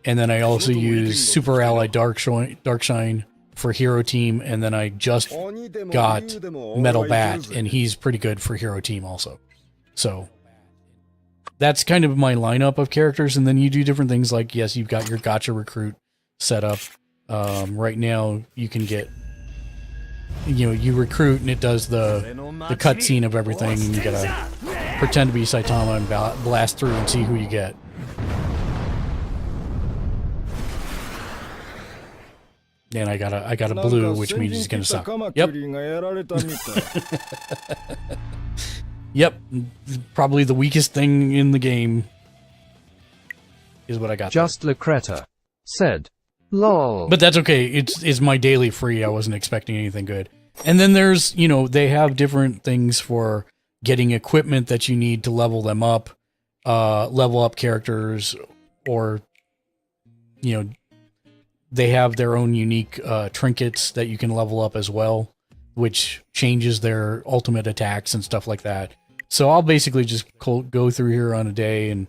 S4: And then I also use Super Ally Darkshine for hero team. And then I just got Metal Bat, and he's pretty good for hero team also. So that's kind of my lineup of characters. And then you do different things like, yes, you've got your Gotcha Recruit set up. Right now you can get, you recruit and it does the cutscene of everything, and you gotta pretend to be Saitama and blast through and see who you get. And I got a blue, which means he's gonna suck. Yep. Yep. Probably the weakest thing in the game is what I got.
S1: Just Lucreta said, "Lol."
S4: But that's okay. It's my daily free. I wasn't expecting anything good. And then there's, they have different things for getting equipment that you need to level them up, level up characters, or, they have their own unique trinkets that you can level up as well, which changes their ultimate attacks and stuff like that. So I'll basically just go through here on a day and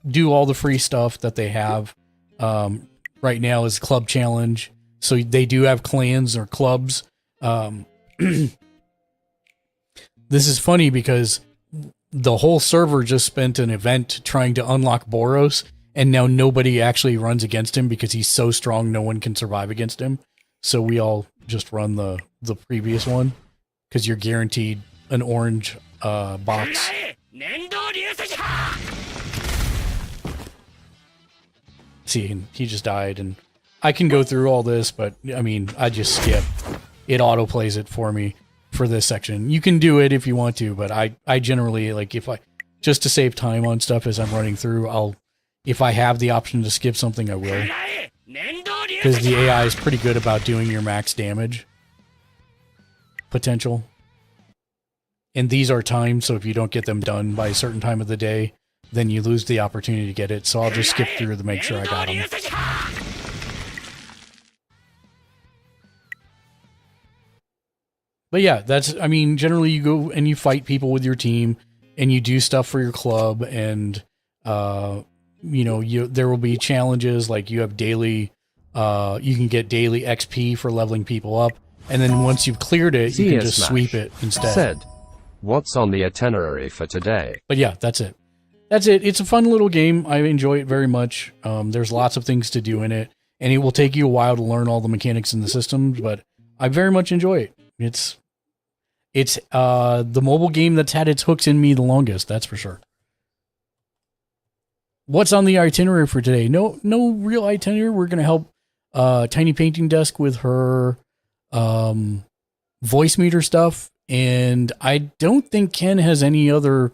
S4: do all the free stuff that they have. Right now is Club Challenge. So they do have clans or clubs. This is funny because the whole server just spent an event trying to unlock Boros, and now nobody actually runs against him because he's so strong no one can survive against him. So we all just run the previous one because you're guaranteed an orange box. See, he just died, and I can go through all this, but I mean, I just skip. It auto plays it for me for this section. You can do it if you want to, but I generally, like, just to save time on stuff as I'm running through, if I have the option to skip something, I will. Because the AI is pretty good about doing your max damage potential. And these are timed, so if you don't get them done by a certain time of the day, then you lose the opportunity to get it. So I'll just skip through to make sure I got them. But yeah, generally you go and you fight people with your team, and you do stuff for your club, and there will be challenges, like you have daily, you can get daily XP for leveling people up, and then once you've cleared it, you can just sweep it instead.
S1: Said, "What's on the itinerary for today?"
S4: But yeah, that's it. It's a fun little game. I enjoy it very much. There's lots of things to do in it, and it will take you a while to learn all the mechanics in the systems, but I very much enjoy it. It's the mobile game that's had its hooks in me the longest, that's for sure. What's on the itinerary for today? No real itinerary. We're going to help Tiny Painting Desk with her voice meter stuff, and I don't think Ken has any other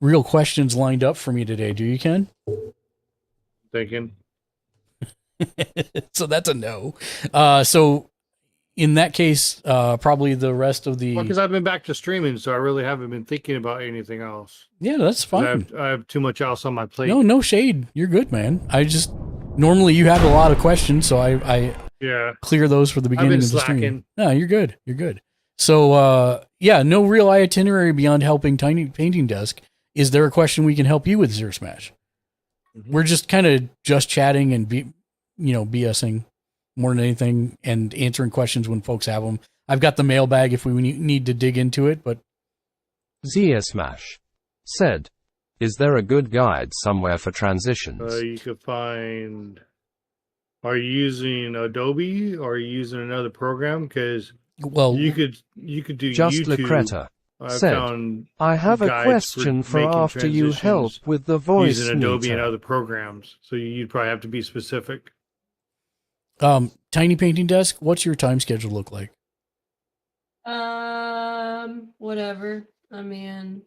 S4: real questions lined up for me today. Do you, Ken?
S5: Thinking.
S4: So that's a no. So in that case, probably the rest of the...
S5: Because I've been back to streaming, so I really haven't been thinking about anything else.
S4: Yeah, that's fine.
S5: I have too much else on my plate.
S4: No shade. You're good, man. Normally you have a lot of questions, so I clear those for the beginning of the stream. No, you're good. You're good. So, no real itinerary beyond helping Tiny Painting Desk. Is there a question we can help you with, Zero Smash? Mm-hmm. We're just kind of just chatting and BSing more than anything, and answering questions when folks have them. I've got the mailbag if we need to dig into it, but...
S1: Zia Smash said, "Is there a good guide somewhere for transitions?"
S5: You could find... Are you using Adobe, or are you using another program? Because
S4: Well,
S5: you could do
S1: Just
S5: YouTube.
S1: Lucreta
S5: I've
S1: said,
S5: found
S1: I have a
S5: guides
S1: question for
S5: making
S1: after you help
S5: transitions
S1: with the voice
S5: using Adobe and
S1: meter.
S5: other programs. So you'd probably have to be specific.
S4: Tiny Painting Desk, what's your time schedule look like?
S11: Whatever. I mean,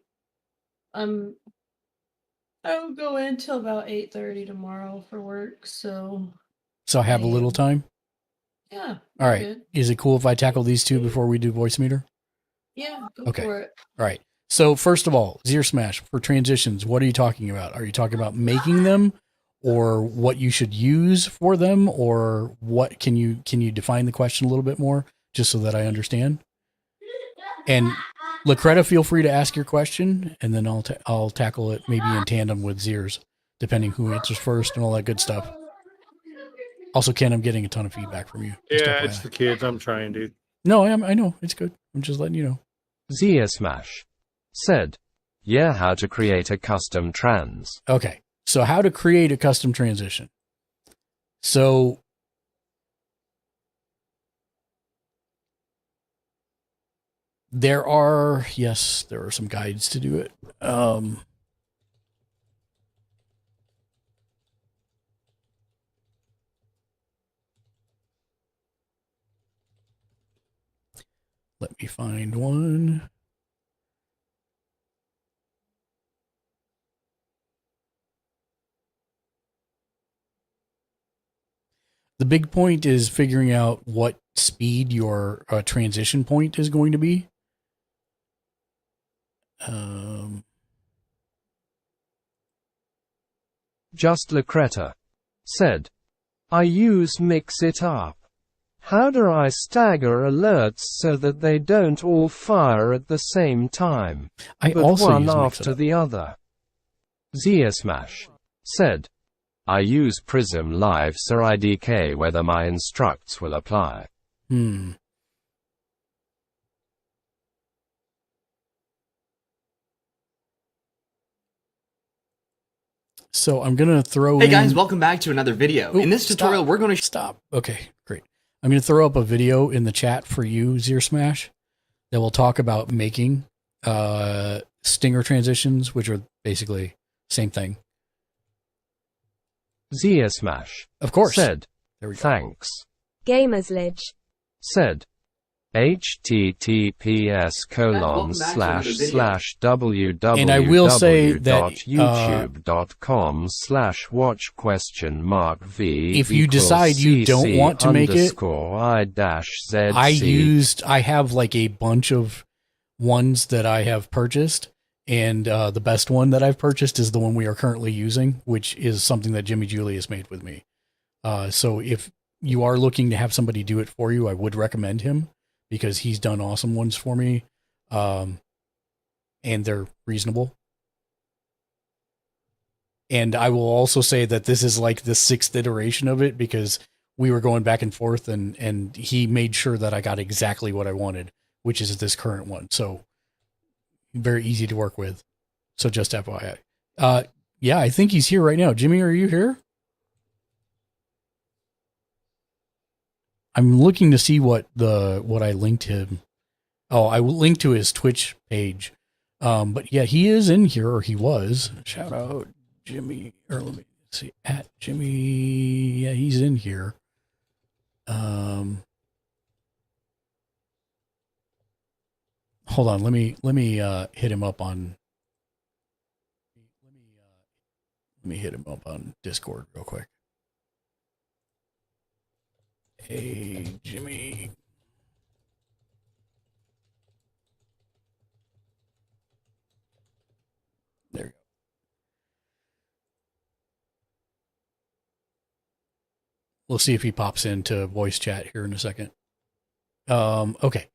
S11: I'll go in till about 8:30 tomorrow for work. So
S4: I have a little time.
S11: yeah.
S4: All right.
S11: Good.
S4: Is it cool if I tackle these two before we do voice meter?
S11: Yeah. Go
S4: Okay.
S11: for it.
S4: All right. So first of all, Zero Smash for transitions. What are you talking about? Are you talking about making them, or what you should use for them, or what? Can you define the question a little bit more, just so that I understand? And Lucreta, feel free to ask your question, and then I'll tackle it maybe in tandem with Zeers, depending who answers first and all that good stuff. Also, Ken, I'm getting a ton of feedback from you. Just
S5: Yeah,
S4: FYI.
S5: it's the kids. I'm trying, dude.
S4: No, I know it's good. I'm just letting you know.
S1: Zia Smash said, yeah, how to create a custom trans.
S4: Okay, so how to create a custom transition. So there are some guides to do it. Let me find one. The big point is figuring out what speed your transition point is going to be.
S1: Just Lucreta said, I use Mix It Up. How do I stagger alerts so that they don't all fire at the same time,
S4: I
S1: but
S4: also
S1: one
S4: use Mix It
S1: after
S4: Up.
S1: the other? Zia Smash said, I use Prism Live so IDK whether my instructs will apply.
S4: So I'm going to throw
S14: Hey
S4: in...
S14: guys, welcome back to another video. In this tutorial, we're going to...
S4: Stop. Okay, great. I'm going to throw up a video in the chat for you, Zero Smash, that will talk about making stinger transitions, which are basically same thing.
S1: Zia Smash,
S4: of course,
S1: said,
S4: there we go.
S1: Thanks.
S2: Gamersledge
S1: Said, https://www.youtube.com/watch
S4: And I will say that,
S1: v
S4: if you decide you don't want to make it, I have like a bunch of ones that I have purchased, and the best one that I've purchased is the one we are currently using, which is something that Jimmy Julius made with me. So if you are looking to have somebody do it for you, I would recommend him, because he's done awesome ones for me, and they're reasonable. And I will also say that this is like the 6th iteration of it, because we were going back and forth, and he made sure that I got exactly what I wanted, which is this current one. So very easy to work with. So just FYI. Yeah, I think he's here right now. Jimmy, are you here? I'm looking to see what I linked him. Oh, I linked to his Twitch page. But yeah, he is in here, or he was. Shout out Jimmy, or let me see, at Jimmy. Yeah, he's in here. Hold on, let me hit him up on. Let me hit him up on Discord real quick. Hey, Jimmy. There you go. We'll see if he pops into voice chat here in a second. Okay.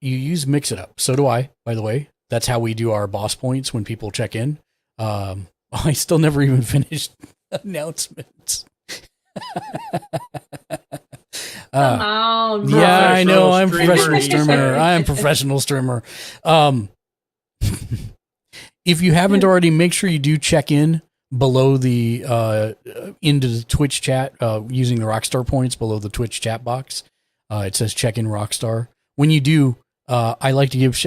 S4: You use Mix It Up. So do I, by the way. That's how we do our boss points when people check in. I still never even finished announcements.
S11: Come on,
S4: yeah, I know. I'm a
S5: professional
S4: professional streamer. I am a professional streamer. If you haven't already, make sure you do check in below the into the Twitch chat using the Rockstar points below the Twitch chat box. It says check in Rockstar. When you do, I like to give.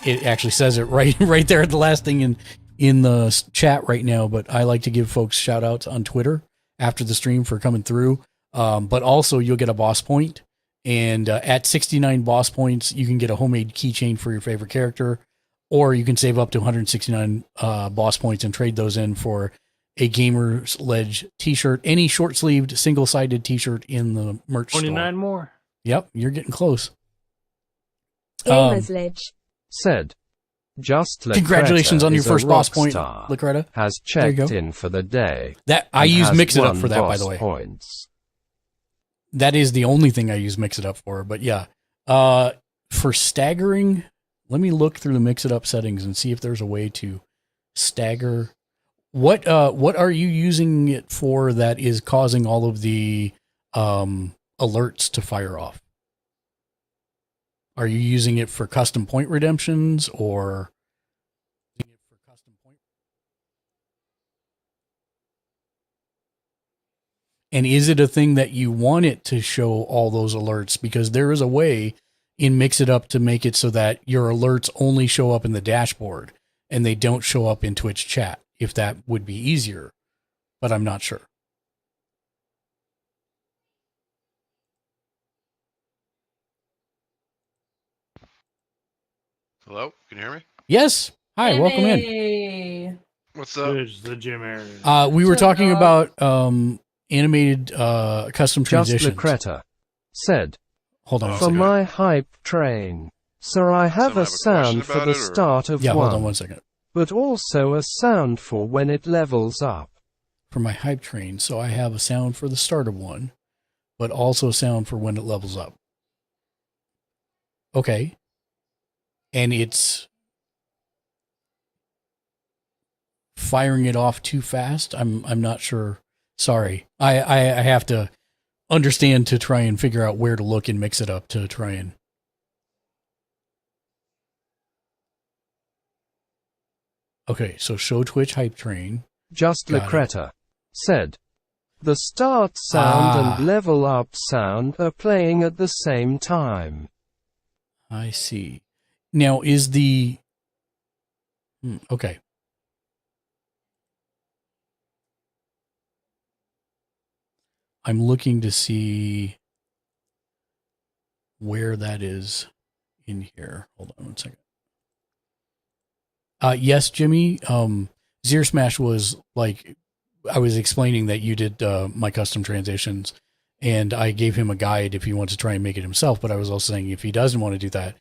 S4: It actually says it right there at the last thing in the chat right now. But I like to give folks shout outs on Twitter after the stream for coming through. But also you'll get a boss point, and at 69 boss points, you can get a homemade keychain for your favorite character, or you can save up to 169 boss points and trade those in for a Gamer's Ledge t-shirt, any short-sleeved, single-sided t-shirt in the merch
S5: 29
S4: store.
S5: more.
S4: Yep, you're getting close.
S2: Gamer's Ledge
S1: said, just
S4: congratulations on your first boss point, Lacreta.
S1: Has checked in for the day.
S4: That I use Mix It Up for that, by the way.
S1: Points.
S4: That is the only thing I use Mix It Up for. But yeah, for staggering, let me look through the Mix It Up settings and see if there's a way to stagger. What are you using it for that is causing all of the alerts to fire off? Are you using it for custom point redemptions or? And is it a thing that you want it to show all those alerts? Because there is a way in Mix It Up to make it so that your alerts only show up in the dashboard and they don't show up in Twitch chat, if that would be easier, but I'm not sure.
S15: Hello, can you hear me?
S4: Yes. Hi, welcome in.
S15: What's up?
S5: It's the gym area.
S4: We were talking about animated custom transitions.
S1: Just Lacreta said,
S4: hold on.
S1: For my hype train, sir, I have a sound for the start of one.
S4: Hold on 1 second.
S1: But also a sound for when it levels up.
S4: For my hype train, so I have a sound for the start of one, but also a sound for when it levels up. Okay. And it's firing it off too fast. I'm not sure. Sorry. I have to understand to try and figure out where to look and Mix It Up to try and. Okay, so show Twitch hype train.
S1: Just Lacreta said, the start sound and level up sound are playing at the same time.
S4: I see. Now is the okay. I'm looking to see where that is in here. Hold on 1 second. Yes, Jimmy. Zero Smash was like, I was explaining that you did my custom transitions, and I gave him a guide if he wants to try and make it himself. But I was also saying if he doesn't want to do that,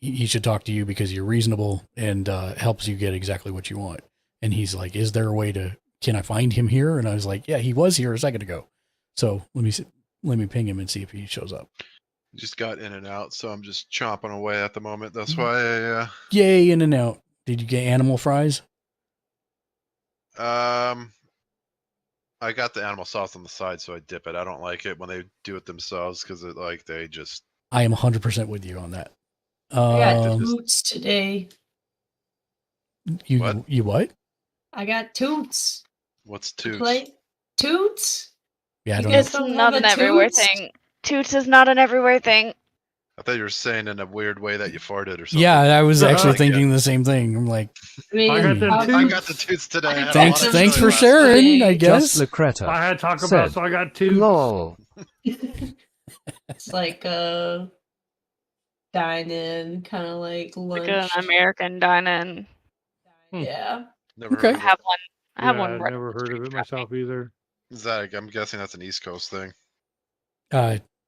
S4: he should talk to you because you're reasonable and helps you get exactly what you want. And he's like, is there a way to, can I find him here? And I was like, yeah, he was here a second ago. So let me ping him and see if he shows up.
S15: Just got in and out, so I'm just chomping away at the moment. That's why
S4: Yay, in and out. Did you get animal fries?
S15: I got the animal sauce on the side, so I dip it. I don't like it when they do it themselves because they just.
S4: I am 100% with you on that.
S11: I got toots today.
S4: You what?
S11: I got toots.
S15: What's toots?
S11: Toots?
S4: Yeah, I don't
S9: It's not an everywhere thing. Toots is not an everywhere thing.
S15: I thought you were saying in a weird way that you farted or something.
S4: Yeah, I was actually thinking the same thing. I'm like,
S15: I got the toots today.
S4: Thanks for sharing, I guess.
S1: Just Lacreta
S5: I had Taco Bell, so I got two.
S1: Lol.
S11: It's like a dine-in, kind of like lunch.
S9: Like an American dine-in.
S11: Yeah.
S15: Never
S4: Okay.
S15: heard of
S9: I have one. I have
S5: Yeah,
S9: one.
S5: I've never heard of it myself either.
S15: Is that? I'm guessing that's an East Coast thing.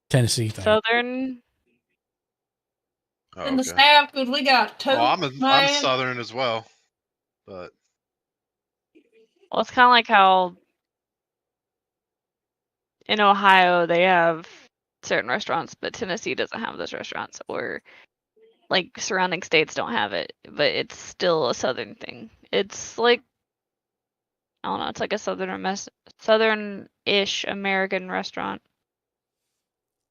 S4: Tennessee thing.
S9: Southern.
S15: Oh,
S11: In the
S15: okay.
S11: South, because we got toots.
S15: Well, I'm
S11: man.
S15: Southern as well, but
S9: Well, it's kind of like how in Ohio they have certain restaurants, but Tennessee doesn't have those restaurants, or like surrounding states don't have it, but it's still a Southern thing. It's like, I don't know, it's like a Southern-ish American restaurant.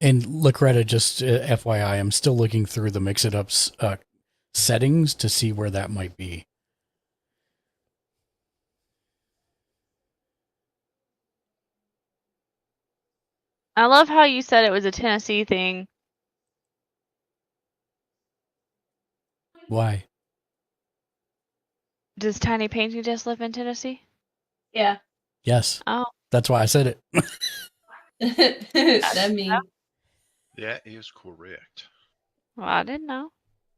S4: And Lacreta, just FYI, I'm still looking through the Mix It Up's settings to see where that might be.
S9: I love how you said it was a Tennessee thing.
S4: Why?
S9: Does Tiny Painting just live in Tennessee?
S11: Yeah.
S4: Yes.
S9: Oh.
S4: That's why I said it.
S11: That mean.
S15: Yeah, he is correct.
S9: Well, I didn't know.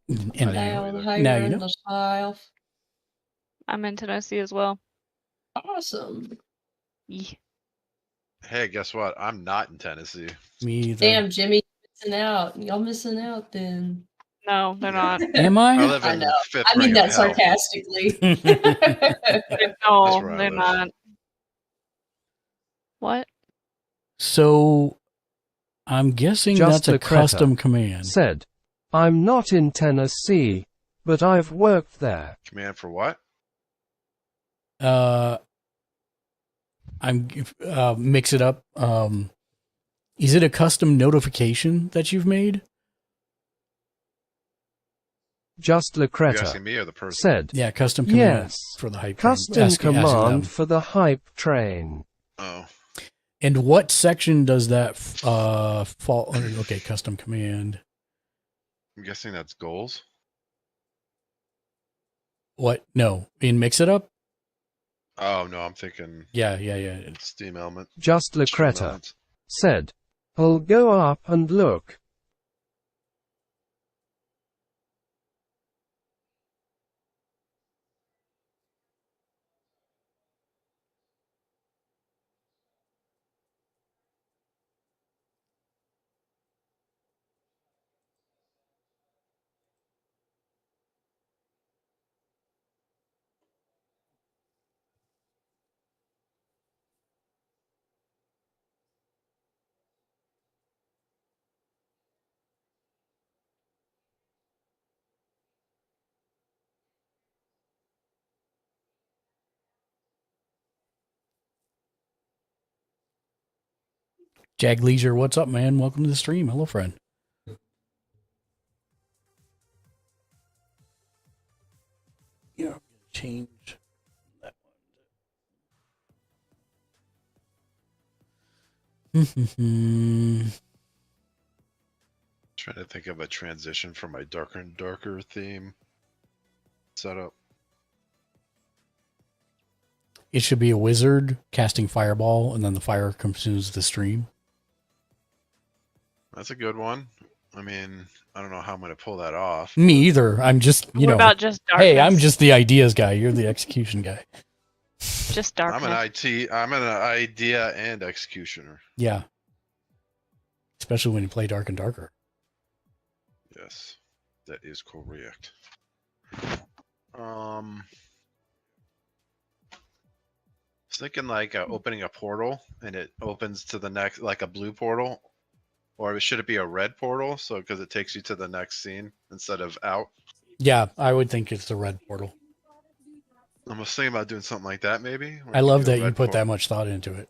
S4: And
S15: now
S4: you know.
S11: The South.
S9: I'm in Tennessee as well.
S11: Awesome.
S9: Yeah.
S15: Hey, guess what? I'm not in Tennessee.
S4: Me either.
S11: Damn, Jimmy, missing out. Y'all missing out then.
S9: No, they're not.
S4: Am I?
S15: I live in
S11: I know.
S15: Fifth
S11: I mean
S15: Ring of
S11: that
S15: Hell.
S11: sarcastically.
S9: No,
S15: where I
S9: they're
S15: live.
S9: not. What?
S4: So, I'm guessing
S1: Just
S4: that's a
S1: the Creta
S4: custom command.
S1: Said, I'm not in Tennessee, but I've worked there.
S15: Command for what?
S4: I'm mix it up. Is it a custom notification that you've made?
S1: Just
S15: You
S1: Lacreta
S15: asking me or the person?
S1: said,
S4: Yeah, custom command
S1: yes,
S4: for the hype train.
S1: custom
S4: Asking them.
S1: command for the hype train.
S15: Oh.
S4: And what section does that fall under? Okay, custom command.
S15: I'm guessing that's goals.
S4: What? No, in mix it up.
S15: Oh no, I'm thinking
S4: Yeah.
S15: Steam element.
S1: Just
S15: Stream
S1: Lacreta
S15: elements.
S1: said, I'll go up and look.
S4: Jag Leisure, what's up, man? Welcome to the stream. Hello, friend. Yeah, change that one.
S15: Trying to think of a transition for my darker and darker theme setup.
S4: It should be a wizard casting fireball, and then the fire consumes the stream.
S15: That's a good one. I mean, I don't know how I'm going to pull that off.
S4: Me either. I'm just, you
S9: What
S4: know.
S9: about just
S4: hey, I'm
S9: darkness?
S4: just the ideas guy. You're the execution guy.
S9: Just darkness.
S15: I'm an idea and executioner.
S4: Yeah. Especially when you play Dark and Darker.
S15: Yes, that is correct. I was thinking like opening a portal and it opens to the next, like a blue portal, or should it be a red portal? So because it takes you to the next scene instead of out.
S4: Yeah, I would think it's the red portal.
S15: I was thinking about doing something like that, maybe. Where
S4: I
S15: you
S4: love
S15: do a
S4: that you
S15: red
S4: put that
S15: portal.
S4: much thought into it.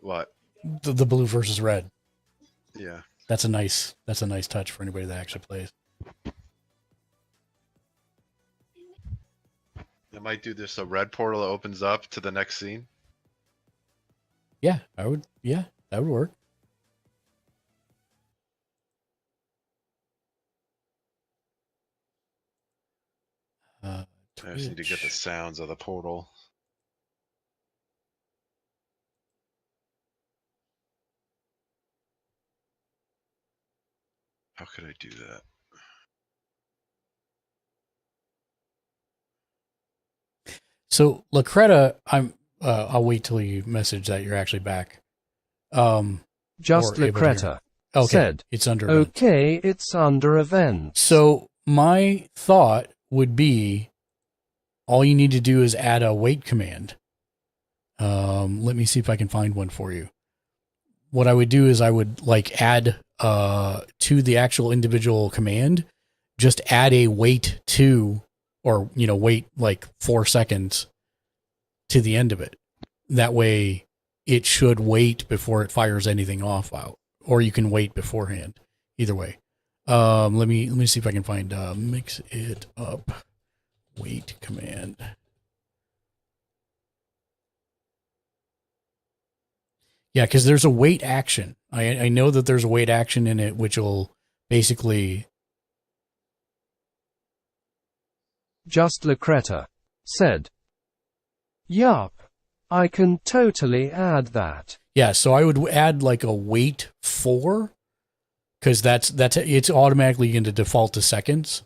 S15: What?
S4: The blue versus red.
S15: Yeah.
S4: That's a nice touch for anybody that actually plays.
S15: I might do this. A red portal opens up to the next scene.
S4: Yeah, that would work.
S15: I just need to get the sounds of the portal. How could I do that?
S4: So Lacreta, I'll wait till you message that you're actually back.
S1: Just
S4: or able to hear.
S1: Lacreta
S4: Okay,
S1: said,
S4: it's under events.
S1: okay, it's under events.
S4: So my thought would be, all you need to do is add a wait command. Let me see if I can find one for you. What I would do is I would like add to the actual individual command, just add a wait to, or wait like 4 seconds to the end of it. That way it should wait before it fires anything off out, or you can wait beforehand. Either way. Let me see if I can find mix it up wait command. Yeah, because there's a wait action. I know that there's a wait action in it, which will basically...
S1: Just Lucreta said, yup, I can totally add that.
S4: Yeah, so I would add like a wait 4, because it's automatically going to default to seconds.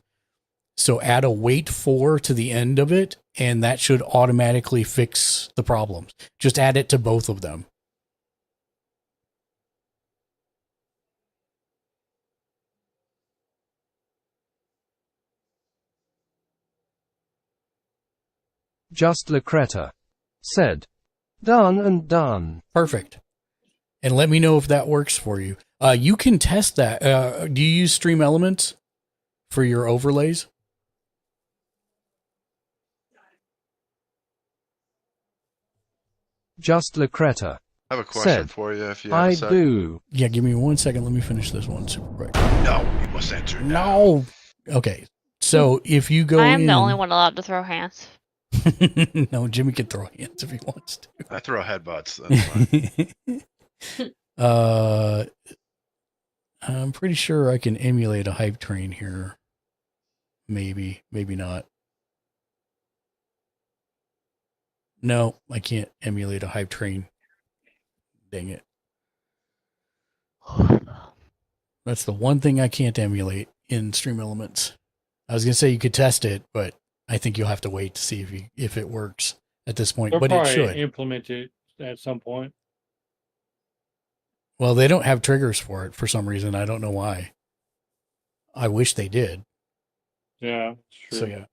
S4: So add a wait 4 to the end of it, and that should automatically fix the problems. Just add it to both of them.
S1: Just Lucreta said, done and done.
S4: Perfect. And let me know if that works for you. You can test that. Do you use Stream Elements for your overlays?
S1: Just Lucreta
S15: I have a question
S1: said,
S15: for you if you have
S1: I
S15: a sec.
S1: do.
S4: Yeah, give me 1 second. Let me finish this one super quick.
S15: No, you must answer now.
S4: No. Okay. So if you go
S9: I am
S4: in...
S9: the only one allowed to throw hands.
S4: No, Jimmy can throw hands if he wants to.
S15: I throw headbutts. That's fine.
S4: I'm pretty sure I can emulate a hype train here. Maybe, maybe not. No, I can't emulate a hype train. Dang it. That's the one thing I can't emulate in Stream Elements. I was going to say you could test it, but I think you'll have to wait to see if it works at this point.
S5: They'll
S4: But it
S5: probably
S4: should.
S5: implement it at some point.
S4: Well, they don't have triggers for it for some reason. I don't know why. I wish they did.
S5: Yeah, it's true.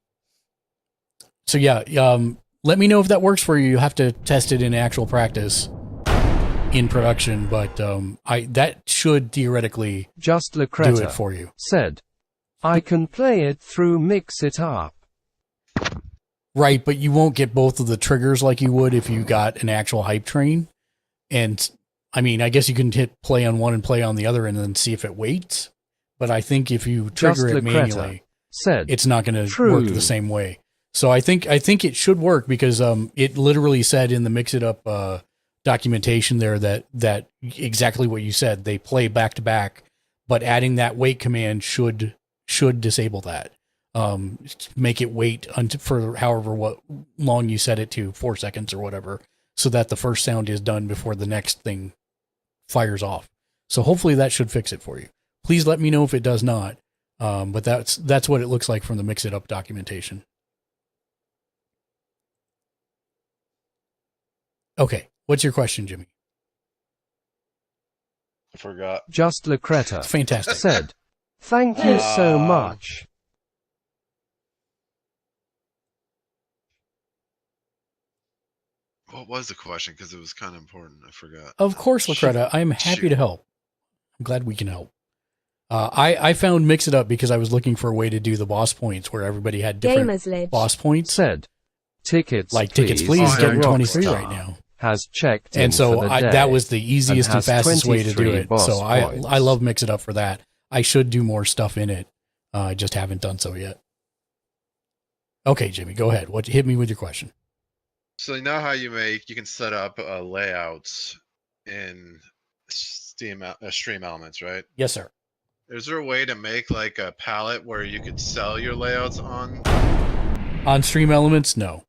S4: So yeah. Let me know if that works for you. You'll have to test it in actual practice in production, but that should theoretically
S1: Just
S4: do
S1: Lucreta
S4: it for you.
S1: said, I can play it through Mix It Up.
S4: Right, but you won't get both of the triggers like you would if you got an actual hype train. And I mean, I guess you can hit play on one and play on the other and then see if it waits. But I think if you trigger
S1: Just
S4: it
S1: Lucreta
S4: manually,
S1: said,
S4: it's not going to
S1: true.
S4: work the same way. So I think it should work because it literally said in the Mix It Up documentation there that exactly what you said. They play back to back, but adding that wait command should disable that. Make it wait for however long you set it to, 4 seconds or whatever, so that the first sound is done before the next thing fires off. So hopefully that should fix it for you. Please let me know if it does not. But that's what it looks like from the Mix It Up documentation. Okay, what's your question, Jimmy?
S15: I forgot.
S1: Just Lucreta
S4: Fantastic.
S1: said, thank you so much.
S15: What was the question? Because it was kind of important. I forgot.
S4: Of course, Lucreta. I'm happy to help. I'm glad we can help. I found Mix It Up because I was looking for a way to do the boss points where everybody had different boss points.
S1: Said, tickets
S4: please, getting 23 right now.
S1: Has checked in
S4: And so
S1: for the day
S4: that was the easiest and fastest way to do
S1: 23
S4: it.
S1: boss
S4: So
S1: points.
S4: I love Mix It Up for that. I should do more stuff in it. I just haven't done so yet. Okay, Jimmy, go ahead. Hit me with your question.
S15: So you know how you can set up layouts in Stream Elements, right?
S4: Yes, sir.
S15: Is there a way to make like a palette where you could sell your layouts on?
S4: On Stream Elements, no.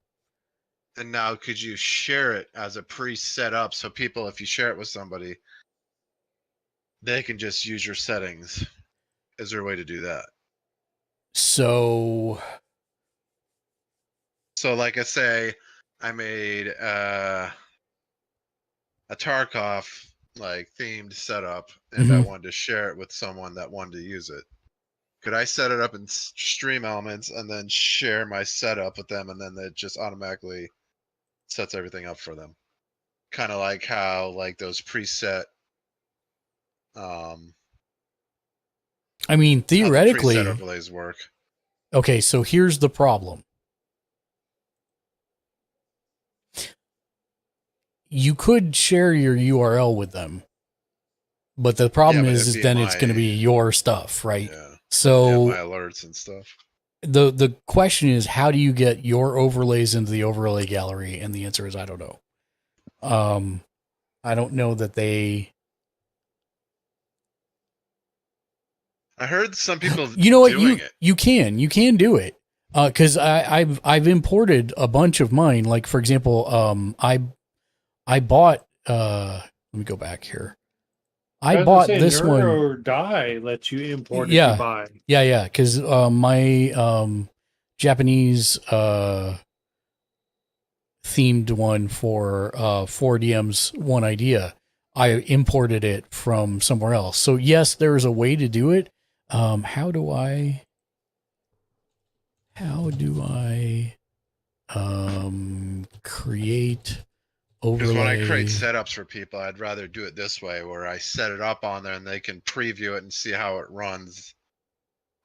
S15: And now could you share it as a pre-set up so people, if you share it with somebody, they can just use your settings? Is there a way to do that?
S4: So
S15: like I say, I made a Tarkov like themed setup, and I wanted to share it with someone that wanted to use it. Could I set it up in Stream Elements and then share my setup with them, and then it just automatically sets everything up for them? Kind of like how like those preset.
S4: I mean, theoretically,
S15: how the preset overlays work.
S4: Okay, so here's the problem. You could share your URL with them, but the problem is then it's going to be your stuff, right?
S15: Yeah.
S4: So
S15: my alerts and stuff.
S4: The question is, how do you get your overlays into the overlay gallery? And the answer is, I don't know. I don't know that they.
S15: I heard some people
S4: You know what?
S15: doing it.
S4: You can do it. Because I've imported a bunch of mine. Like for example, I bought. Let me go back here. I bought this one.
S5: Or Die lets you import if
S4: Yeah,
S5: you buy.
S4: yeah. Because my Japanese themed one for 4DM's One Idea, I imported it from somewhere else. So yes, there is a way to do it. How do I create overlay?
S15: Because when I create setups for people, I'd rather do it this way, where I set it up on there and they can preview it and see how it runs.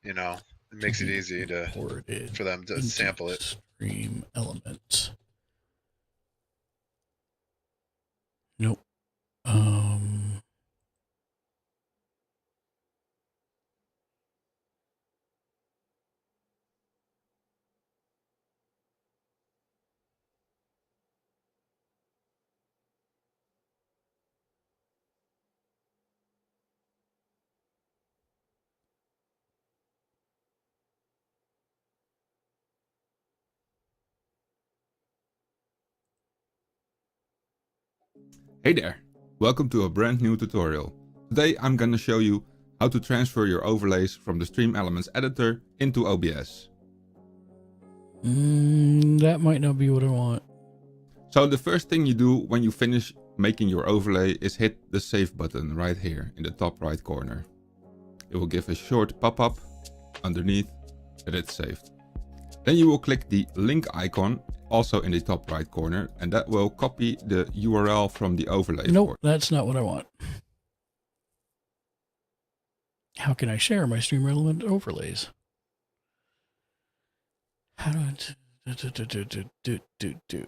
S15: You know, it makes it easy for them to sample it.
S4: Stream element. Nope.
S16: Hey there, welcome to a brand new tutorial. Today I'm gonna show you how to transfer your overlays from the Stream Elements editor into OBS.
S4: That might not be what I want.
S16: So the first thing you do when you finish making your overlay is hit the save button right here in the top right corner. It will give a short pop-up underneath that it's saved. Then you will click the link icon also in the top right corner, and that will copy the URL from the overlay.
S4: Nope, that's not what I want. How can I share my Stream Element overlays? How do I do?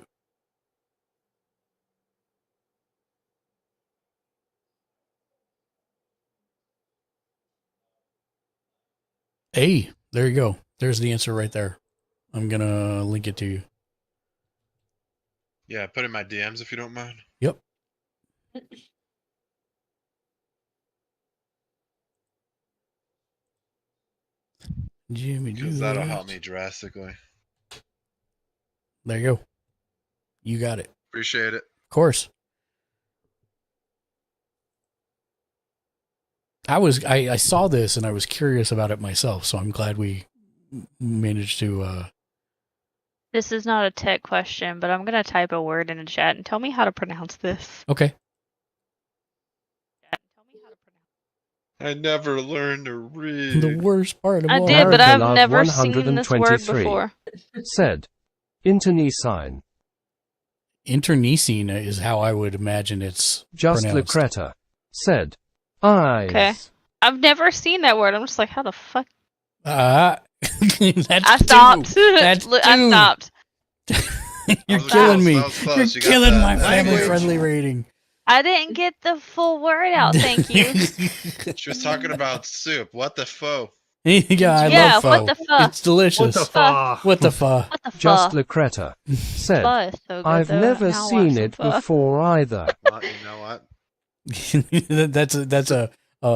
S4: Hey, there you go. There's the answer right there. I'm gonna link it to you.
S15: Yeah, put in my DMs if you don't mind.
S4: Yep. Jimmy,
S15: because that'll help me drastically.
S4: There you go. You got it.
S15: Appreciate it.
S4: Of course. I saw this and I was curious about it myself, so I'm glad we managed to.
S9: This is not a tech question, but I'm gonna type a word in the chat and tell me how to pronounce this.
S4: Okay.
S15: I never learned to read.
S4: The worst part of
S9: I
S4: all.
S9: did, but I've never seen this word
S1: 123
S9: before.
S1: Said, internecine.
S4: Internecine is how I would imagine it's
S1: Just
S4: pronounced.
S1: Lucreta. Said, eyes.
S9: Okay. I've never seen that word. I'm just like, how the fuck?
S4: That's
S9: I stopped.
S4: That's
S9: Look, I stopped.
S4: You're killing me.
S15: That was close.
S4: You're
S15: You got
S4: killing
S15: that.
S4: my family
S15: Language.
S4: friendly rating.
S9: I didn't get the full word out. Thank you.
S15: She was talking about soup. What the faux?
S4: Yeah, I
S9: Yeah,
S4: love pho.
S9: what the fuck?
S4: It's delicious.
S5: What the fuck?
S4: What the fuck?
S9: What the fuck?
S1: Just Lucreta. Said,
S9: Pho is so good,
S1: I've
S9: though.
S1: never
S9: Now I want
S1: seen
S9: some
S1: it
S9: pho.
S1: before either.
S15: Well, you know what?
S4: that's a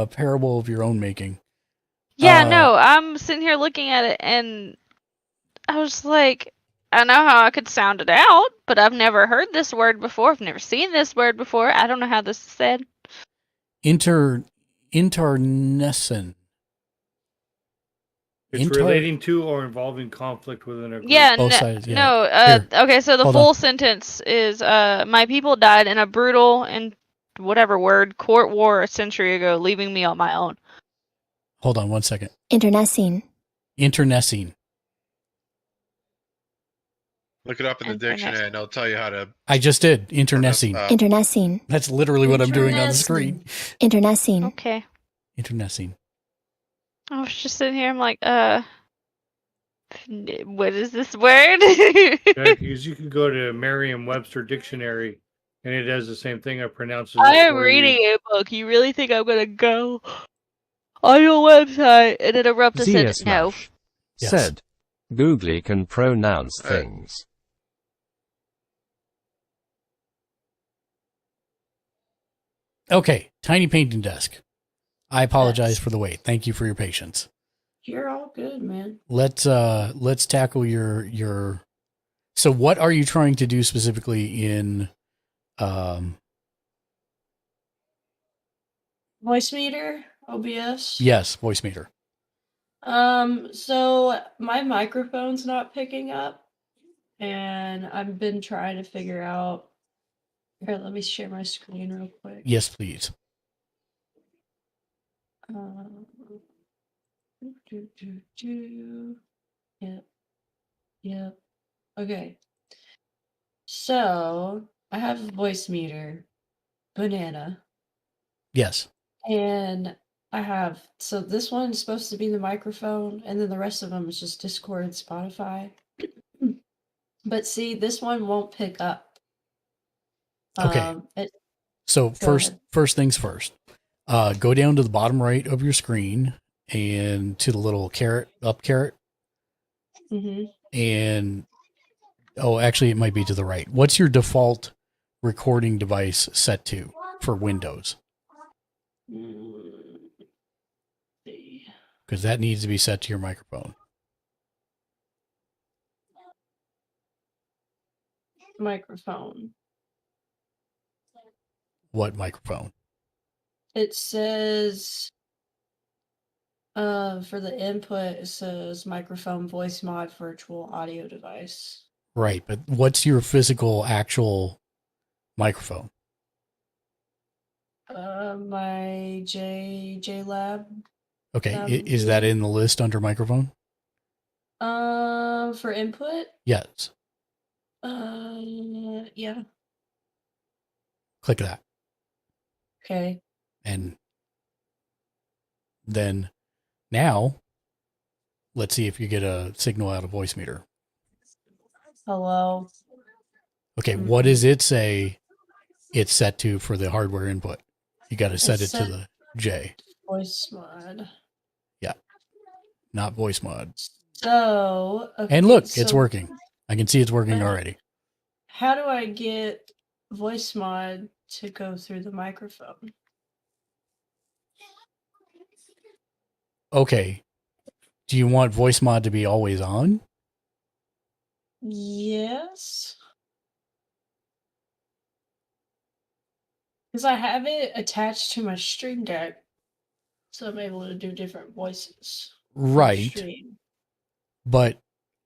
S4: parable of your own making.
S9: Yeah, no, I'm sitting here looking at it and I was like, I know how I could sound it out, but I've never heard this word before. I've never seen this word before. I don't know how this is said.
S4: Internecine.
S5: It's relating to or involving conflict within a group.
S9: Yeah,
S4: Both sides, yeah.
S9: no.
S4: Here.
S9: Okay, so the
S4: Hold
S9: full
S4: on.
S9: sentence is, my people died in a brutal and whatever word court war a century ago, leaving me on my own.
S4: Hold on one second.
S7: Internecine.
S4: Internecine.
S15: Look it up in the dictionary and it'll tell you how to.
S4: I just did. Internecine.
S7: Internecine.
S4: That's literally what I'm doing on the screen.
S7: Internecine.
S9: Okay.
S4: Internecine.
S9: I was just sitting here, I'm like, what is this word?
S5: Because you can go to Merriam-Webster dictionary, and it does the same thing. It pronounces.
S9: I
S5: it
S9: am
S5: for
S9: reading
S5: you.
S9: a book. You really think I'm gonna go on your website and interrupt a
S1: Zia
S9: sentence? No.
S1: Smash. Said, Googly can pronounce things.
S4: Okay, tiny painting desk. I apologize for the wait. Thank you for your patience.
S17: You're all good, man.
S4: Let's tackle your. So, what are you trying to do specifically in?
S17: Voice meter, OBS.
S4: Yes, voice meter.
S17: So my microphone's not picking up, and I've been trying to figure out. Here, let me share my screen real quick.
S4: Yes, please.
S17: Yep. Yep. Okay. So I have a voice meter, banana.
S4: Yes.
S17: And I have, so this one is supposed to be the microphone, and then the rest of them is just Discord and Spotify. But see, this one won't pick up.
S4: Okay. So first things first. Go down to the bottom right of your screen and to the little caret.
S17: Mm-hmm.
S4: And actually, it might be to the right. What's your default recording device set to for Windows? Because that needs to be set to your microphone.
S17: Microphone.
S4: What microphone?
S17: It says, for the input, it says microphone voice mod virtual audio device.
S4: Right, but what's your physical actual microphone?
S17: My J Lab.
S4: Okay, is that in the list under microphone?
S17: For input?
S4: Yes.
S17: Yeah.
S4: Click that.
S17: Okay.
S4: And then now, let's see if you get a signal out of voice meter.
S17: Hello.
S4: Okay, what does it say it's set to for the hardware input? You got to set it to the J.
S17: Voice mod.
S4: Yeah. Not voice mod.
S17: So. Okay,
S4: and look, it's working. I can see it's working already.
S17: How do I get voice mod to go through the microphone?
S4: Okay. Do you want voice mod to be always on?
S17: Yes. Because I have it attached to my Stream Deck, so I'm able to do different voices.
S4: Right. But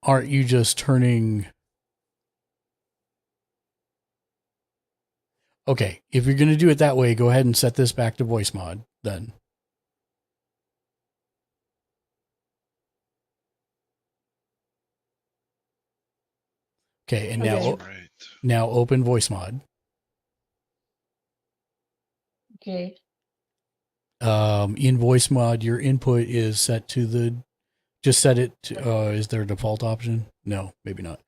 S4: aren't you just turning... Okay, if you're going to do it that way, go ahead and set this back to voice mod then. Okay, and now open voice mod.
S17: Okay.
S4: In voice mod, your input is set to the... Just set it to... is there a default option? No, maybe not.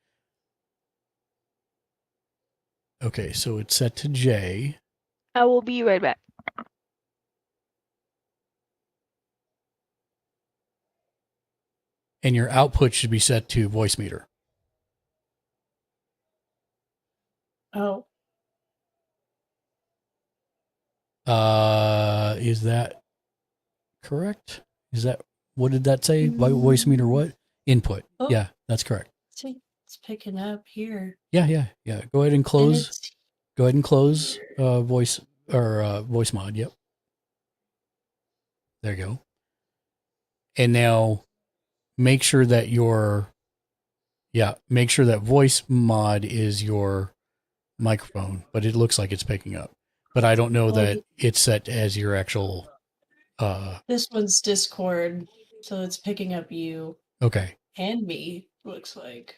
S4: Okay, so it's set to J.
S9: I will be right back.
S4: And your output should be set to voice meter.
S17: Oh.
S4: Is that correct? Is that... What did that say? Voice meter what? Input.
S17: Oh.
S4: Yeah, that's correct.
S17: See, it's picking up here.
S4: Yeah. Go ahead and close. Go ahead and close voice mod. Yep. There you go. And now make sure that make sure that voice mod is your microphone, but it looks like it's picking up. But I don't know that it's set as your actual
S17: This one's Discord, so it's picking up you.
S4: Okay.
S17: And me, looks like.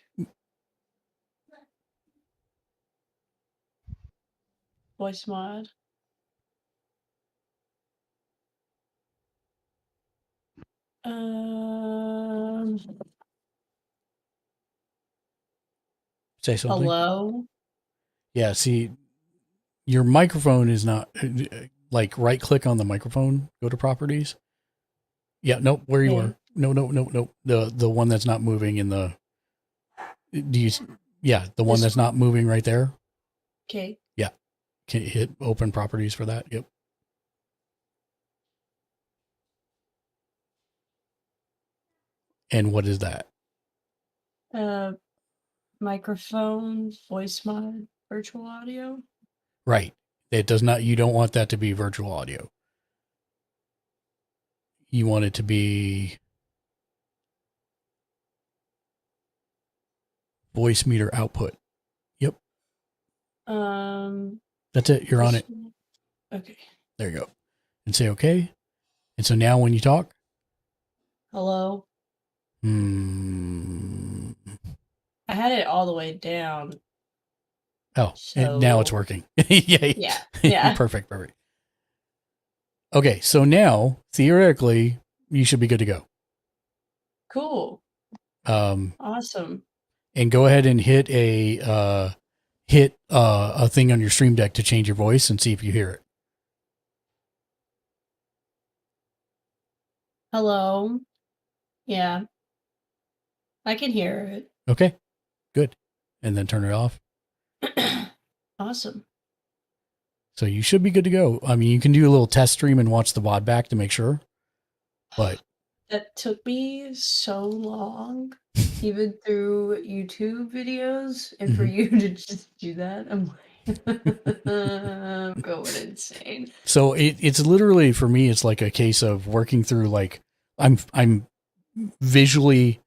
S17: Voice mod.
S4: Say something.
S17: Hello?
S4: Yeah, see, your microphone is not... Like, right-click on the microphone, go to properties. Yeah, nope, where you are. No. The one that's not moving in the... the one that's not moving right there.
S17: Okay.
S4: Yeah. Can you hit open properties for that? Yep. And what is that?
S17: Microphone, voice mod, virtual audio.
S4: Right. It does not, you don't want that to be virtual audio. You want it to be voice meter output. Yep. That's it. You're on it.
S17: Okay.
S4: There you go. And say okay. And so now when you talk.
S17: Hello. I had it all the way down.
S4: Oh, and now it's working. Yeah.
S17: Yeah.
S4: Perfect. Okay, so now theoretically you should be good to go.
S17: Cool. Awesome.
S4: And go ahead and hit a thing on your Stream Deck to change your voice and see if you hear it.
S17: Hello. Yeah. I can hear it.
S4: Okay, good. And then turn it off.
S17: Awesome.
S4: So you should be good to go. I mean, you can do a little test stream and watch the VOD back to make sure. But
S17: that took me so long, even through YouTube videos, and for you to just do that, I'm like, I'm going insane.
S4: So it's literally, for me, it's like a case of working through, like, I'm visually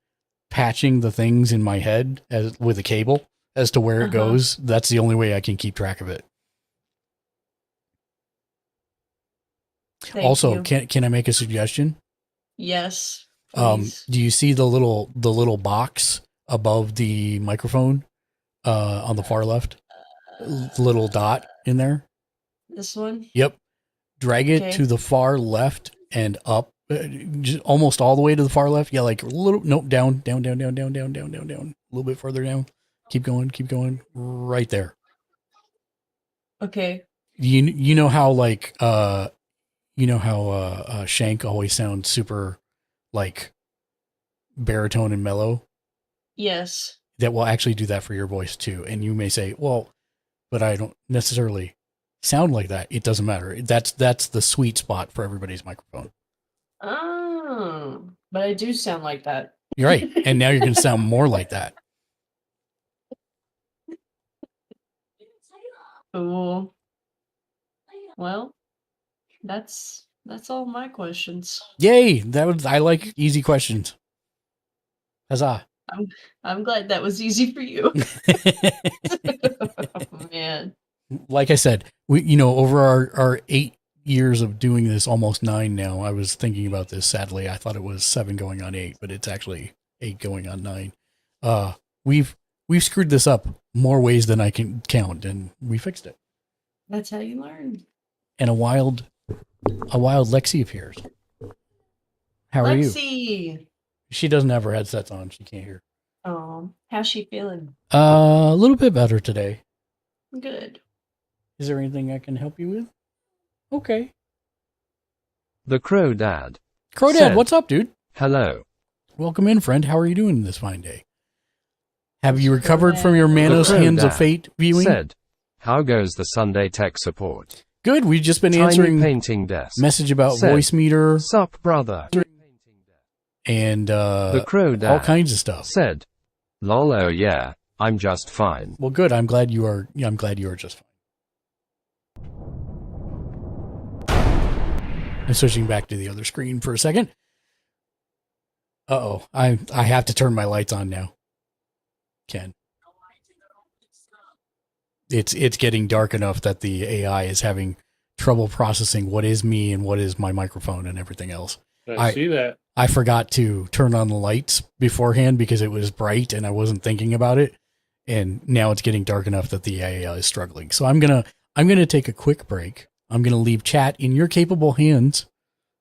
S4: patching the things in my head as with a cable as to where it goes. That's the only way I can keep track of it.
S17: Thank
S4: also,
S17: you.
S4: can I make a suggestion?
S17: Yes.
S4: Do you see the little box above the microphone on the far left? Little dot in there?
S17: This one?
S4: Yep. Drag it to the far left and up, just almost all the way to the far left. Yeah, like a little, nope, down, a little bit further down. Keep going, right there.
S17: Okay.
S4: You know how like Shank always sounds super like baritone and mellow?
S17: Yes.
S4: That will actually do that for your voice too. And you may say, well, but I don't necessarily sound like that. It doesn't matter. That's the sweet spot for everybody's microphone.
S17: Oh, but I do sound like that.
S4: You're right. And now you're going to sound more like that.
S17: Cool. Well, that's all my questions.
S4: Yay! I like easy questions. Huzzah!
S17: I'm glad that was easy for you. Oh, man.
S4: Like I said, we over our 8 years of doing this, almost 9 now. I was thinking about this. Sadly, I thought it was 7 going on 8, but it's actually 8 going on 9. We've screwed this up more ways than I can count, and we fixed it.
S17: That's how you learn.
S4: And a wild Lexi appears. How are you?
S17: Lexi!
S4: She doesn't have her headsets on. She can't hear.
S17: Oh, how's she feeling?
S4: A little bit better today.
S17: Good.
S4: Is there anything I can help you with? Okay.
S1: The Crow Dad.
S4: Crow Dad, what's up, dude?
S1: Hello.
S4: Welcome in, friend. How are you doing this fine day? Have you recovered from your Manos Hands of Fate viewing?
S1: Said, how goes the Sunday tech support?
S4: Good. We've just been
S1: Tiny
S4: answering
S1: painting desk.
S4: message about
S1: Said,
S4: voice meter.
S1: Sup, brother.
S4: And
S1: the Crow Dad
S4: all kinds of stuff.
S1: Said, lol, oh yeah, I'm just fine.
S4: Well, good. I'm glad you are just fine. I'm switching back to the other screen for a second. Uh-oh. I have to turn my lights on now. Ken. It's getting dark enough that the AI is having trouble processing what is me and what is my microphone and everything else.
S5: I see that.
S4: I forgot to turn on the lights beforehand because it was bright and I wasn't thinking about it. And now it's getting dark enough that the AI is struggling. So I'm gonna take a quick break. I'm gonna leave chat in your capable hands,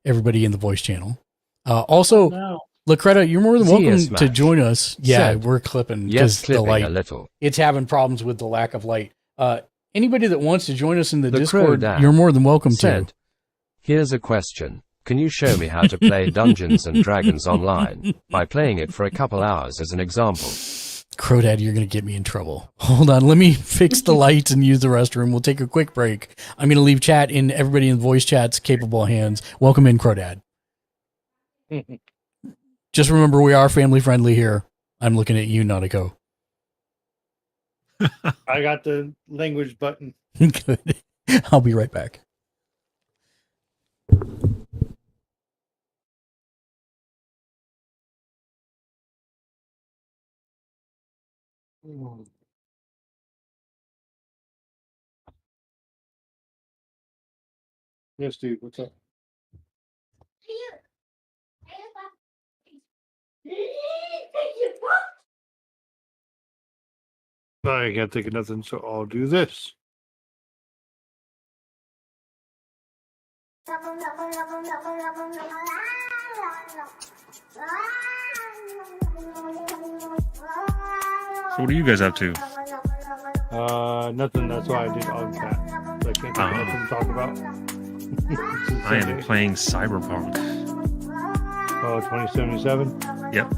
S4: everybody in the voice channel. Also, Lacreta, you're more than welcome to join us. Yeah,
S1: Said,
S4: we're clipping
S1: yes,
S4: the light.
S1: a little.
S4: It's having problems with the lack of light. Anybody that wants to join us in the
S1: The
S4: Discord,
S1: Crow Dad
S4: you're more than welcome
S1: said,
S4: to.
S1: Here's a question. Can you show me how to play Dungeons and Dragons online by playing it for a couple hours as an example?
S4: Crowdad, you're going to get me in trouble. Hold on, let me fix the lights and use the restroom. We'll take a quick break. I'm going to leave chat in everybody in voice chat's capable hands. Welcome in, Crowdad. Just remember, we are family friendly here. I'm looking at you, Nautico.
S5: I got the language button.
S4: Good. I'll be right back.
S5: Yes, dude. What's up? I can't think of nothing, so I'll do this.
S18: So what are you guys up to?
S5: Nothing. That's why I did on cat. I can't think of nothing to talk about.
S18: I am playing Cyberpunk.
S5: Oh, 2077?
S18: Yep.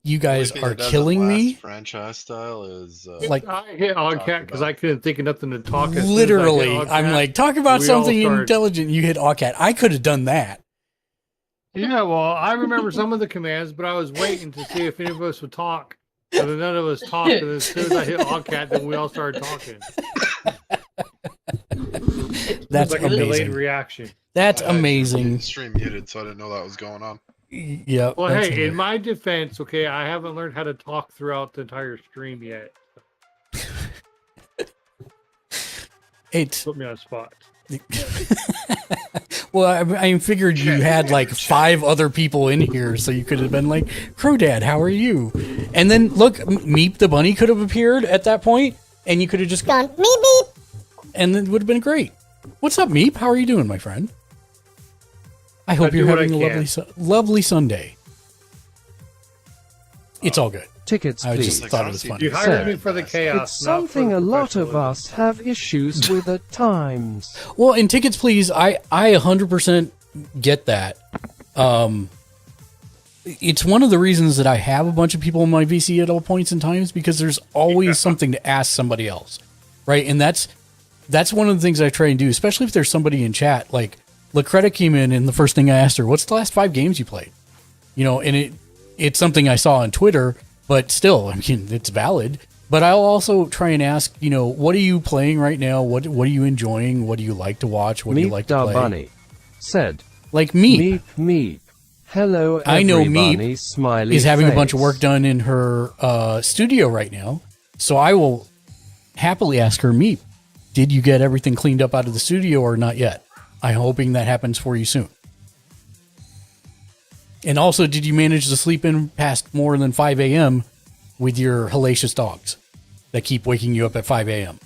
S4: You guys are killing me.
S15: Franchise style is
S4: Like,
S5: I hit on cat because I couldn't think of nothing to talk. As soon as I hit
S4: literally,
S5: on
S4: I'm
S5: cat,
S4: like, talk about
S5: we all
S4: something
S5: started-
S4: intelligent. You hit AWCAT. I could have done that.
S5: Yeah, well, I remember some of the commands, but I was waiting to see if any of us would talk. But then none of us talked, and as soon as I hit AWCAT, then we all started talking.
S4: That's
S5: It was like a delayed
S4: amazing.
S5: reaction.
S4: That's amazing.
S15: stream muted, so I didn't know that was going on.
S4: Yeah.
S5: Well,
S4: that's
S5: hey, in my defense, okay, I haven't learned how to talk throughout the entire stream yet. Put me on a spot.
S4: Well, I figured you had like 5 other people in here, so you could have been like, Crow Dad, how are you? And then look, Meep the bunny could have appeared at that point, and you could have just gone, Meep, Meep. And it would have been great. What's up, Meep? How are you doing, my friend? I hope
S5: I
S4: you're
S5: do what
S4: having a
S5: I
S4: lovely,
S5: can.
S4: lovely Sunday. It's all good.
S1: Tickets,
S4: I just
S1: please.
S4: thought it was funny.
S5: You hired me for the chaos.
S1: It's something
S5: not
S1: a
S5: for the
S1: lot of us have issues with at times.
S4: Well, in tickets, please, I 100% get that. it's one of the reasons that I have a bunch of people in my VC at all points in times, because there's always something to ask somebody else, right? And that's one of the things I try and do, especially if there's somebody in chat. Like Lacreta came in, and the first thing I asked her, "What's the last 5 games you played?" And it's something I saw on Twitter, but still, I mean, it's valid. But I'll also try and ask, what are you playing right now? What are you enjoying? What do you like to watch? What do you like to play?
S1: Bunny said,
S4: like Meep.
S1: Meep. Hello,
S4: I know
S1: everybody.
S4: Meep
S1: Smiley
S4: is having
S1: face.
S4: a bunch of work done in her studio right now. So I will happily ask her, Meep, did you get everything cleaned up out of the studio or not yet? I'm hoping that happens for you soon. And also, did you manage to sleep in past more than 5 a.m. with your hellacious dogs that keep waking you up at 5 a.m.?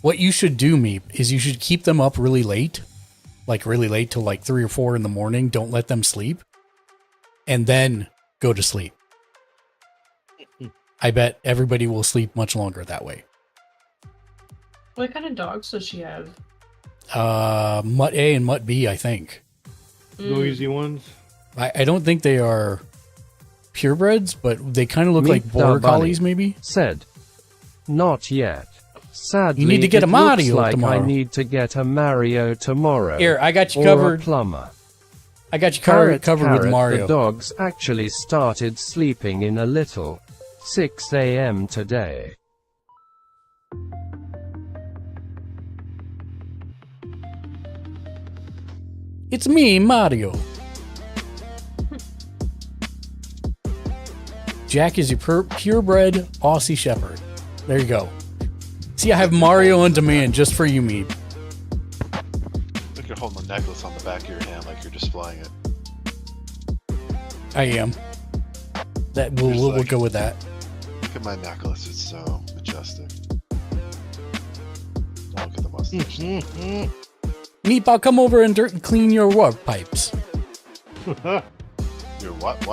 S4: What you should do, Meep, is you should keep them up really late till like 3 or 4 in the morning. Don't let them sleep. And then go to sleep. I bet everybody will sleep much longer that way.
S17: What kind of dogs does she have?
S4: Mutt A and Mutt B, I think.
S5: Noisy ones?
S4: I don't think they are purebreds, but they kind of look like border collies, maybe?
S1: Said, not yet. Sadly,
S4: you need to get a Mario
S1: like
S4: tomorrow.
S1: I need to get a Mario tomorrow.
S4: Here, I got you
S1: or
S4: covered.
S1: A plumber.
S4: I got you
S1: Carrot,
S4: covered with Mario.
S1: The dogs actually started sleeping in a little. 6 a.m. today.
S4: It's me, Mario. Jack is your purebred Aussie Shepherd. There you go. See, I have Mario on demand just for you, Meep.
S15: Look, you're holding a necklace on the back of your hand like you're displaying it.
S4: I am. We'll go with that.
S15: Look at my necklace, it's so majestic. Don't look at the mustache.
S4: Meep, I'll come over and clean your work pipes.
S15: Your what?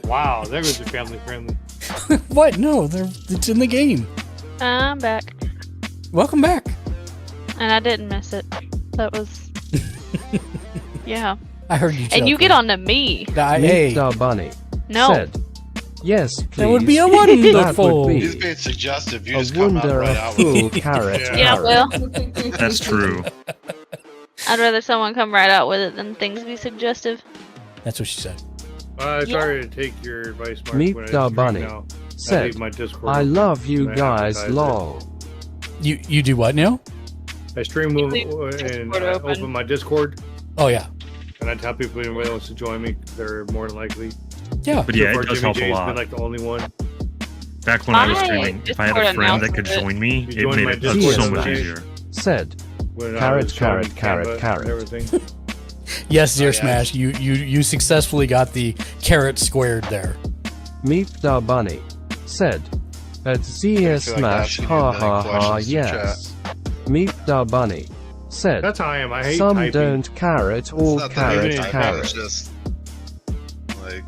S5: Wow, that was family friendly.
S4: What? No, it's in the game.
S9: I'm back.
S4: Welcome back.
S9: And I didn't miss it. That was... yeah.
S4: I heard you.
S9: And you get on to me.
S4: Hey.
S1: Meep Bunny
S9: No.
S1: said, yes, please.
S4: That would be a wonderful.
S15: He's being suggestive. You
S1: a
S15: just come out
S1: wonder
S15: right
S1: a
S15: out
S1: full
S15: with it.
S1: carrot.
S9: Yeah, well.
S18: That's true.
S9: I'd rather someone come right out with it than things be suggestive.
S4: That's what she said.
S5: I try to take your advice, Mark. when I
S1: Meep
S5: stream
S1: Bunny
S5: now. I
S1: said,
S5: leave my Discord
S1: I love you
S5: and I
S1: guys,
S5: advertise it.
S1: lol.
S4: You do what now?
S5: I stream and I open my Discord.
S4: Oh yeah.
S5: And I tell people if anybody wants to join me, they're more than likely.
S4: Yeah.
S18: But yeah,
S5: so
S18: it
S5: far,
S18: does
S5: Jimmy
S18: help a
S5: J's
S18: lot.
S5: been like the only one.
S18: Back when I was
S9: My
S18: streaming, if I had a
S9: Discord
S18: friend that could
S9: announced
S18: join me,
S5: You
S18: it
S5: join
S18: made
S5: my
S18: it
S5: Discord
S18: so much
S5: page.
S18: easier.
S1: Said,
S5: When I
S1: carrot,
S5: was showing
S1: carrot,
S5: Canva
S1: carrot,
S5: and
S1: carrot.
S5: everything.
S4: Yes, dear
S5: Oh, yeah.
S4: Smash, you successfully got the carrot squared there.
S1: Meep Bunny said, at Zia
S15: feel like
S1: Smash,
S15: asking you
S1: ha
S15: a million
S1: ha ha,
S15: questions in
S1: yes. Meep Bunny said,
S5: That's how I am. I hate
S1: some
S5: typing.
S1: don't carrot, all
S15: It's not that
S1: carrot,
S15: even
S1: carrot.
S15: It's just like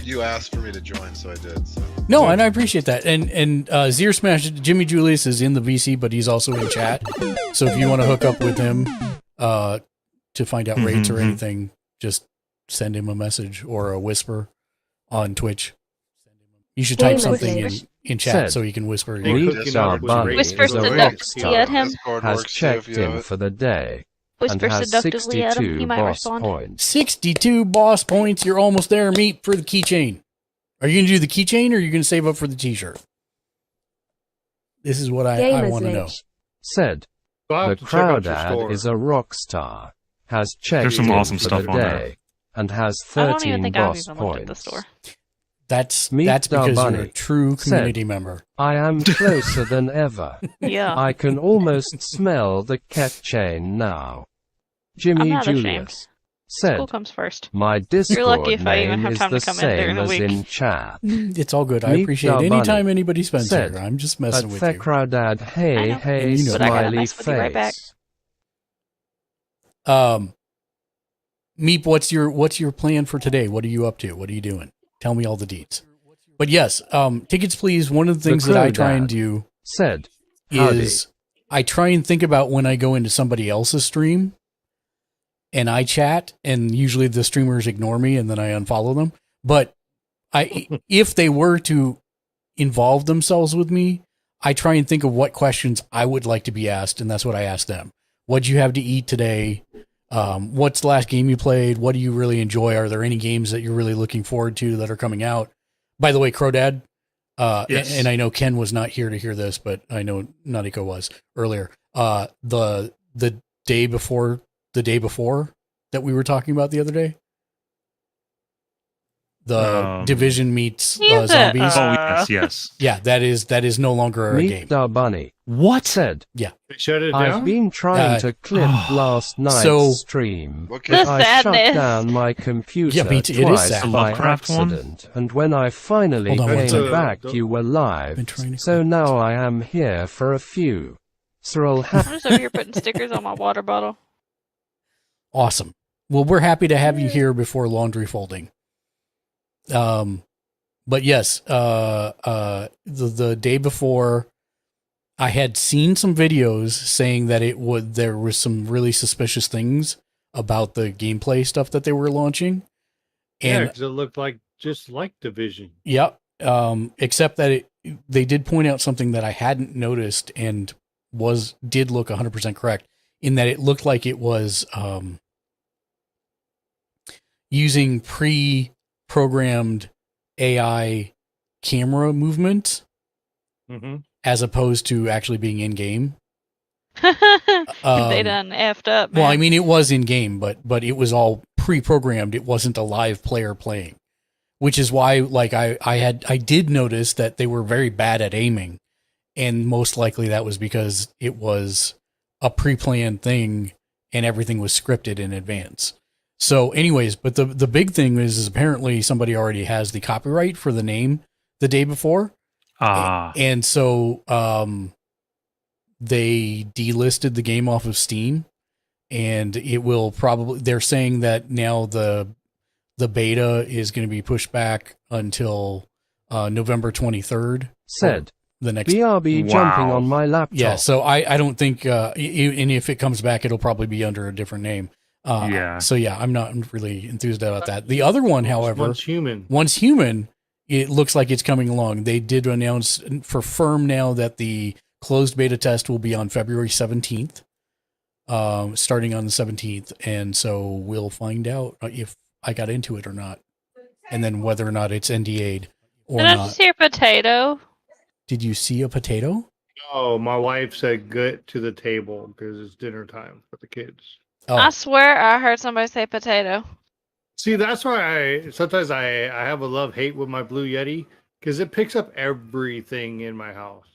S15: you asked for me to join, so I did. So.
S4: No, and I appreciate that. And Zier Smash, Jimmy Julius is in the VC, but he's also in chat. So if you want to hook up with him to find out rates or anything, just send him a message or a whisper on Twitch. You should type something in chat
S1: Said,
S4: so he can whisper.
S1: Meep Bunny
S9: Whisper
S1: is a rock
S9: seductively at him.
S1: star, has checked in for the day, and
S9: Whisper
S1: has
S9: seductively at him. He
S1: 62
S9: might
S1: boss
S9: respond.
S1: points.
S4: 62 boss points. You're almost there, Meep, for the keychain. Are you going to do the keychain or are you going to save up for the t-shirt? This is what I want to know.
S1: Said,
S5: I'll
S1: the
S5: have to check out your
S1: Crowdad
S5: store.
S1: is a rock star, has checked
S18: There's some
S1: in
S18: awesome
S1: for
S18: stuff
S1: the
S18: on there.
S1: day, and has
S9: I don't even
S1: 13
S9: think I've
S1: boss
S9: even looked at the
S1: points.
S9: store.
S4: That's
S1: Meep
S4: because
S1: Bunny
S4: you're a true community
S1: said,
S4: member.
S1: I am closer than ever.
S9: Yeah.
S1: I can almost smell the cat chain now.
S9: I'm
S1: Jimmy
S9: not ashamed.
S1: Julius said,
S9: School comes first.
S1: my Discord
S9: You're lucky if I even
S1: name
S9: have
S1: is
S9: time
S1: the
S9: to come in during
S1: same
S9: the
S1: as
S9: week.
S1: in chat.
S4: It's all good. I
S1: Meep
S4: appreciate
S1: Bunny
S4: any time anybody spends
S1: said,
S4: here. I'm just messing with you.
S1: Crowdad, hey,
S9: I know.
S1: hey,
S4: And you know
S9: But I gotta
S1: smiley
S9: mess with you right back.
S1: face.
S4: Meep, what's your plan for today? What are you up to? What are you doing? Tell me all the deets. But yes, tickets please. One of the things that I try and do
S1: said,
S4: is I try and think about when I go into somebody else's stream and I chat, and usually the streamers ignore me and then I unfollow them. But if they were to involve themselves with me, I try and think of what questions I would like to be asked, and that's what I ask them. What'd you have to eat today? What's the last game you played? What do you really enjoy? Are there any games that you're really looking forward to that are coming out? By the way, Crowdad,
S5: Yes.
S4: and I know Ken was not here to hear this, but I know Nadiko was earlier. The day before that we were talking about the other day, the Division meets zombies.
S18: Yes.
S4: Yeah, that is no longer a
S1: Meet
S4: game.
S1: the bunny.
S18: What?
S1: Said.
S4: Yeah.
S5: They shut it down.
S1: I've been trying to clip last night's
S4: So-
S1: stream,
S15: What
S1: but
S15: The
S1: I shut
S9: sadness.
S1: down my computer
S4: Yeah, it is
S1: twice
S4: sad.
S18: The
S1: by
S18: Lovecraft one?
S1: accident, and when I finally
S4: Hold on one
S1: came
S4: second.
S1: back, you were live.
S4: Been trying to
S1: So now I am here for a few. Cyril
S9: I'm just over here putting stickers on my water bottle.
S4: Awesome. Well, we're happy to have you here before laundry folding. But yes, the day before, I had seen some videos saying that there was some really suspicious things about the gameplay stuff that they were launching.
S5: Yeah,
S4: And
S5: because it looked just like Division.
S4: yep, except that they did point out something that I hadn't noticed and did look 100% correct, in that it looked like it was using pre-programmed AI camera movement
S5: Mm-hmm.
S4: as opposed to actually being in game.
S9: They done effed up, man.
S4: Well, I mean, it was in game, but it was all pre-programmed. It wasn't a live player playing, which is why, like, I did notice that they were very bad at aiming, and most likely that was because it was a pre-planned thing and everything was scripted in advance. So, anyways, but the big thing is apparently somebody already has the copyright for the name the day before. And so they delisted the game off of Steam, and it will probably, they're saying that now the beta is going to be pushed back until November 23rd.
S1: Said.
S4: The next
S1: BRB jumping on my laptop.
S4: Yeah, so I don't think and if it comes back, it'll probably be under a different name. So yeah, I'm not really enthused about that. The other one, however, Once Human, it looks like it's coming along. They did announce for firm now that the closed beta test will be on February 17th, starting on the 17th. And so we'll find out if I got into it or not, and then whether or not it's NDA'd or
S9: Did I
S4: not.
S9: just hear potato?
S4: Did you see a potato?
S5: Oh, my wife said get to the table because it's dinner time for the kids.
S4: Oh.
S9: I swear I heard somebody say potato.
S5: See, that's why sometimes I have a love-hate with my Blue Yeti, because it picks up everything in my house.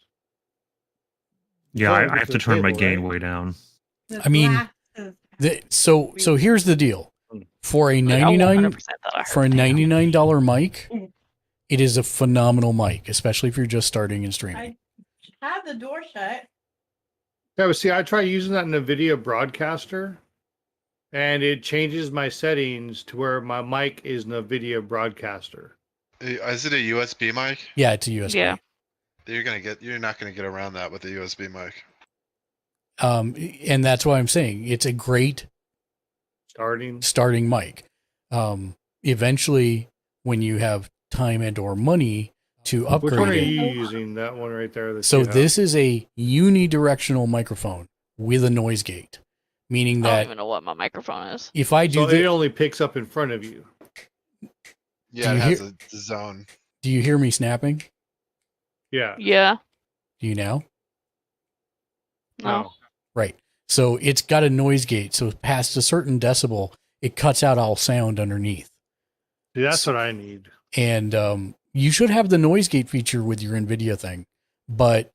S18: Yeah,
S5: Sorry,
S18: I have
S5: the
S18: to turn my
S5: table,
S18: gain
S5: right?
S18: way down.
S4: I mean, so here's the deal. For a $99 mic, it is a phenomenal mic, especially if you're just starting and streaming.
S11: Have the door shut.
S5: Yeah, but see, I try using that in a video broadcaster, and it changes my settings to where my mic is in a video broadcaster.
S15: Is it a USB mic?
S4: Yeah, it's a USB.
S9: Yeah.
S15: You're not gonna get around that with a USB mic.
S4: And that's why I'm saying it's a great starting mic. Eventually, when you have time and or money to upgrade
S5: Which one are
S4: it.
S5: you using? That one right there. that
S4: So
S5: you have?
S4: this is a unidirectional microphone with a noise gate, meaning
S9: I don't
S4: that
S9: even know what my microphone is.
S4: if I do
S5: So
S4: the,
S5: it only picks up in front of you.
S15: Yeah,
S4: Do
S15: it
S4: you
S15: has
S4: hear-
S15: a zone.
S4: do you hear me snapping?
S5: Yeah.
S9: Yeah.
S4: Do you now?
S9: No.
S4: Right. So it's got a noise gate. So past a certain decibel, it cuts out all sound underneath.
S5: See, that's what I need.
S4: And you should have the noise gate feature with your NVIDIA thing. But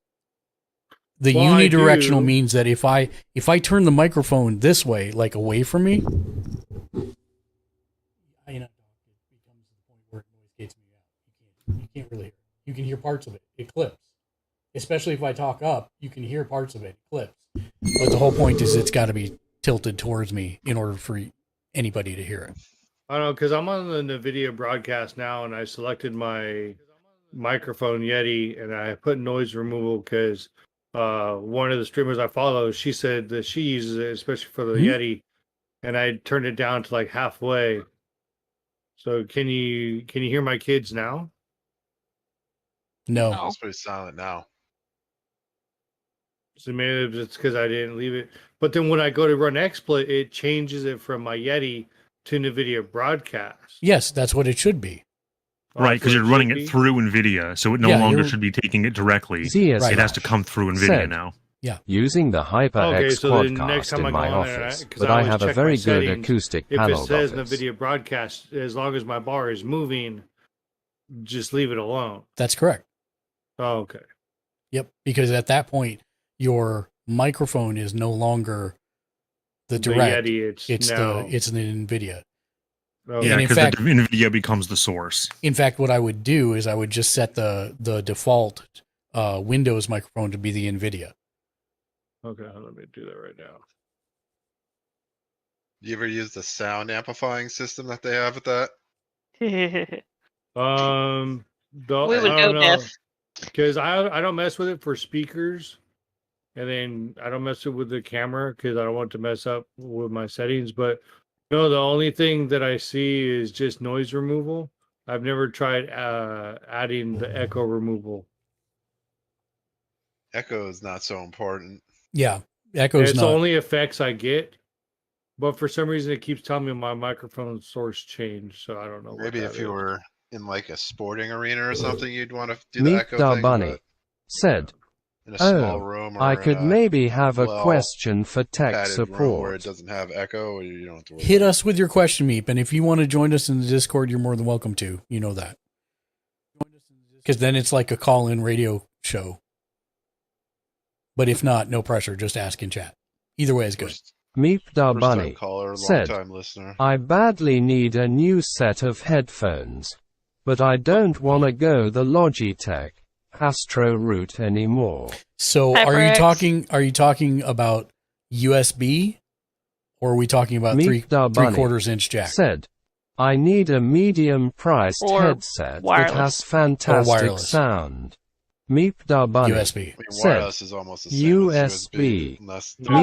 S4: the
S5: Well, I
S4: unidirectional
S5: do.
S4: means that if I turn the microphone this way, like away from me, you can't really hear. You can hear parts of it. It clips. Especially if I talk up, you can hear parts of it. It clips. But the whole point is it's got to be tilted towards me in order for anybody to hear it.
S5: I don't know, because I'm on the video broadcast now, and I selected my microphone Yeti, and I put noise removal because one of the streamers I follow, she said that she uses it especially for the
S4: Mhm.
S5: Yeti, and I turned it down to like halfway. So can you hear my kids now?
S4: No.
S15: It's pretty silent now.
S5: So maybe it's because I didn't leave it. But then when I go to run XSplit, it changes it from my Yeti to NVIDIA Broadcast.
S4: Yes, that's what it should be.
S18: Right, because you're running it through NVIDIA, so it no
S4: Yeah,
S18: longer
S4: you're-
S18: should be taking it directly.
S1: ZS
S18: It has to come through NVIDIA
S1: said,
S18: now.
S4: Yeah.
S1: Using the HyperX
S5: Okay, so then next
S1: quadcast
S5: time I
S1: in
S5: go
S1: my
S5: on there,
S1: office,
S5: 'cause
S1: but
S5: I
S1: I
S5: always
S1: have a
S5: check my
S1: very good
S5: settings,
S1: acoustic
S5: if
S1: panel
S5: it says
S1: office.
S5: NVIDIA Broadcast, as long as my bar is moving, just leave it alone.
S4: That's correct.
S5: Oh, okay.
S4: Yep. Because at that point, your microphone is no longer the
S5: The
S4: direct.
S5: Yeti, it's
S4: the
S5: now-
S4: it's an NVIDIA.
S5: Okay.
S18: Yeah,
S4: And in
S18: because
S4: fact-
S18: the NVIDIA becomes the source.
S4: In fact, what I would do is I would just set the default Windows microphone to be the NVIDIA.
S5: Okay, let me do that right now.
S15: You ever use the sound amplifying system that they have with that?
S5: The,
S9: We would
S5: I
S9: go
S5: don't know,
S9: deaf.
S5: because I don't mess with it for speakers, and then I don't mess it with the camera because I don't want to mess up with my settings. But no, the only thing that I see is just noise removal. I've never tried adding the echo removal.
S15: Echo is not so important.
S4: Yeah, Echo's
S5: It's
S4: not.
S5: the only effects I get, but for some reason it keeps telling me my microphone source changed, so I don't know. what
S15: Maybe
S5: that
S15: if you
S5: is.
S15: were in like a sporting arena or something, you'd want to do the
S1: Meet
S15: echo
S1: the
S15: thing.
S1: Bunny
S15: but
S1: said,
S15: in a small
S1: "Oh,
S15: room or
S1: I
S15: in
S1: could
S15: a
S1: maybe have a
S15: well
S1: question for tech
S15: padded room where
S1: support."
S15: it doesn't have echo, you don't have to worry.
S4: Hit us with your question, Meep, and if you want to join us in the Discord, you're more than welcome to. You know that. Because then it's like a call-in radio show. But if not, no pressure. Just ask in chat. Either way is good.
S1: Meep the
S15: First-time
S1: Bunny
S15: caller,
S1: said,
S15: long-time listener.
S1: "I badly need a new set of headphones, but I don't want to go the Logitech Astro route anymore."
S4: So are you talking about USB, or are we talking about
S1: Meep the Bunny
S4: 3/4 inch jack?
S1: said, "I need a medium-priced
S4: Or
S1: headset that
S4: wireless.
S1: has
S4: Or
S1: fantastic
S4: wireless.
S1: sound." Meep the Bunny
S4: USB.
S15: I mean,
S1: said,
S15: wireless is almost the same as
S1: "USB."
S15: unless
S1: Meep